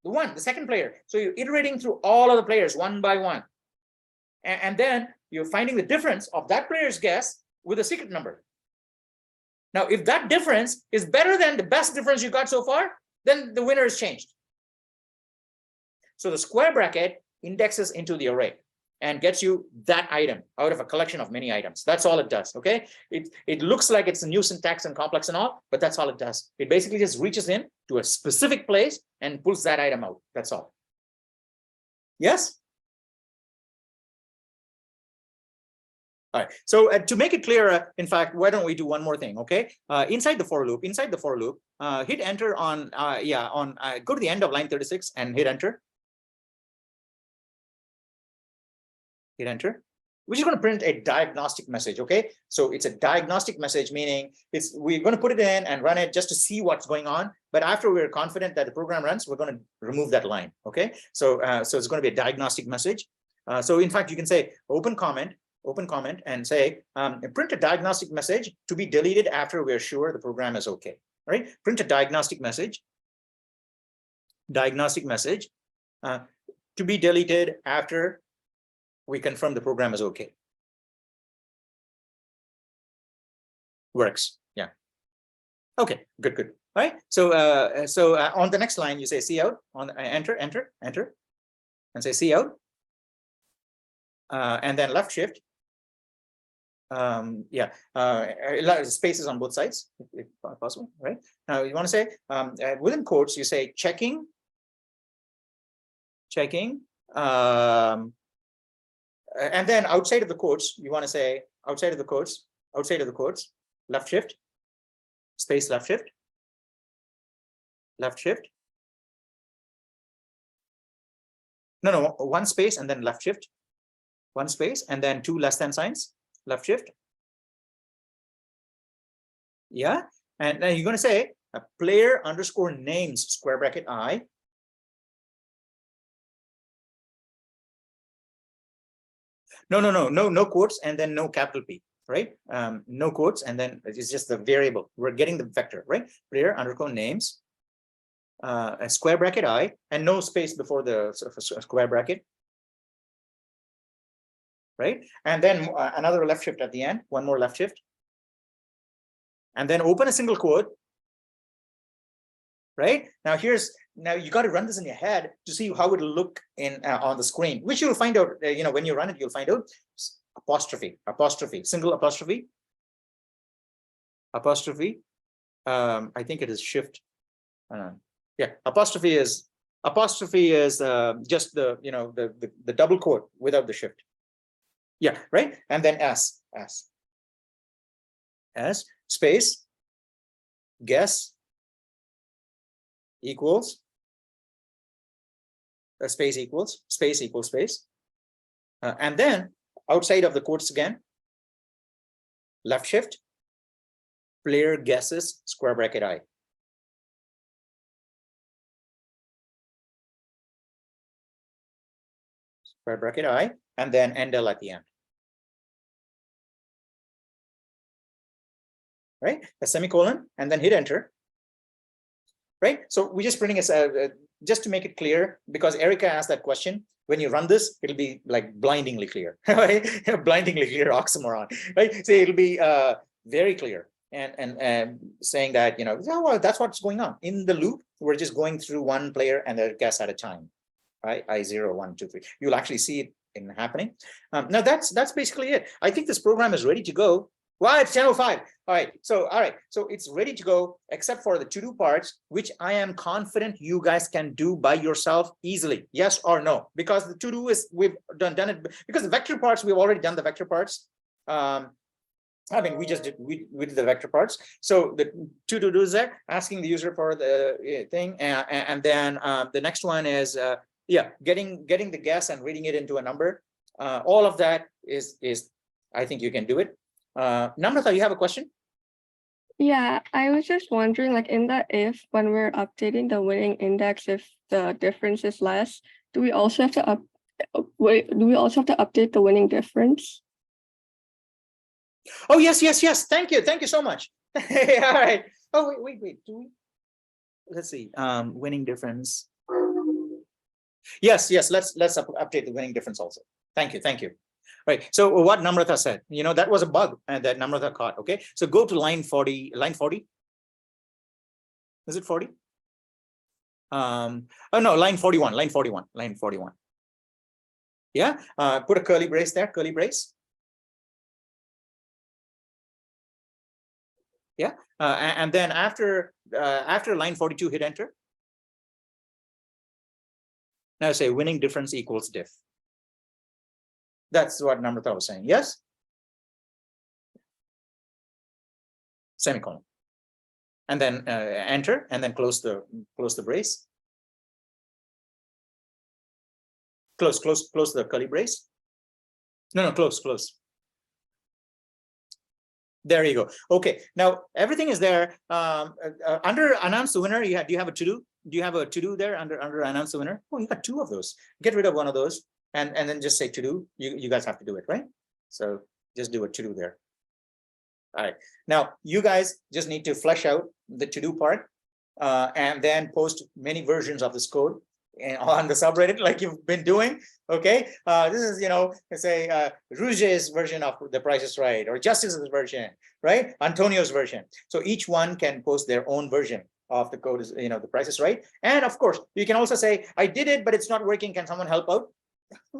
the second player. So you're iterating through all of the players one by one. And then you're finding the difference of that player's guess with a secret number. Now, if that difference is better than the best difference you got so far, then the winner is changed. So the square bracket indexes into the array and gets you that item out of a collection of many items. That's all it does, okay? It looks like it's a new syntax and complex and all, but that's all it does. It basically just reaches in to a specific place and pulls that item out. That's all. Yes? All right, so to make it clearer, in fact, why don't we do one more thing, okay? Inside the for loop, hit enter on, go to the end of line 36 and hit enter. Hit enter, which is going to print a diagnostic message, okay? So it's a diagnostic message, meaning we're going to put it in and run it just to see what's going on. But after we're confident that the program runs, we're going to remove that line, okay? So it's going to be a diagnostic message. So in fact, you can say open comment, and say print a diagnostic message to be deleted after we're sure the program is okay, right? Print a diagnostic message to be deleted after we confirm the program is okay. Works, yeah. Okay, good. All right. So on the next line, you say cout on enter, and say cout, and then left shift. Spaces on both sides, if possible, right? Now you want to say within quotes, you say checking. And then outside of the quotes, you want to say outside of the quotes, left shift, space left shift. No, one space and then left shift. One space and then 2 less than signs, left shift. Yeah, and then you're going to say a player underscore names square bracket I. No quotes and then no capital P, right? No quotes and then it's just the variable. We're getting the vector, right? Player underscore names, a square bracket I, and no space before the square bracket, right? And then another left shift at the end, one more left shift, and then open a single quote. Right now, you got to run this in your head to see how it'll look in on the screen, which you'll find out. When you run it, you'll find out apostrophe, single apostrophe. I think it is shift. Apostrophe is just the double quote without the shift. Yeah, right. And then S space guess equals space equals space, and then outside of the quotes again, left shift, player guesses square bracket I. square bracket I, and then endl at the end. Right, a semicolon, and then hit enter. Right, so we're just printing a just to make it clear, because Erica asked that question. When you run this, it'll be like blindingly clear, right? Blindingly clear oxymoron, right? So it'll be very clear, and saying that, you know, oh, well, that's what's going on in the loop. We're just going through one player and a guess at a time, right? I0, 1, 2, 3. You'll actually see it in happening. Now that's basically it. I think this program is ready to go. Well, it's 10:05. All right, so it's ready to go, except for the to-do parts, which I am confident you guys can do by yourself easily. Yes or no? Because the to-do is, we've done it, because the vector parts, we've already done the vector parts. I mean, we just did the vector parts. So the to-do is there, asking the user for the thing, and then the next one is getting the guess and reading it into a number. All of that is I think you can do it. Namrata, you have a question? Yeah, I was just wondering, like in the if, when we're updating the winning index, if the difference is less, do we also have to update the winning difference? Oh, yes. Thank you so much. All right. Oh, wait. Do we? Let's see. Winning difference. Yes. Let's update the winning difference also. Thank you. Right. So what Namrata said, you know, that was a bug that Namrata caught. Okay. So go to line 40. Line 40. Is it 40? Oh no, line 41. Line 41. Yeah. Put a curly brace there. Curly brace. Yeah. And then after line 42, hit enter. Now say winning difference equals diff. That's what Namrata was saying. Yes. Semicolon. And then enter, and then close the brace. Close the curly brace. No, close. There you go. Okay. Now everything is there. Under announce the winner, do you have a to-do? Do you have a to-do there under announce the winner? Oh, you got 2 of those. Get rid of one of those. And then just say to do. You guys have to do it, right? So just do a to do there. All right. Now you guys just need to flesh out the to do part, and then post many versions of this code on the subreddit like you've been doing. Okay. This is, you know, say Rouge's version of The Price is Right, or Justice's version, right? Antonio's version. So each one can post their own version of the code, is, you know, The Price is Right. And of course, you can also say, I did it, but it's not working. Can someone help out?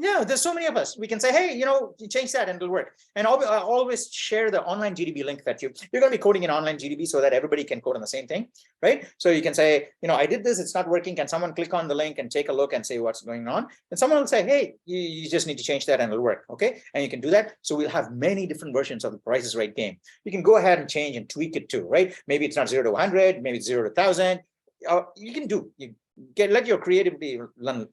Yeah, there's so many of us. We can say, hey, you know, you change that and it'll work. And always share the online GDB link that you're going to be coding in online GDB so that everybody can code on the same thing, right? So you can say, you know, I did this, it's not working. Can someone click on the link and take a look and say what's going on? And someone will say, hey, you just need to change that and it'll work, okay? And you can do that. So we'll have many different versions of the Price is Right game. You can go ahead and change and tweak it too, right? Maybe it's not 0 to 100, maybe it's 0 to 1,000. You can do. Let your creativity run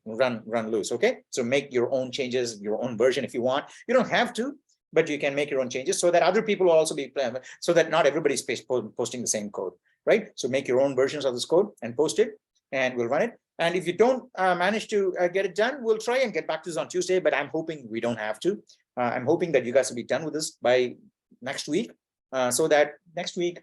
loose. Okay, so make your own changes, your own version if you want. You don't have to, but you can make your own changes so that other people will also be, so that not everybody's posting the same code, right? So make your own versions of this code and post it, and we'll run it. And if you don't manage to get it done, we'll try and get back to this on Tuesday, but I'm hoping we don't have to. I'm hoping that you guys will be done with this by next week, so that next week,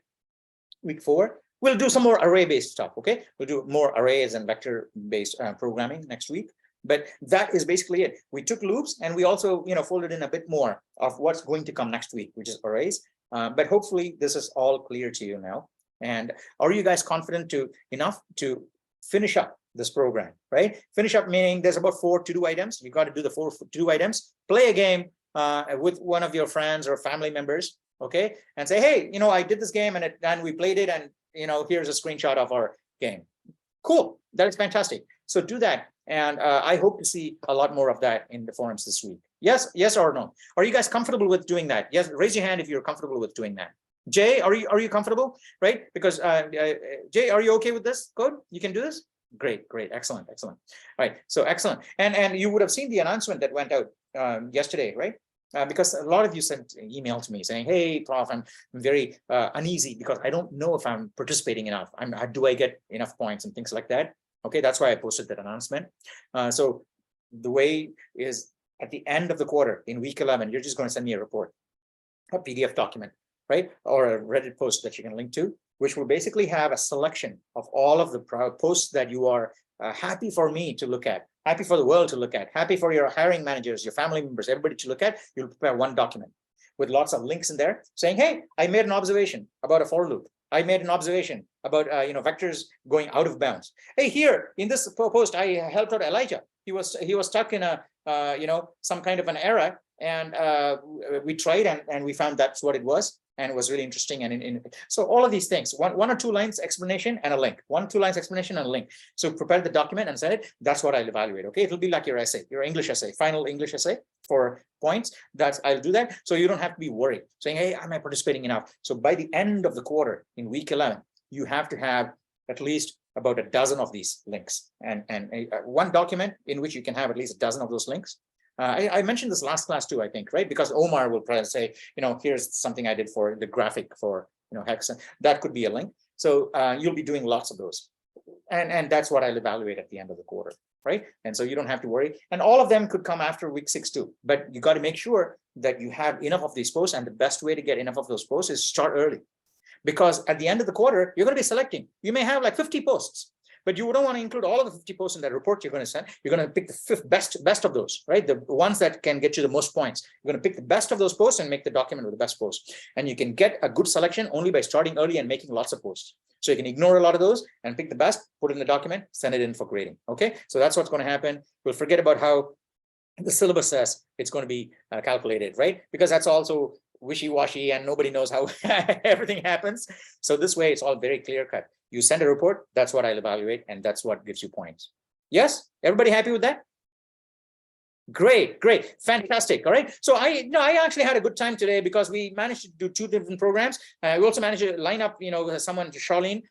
week 4, we'll do some more array-based stuff, okay? We'll do more arrays and vector-based programming next week. But that is basically it. We took loops and we also, you know, folded in a bit more of what's going to come next week, which is arrays. But hopefully this is all clear to you now. And are you guys confident enough to finish up this program, right? Finish up meaning there's about 4 to-do items. You got to do the 4 to-do items. Play a game with one of your friends or family members, okay? And say, hey, you know, I did this game and we played it, and you know, here's a screenshot of our game. Cool, that is fantastic. So do that, and I hope to see a lot more of that in the forums this week. Yes or no? Are you guys comfortable with doing that? Yes, raise your hand if you're comfortable with doing that. Jay, are you comfortable? Right? Because Jay, are you okay with this code? You can do this? Great, excellent. All right, so excellent. And you would have seen the announcement that went out yesterday, right? Because a lot of you sent an email to me saying, hey, Prof, I'm very uneasy because I don't know if I'm participating enough. Do I get enough points and things like that? Okay, that's why I posted that announcement. So the way is at the end of the quarter in week 11, you're just going to send me a report, a PDF document, right? Or a Reddit post that you can link to, which will basically have a selection of all of the posts that you are happy for me to look at, happy for the world to look at, happy for your hiring managers, your family members, everybody to look at. You'll prepare one document with lots of links in there saying, hey, I made an observation about a for loop. I made an observation about vectors going out of bounds. Hey, here in this post, I helped out Elijah. He was stuck in a some kind of an error, and we tried and we found that's what it was, and it was really interesting. And so all of these things, one or two lines explanation and a link, 1-2 lines explanation and a link. So prepare the document and send it. That's what I'll evaluate. Okay, it'll be like your essay, your English essay, final English essay for points. I'll do that. So you don't have to be worried saying, hey, am I participating enough? So by the end of the quarter in week 11, you have to have at least about a dozen of these links, and one document in which you can have at least a dozen of those links. I mentioned this last class too, I think, right? Because Omar will probably say, here's something I did for the graphic for Hex. That could be a link. So you'll be doing lots of those, and that's what I'll evaluate at the end of the quarter, right? And so you don't have to worry. And all of them could come after week 6 too. But you got to make sure that you have enough of these posts, and the best way to get enough of those posts is start early. Because at the end of the quarter, you're going to be selecting. You may have like 50 posts, but you don't want to include all of the 50 posts in that report you're going to send. You're going to pick the best of those, right? The ones that can get you the most points. You're going to pick the best of those posts and make the document with the best posts. And you can get a good selection only by starting early and making lots of posts. So you can ignore a lot of those and pick the best, put it in the document, send it in for grading. Okay, so that's what's going to happen. We'll forget about how the syllabus says it's going to be calculated, right? Because that's also wishy-washy and nobody knows how everything happens. So this way it's all very clear cut. You send a report, that's what I'll evaluate, and that's what gives you points. Yes, everybody happy with that? Great, fantastic. All right, so I actually had a good time today because we managed to do 2 different programs. We also managed to line up, someone, Charlene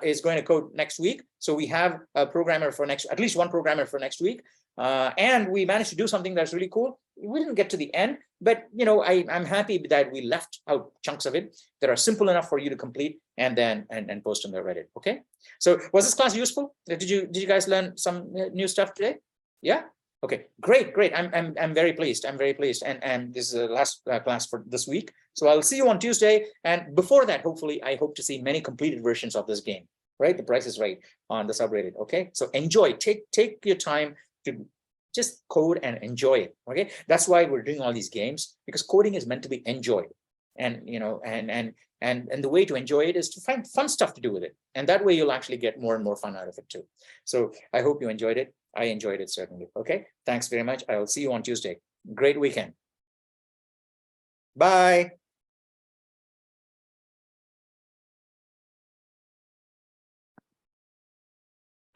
is going to code next week, so we have a programmer for at least one programmer for next week. And we managed to do something that's really cool. We didn't get to the end, but I'm happy that we left out chunks of it that are simple enough for you to complete and then post on the Reddit. Okay, so was this class useful? Did you guys learn some new stuff today? Yeah. Okay, great. I'm very pleased. I'm very pleased. And this is the last class for this week. So I'll see you on Tuesday. And before that, hopefully, I hope to see many completed versions of this game. Right, the Price is Right on the subreddit. Okay, so enjoy. Take your time to just code and enjoy it. Okay, that's why we're doing all these games, because coding is meant to be enjoyed. And and the way to enjoy it is to find fun stuff to do with it, and that way you'll actually get more and more fun out of it too. So I hope you enjoyed it. I enjoyed it certainly. Okay, thanks very much. I will see you on Tuesday. Great weekend. Bye.